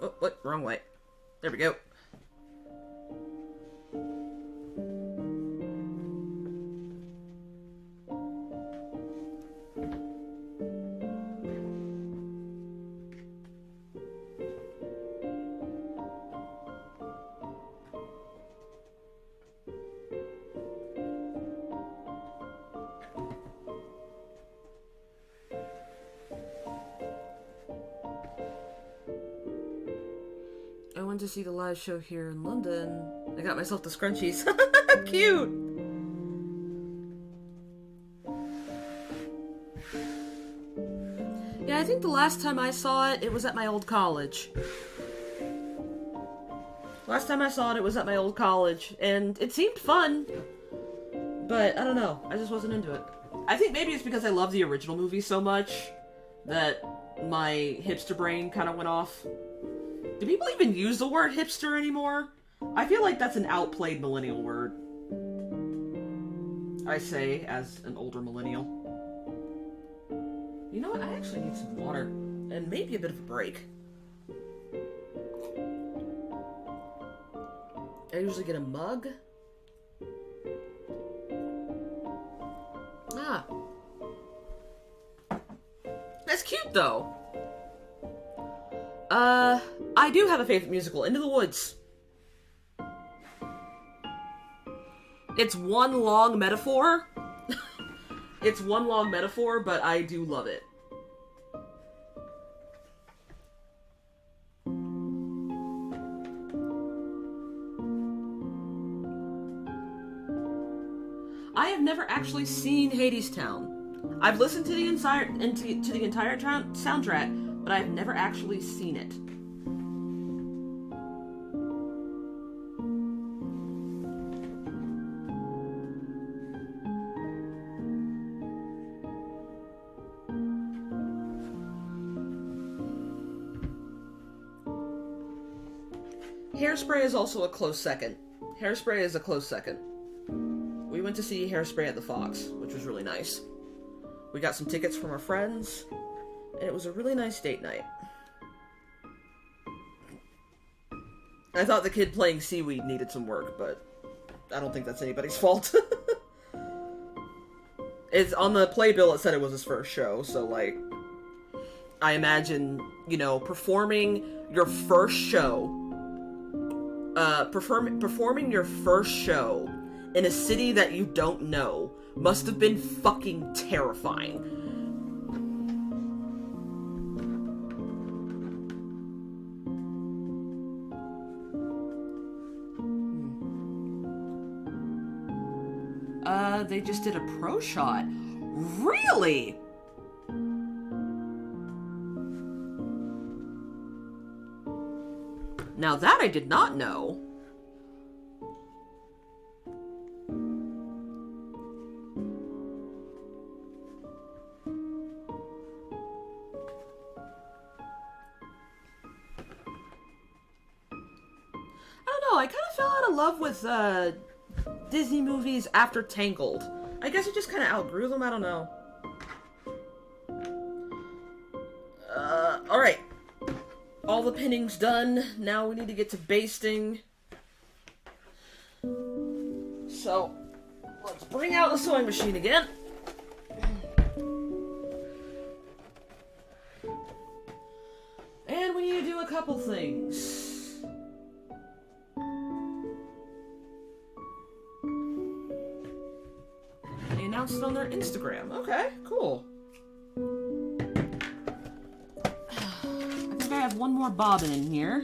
Oh, what? Wrong way. There we go. I went to see the live show here in London. I got myself the scrunchies. Cute! Yeah, I think the last time I saw it, it was at my old college. Last time I saw it, it was at my old college, and it seemed fun. But, I don't know, I just wasn't into it. I think maybe it's because I love the original movie so much that my hipster brain kind of went off. Do people even use the word hipster anymore? I feel like that's an outplayed millennial word. I say, as an older millennial. You know what? I actually need some water. And maybe a bit of a break. I usually get a mug. Ah. That's cute, though. I do have a favorite musical, Into the Woods. It's one long metaphor. It's one long metaphor, but I do love it. I have never actually seen Hadestown. I've listened to the entire soundtrack, but I've never actually seen it. Hairspray is also a close second. Hairspray is a close second. We went to see Hairspray at the Fox, which was really nice. We got some tickets from our friends, and it was a really nice date night. I thought the kid playing Seaweed needed some work, but I don't think that's anybody's fault. It's on the playbill. It said it was his first show, so like, I imagine, you know, performing your first show, performing your first show in a city that you don't know must have been fucking terrifying. They just did a pro shot. Really? Now that I did not know. I don't know, I kind of fell out of love with, Disney movies after Tangled. I guess I just kind of outgrew them, I don't know. Alright. All the pinning's done. Now we need to get to basting. So, let's bring out the sewing machine again. And we need to do a couple things. They announced it on their Instagram. Okay, cool. I think I have one more bobbin in here.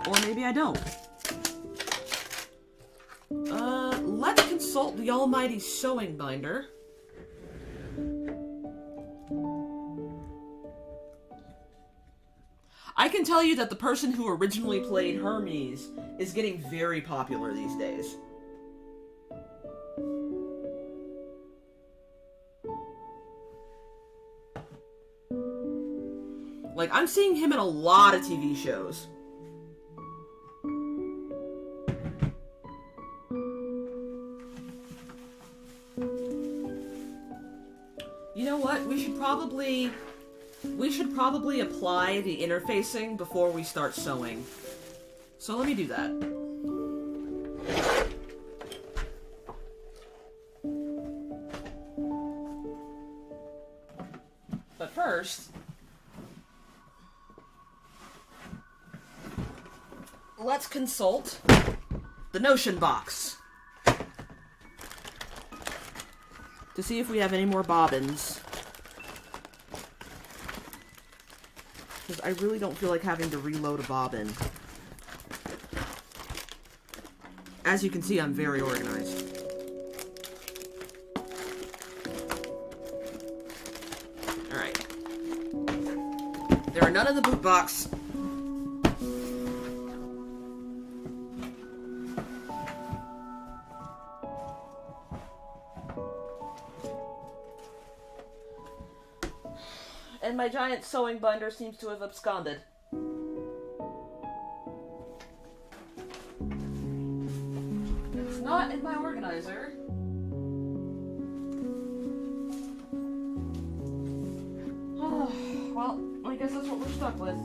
Or maybe I don't. Let's consult the almighty sewing binder. I can tell you that the person who originally played Hermes is getting very popular these days. Like, I'm seeing him in a lot of TV shows. You know what? We should probably apply the interfacing before we start sewing. So let me do that. But first, let's consult the Notion box to see if we have any more bobbins. Because I really don't feel like having to reload a bobbin. As you can see, I'm very organized. Alright. There are none in the boot box. And my giant sewing binder seems to have absconded. It's not in my organizer. Oh, well, I guess that's what we're stuck with.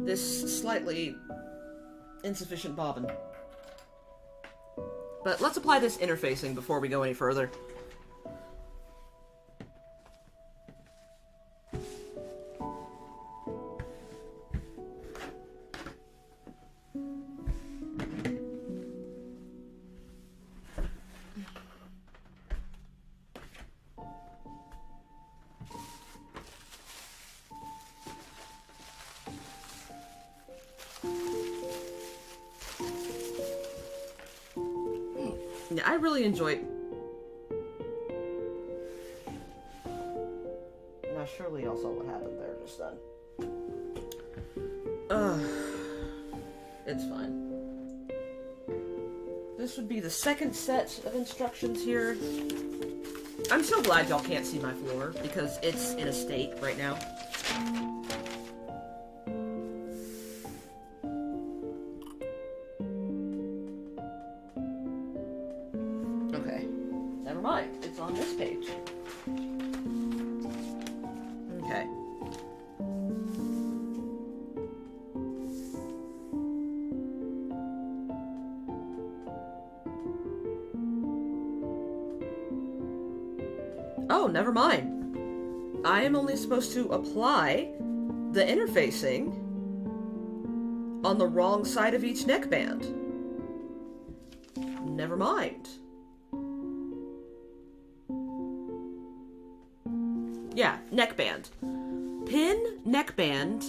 This slightly insufficient bobbin. But let's apply this interfacing before we go any further. Yeah, I really enjoyed... Now, surely y'all saw what happened there just then. It's fine. This would be the second set of instructions here. I'm so glad y'all can't see my floor, because it's in a state right now. Never mind, it's on this page. Okay. Oh, never mind. I am only supposed to apply the interfacing on the wrong side of each neckband. Never mind. Yeah, neckband. Pin neckband,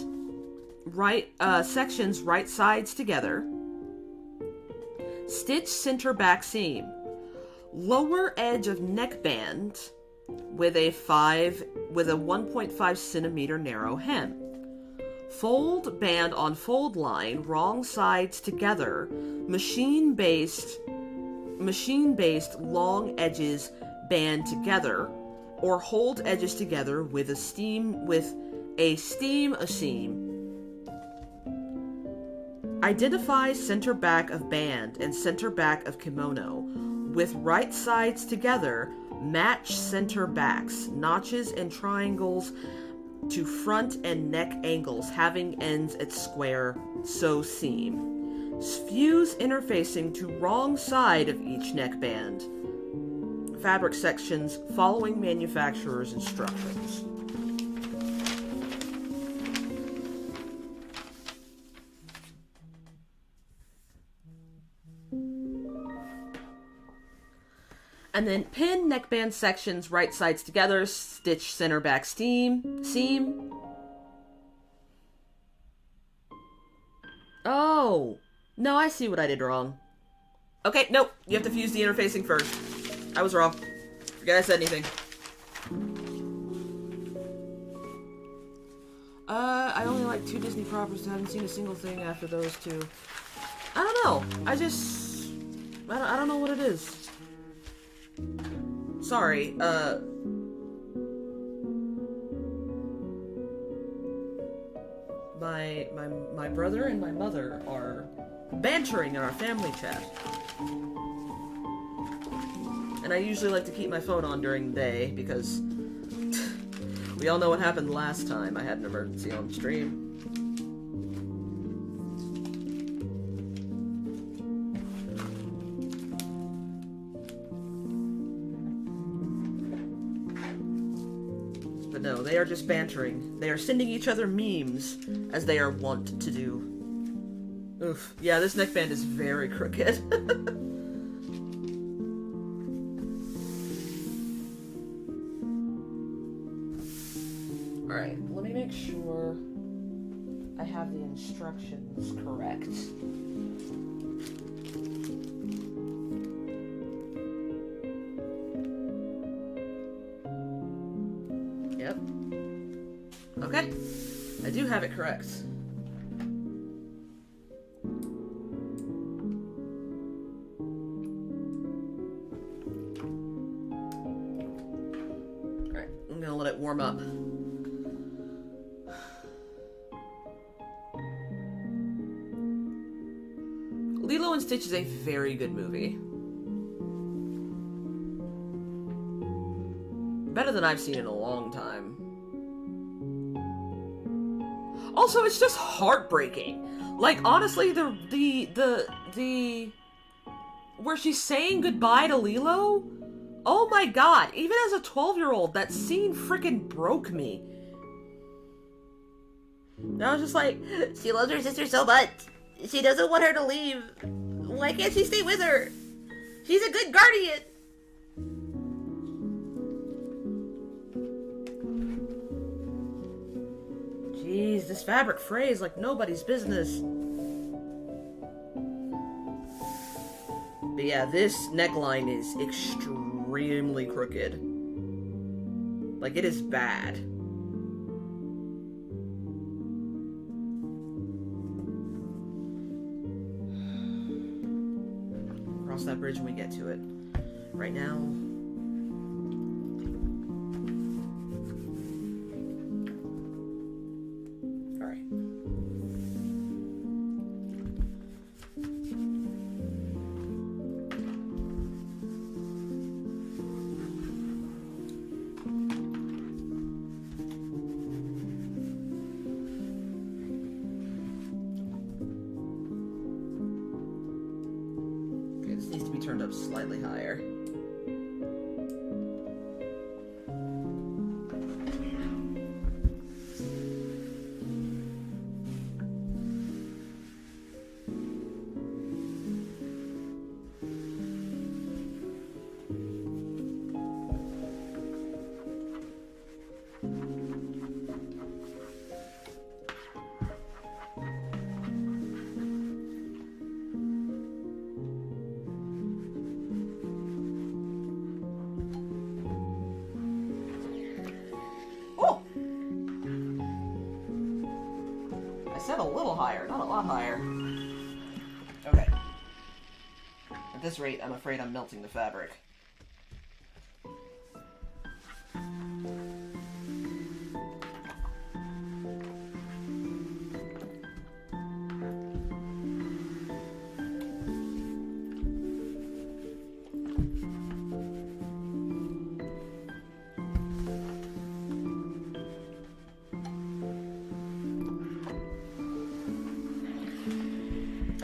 right, sections right sides together. Stitch center back seam. Lower edge of neckband with a 1.5 centimeter narrow hem. Fold band on fold line, wrong sides together. Machine-based long edges band together, or hold edges together with a seam. Identify center back of band and center back of kimono. With right sides together, match center backs, notches and triangles to front and neck angles, having ends at square, sew seam. Fuse interfacing to wrong side of each neckband. Fabric sections following manufacturer's instructions. And then pin neckband sections right sides together, stitch center back seam. Oh, no, I see what I did wrong. Okay, nope, you have to fuse the interfacing first. I was wrong. Forget I said anything. I only like 2 Disney properties. I haven't seen a single thing after those 2. I don't know. I don't know what it is. Sorry, my brother and my mother are bantering in our family chat. And I usually like to keep my phone on during the day, because we all know what happened last time I had an emergency on stream. But no, they are just bantering. They are sending each other memes, as they are wont to do. Oof. Yeah, this neckband is very crooked. Alright, let me make sure I have the instructions correct. Yep. Okay. I do have it correct. Alright, I'm gonna let it warm up. Lilo and Stitch is a very good movie. Better than I've seen in a long time. Also, it's just heartbreaking. Like, honestly, the where she's saying goodbye to Lilo? Oh my god, even as a 12-year-old, that scene freaking broke me. And I was just like, she loves her sister so much. She doesn't want her to leave. Why can't she stay with her? She's a good guardian. Jeez, this fabric frays like nobody's business. But yeah, this neckline is extremely crooked. Like, it is bad. Cross that bridge when we get to it. Right now... Alright. Okay, this needs to be turned up slightly higher. little higher, not a lot higher. Okay. At this rate, I'm afraid I'm melting the fabric.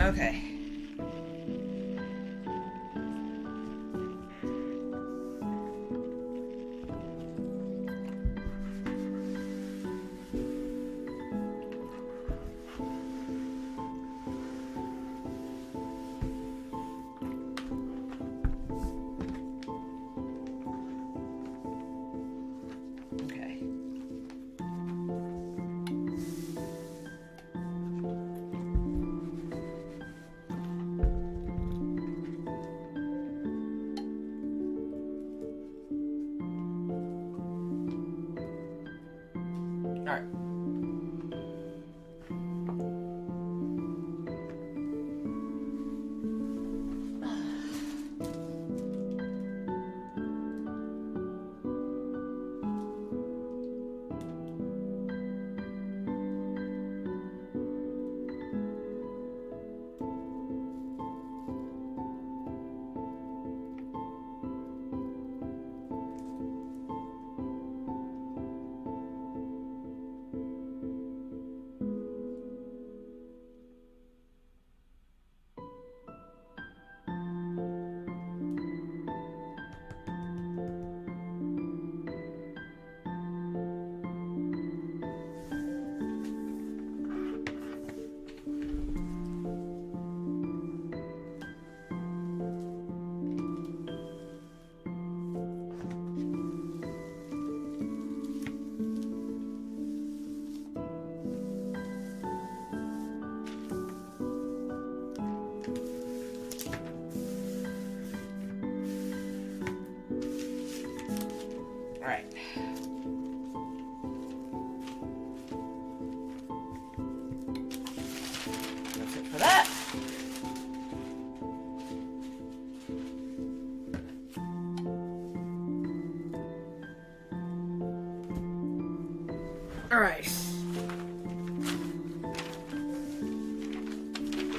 Okay. Alright. Alright. That's it for that. Alright.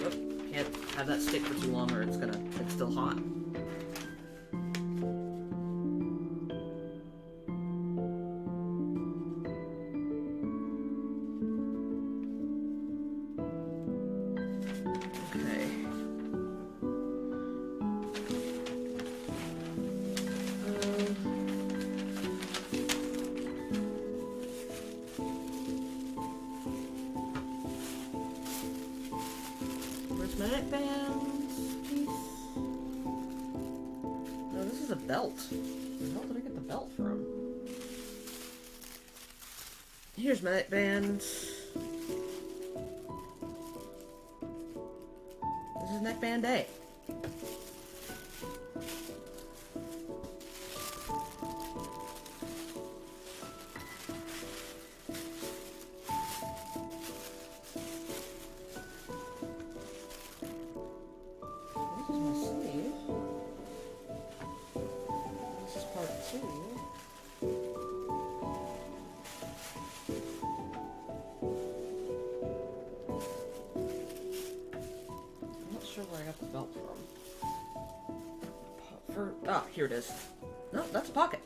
Oh, can't have that stick for too long or it's still hot. My neckbands piece. No, this is a belt. Where the hell did I get the belt from? Here's my neckbands. This is neckband A. Where I got the belt from. Ah, here it is. No, that's a pocket.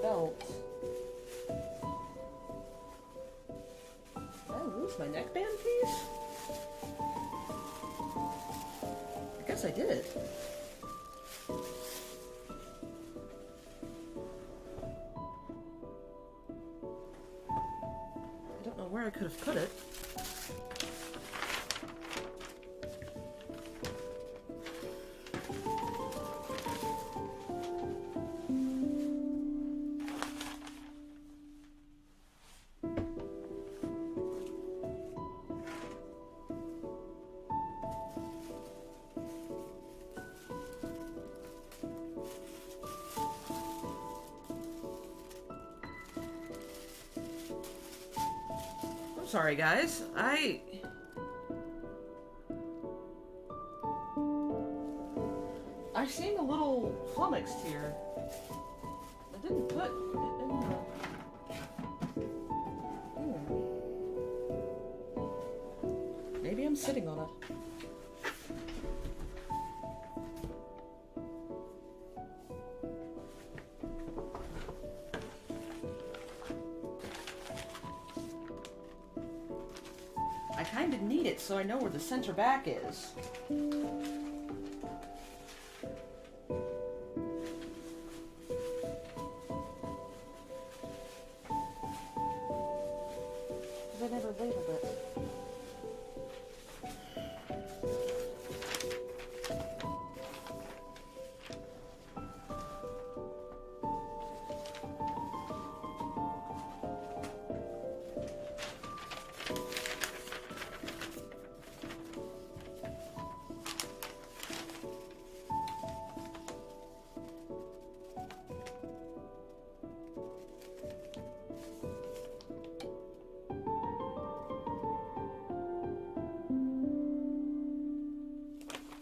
Belt. Did I lose my neckband piece? I guess I did. I don't know where I could have put it. sorry, guys. I seem a little flummoxed here. I didn't put it in the... Maybe I'm sitting on it. I kind of need it so I know where the center back is. I never labeled it.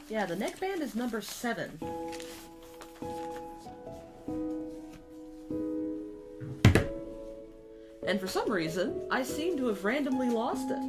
Yeah, the neckband is number 7. And for some reason, I seem to have randomly lost it.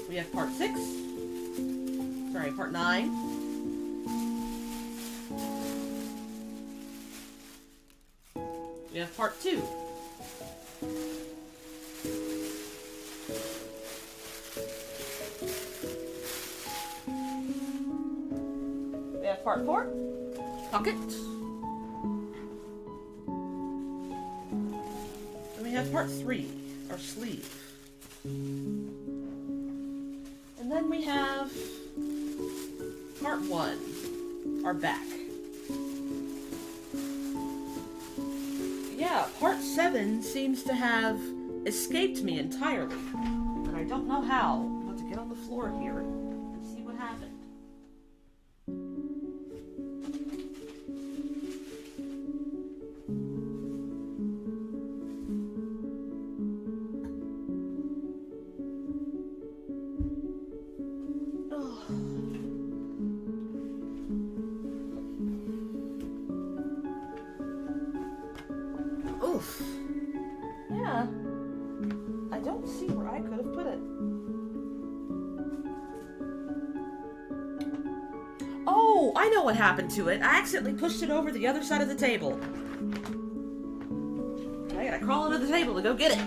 We have part 6. Sorry, part 9. We have part 2. We have part 4. Pocket. And we have part 3, our sleeve. And then we have part 1, our back. Yeah, part 7 seems to have escaped me entirely. And I don't know how. I'm about to get on the floor here and see what happened. Oof. Yeah. I don't see where I could have put it. Oh, I know what happened to it. I accidentally pushed it over the other side of the table. I gotta crawl under the table to go get it.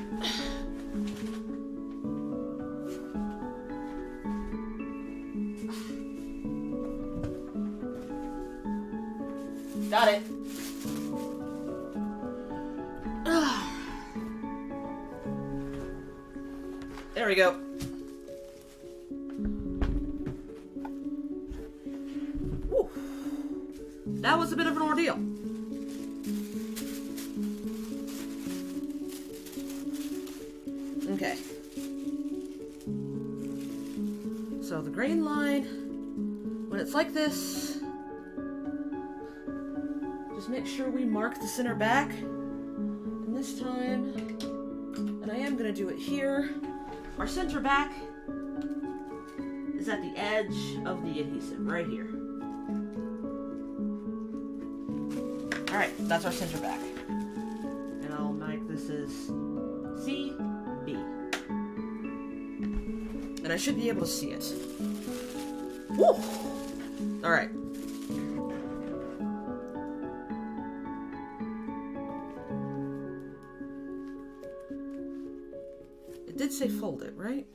Got it. There we go. Whew. That was a bit of an ordeal. Okay. So the grain line, when it's like this, just make sure we mark the center back. And this time, and I am going to do it here, our center back is at the edge of the adhesive, right here. Alright, that's our center back. And I'll make this as C, B. And I should be able to see it. Woo! Alright. It did say fold it, right?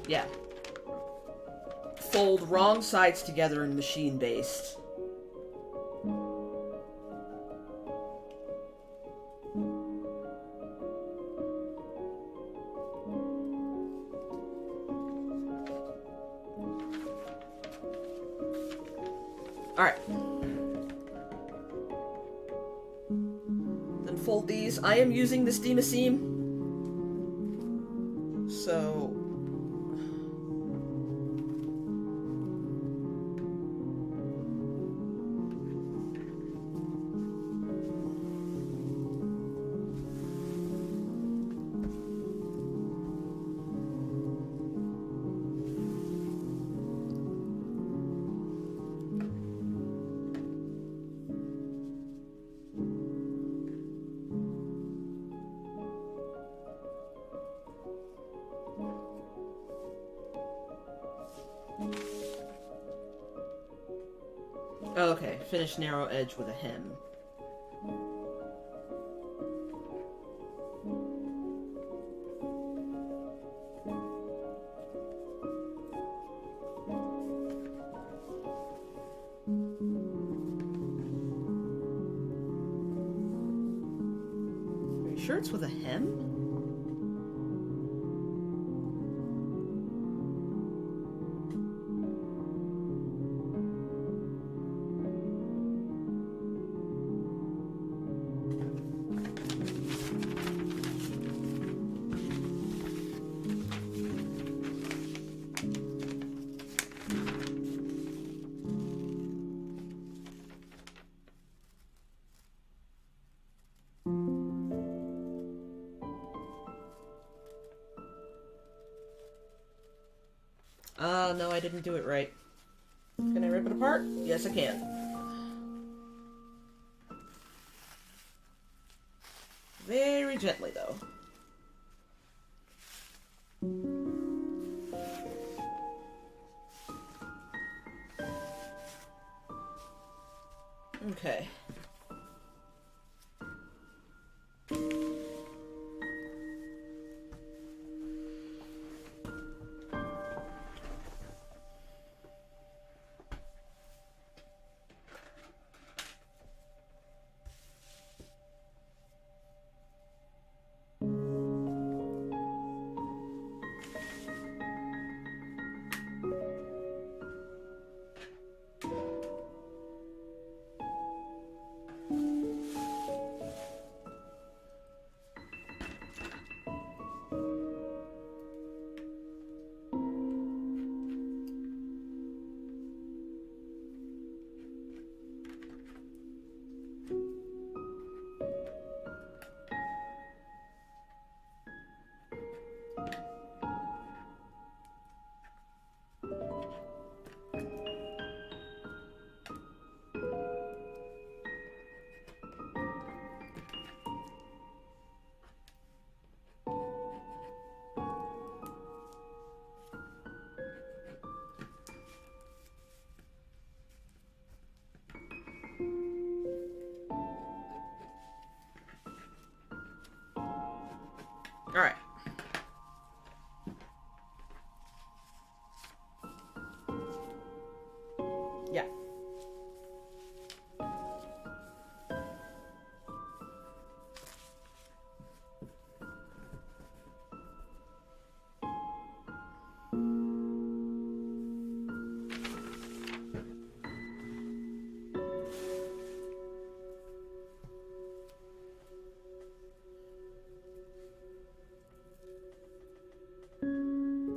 Yeah. Fold wrong sides together in machine based. Alright. Then fold these. I am using the Steam Seam. So... Okay, finish narrow edge with a hem. Are you sure it's with a hem? No, I didn't do it right. Can I rip it apart? Yes, I can. Very gently, though. Okay. All right. Yeah.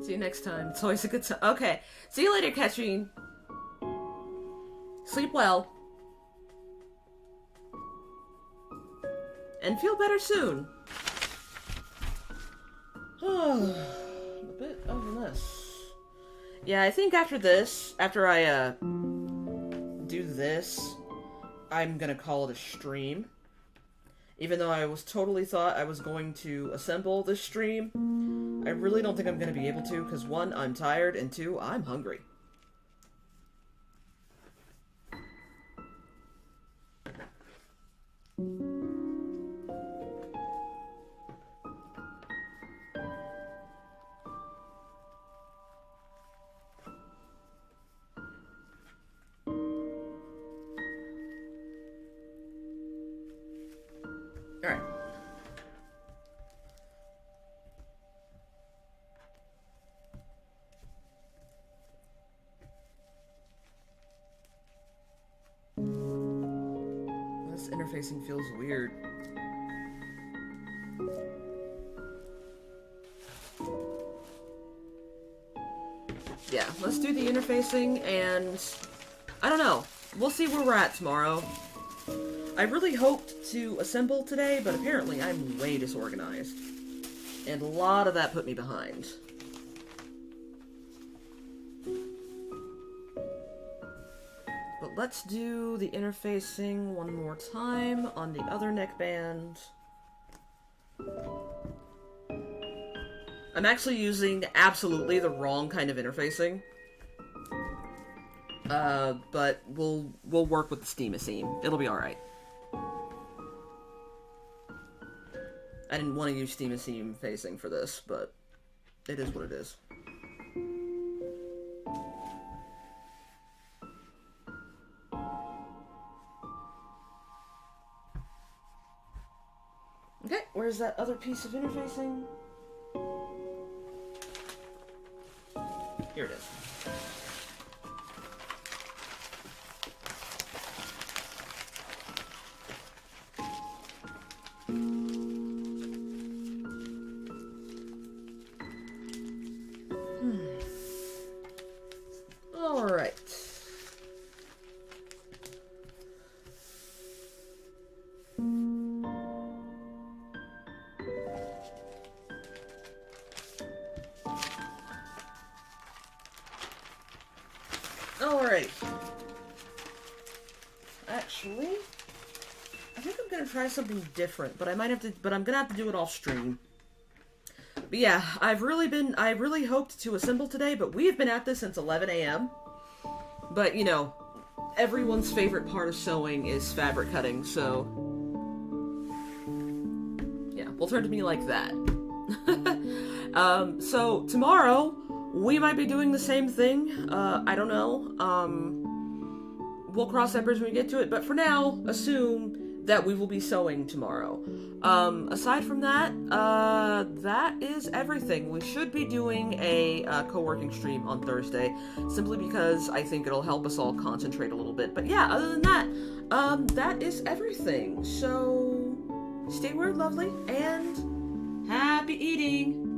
See you next time. It's always a good time. Okay. See you later, Catherine. Sleep well. And feel better soon. A bit of a mess. Yeah, I think after this, after I do this, I'm gonna call it a stream. Even though I was totally thought I was going to assemble this stream, I really don't think I'm going to be able to, because one, I'm tired, and two, I'm hungry. Alright. interfacing feels weird. Yeah, let's do the interfacing, and I don't know. We'll see where we're at tomorrow. I really hoped to assemble today, but apparently I'm way disorganized. And a lot of that put me behind. But let's do the interfacing one more time on the other neckband. I'm actually using absolutely the wrong kind of interfacing. But we'll work with the Steam-a-Seam. It'll be alright. I didn't want to use Steam-a-Seam facing for this, but it is what it is. Okay, where's that other piece of interfacing? Here it is. All right. Alright. Actually, I think I'm gonna try something different, but I might have to, but I'm gonna have to do it off stream. But yeah, I really hoped to assemble today, but we have been at this since 11 a.m. But, you know, everyone's favorite part of sewing is fabric cutting, so yeah, will turn to me like that. So tomorrow, we might be doing the same thing. I don't know. We'll cross that bridge when we get to it, but for now, assume that we will be sewing tomorrow. Aside from that, that is everything. We should be doing a co-working stream on Thursday, simply because I think it'll help us all concentrate a little bit. But yeah, other than that, that is everything. So, stay weird, lovely, and happy eating!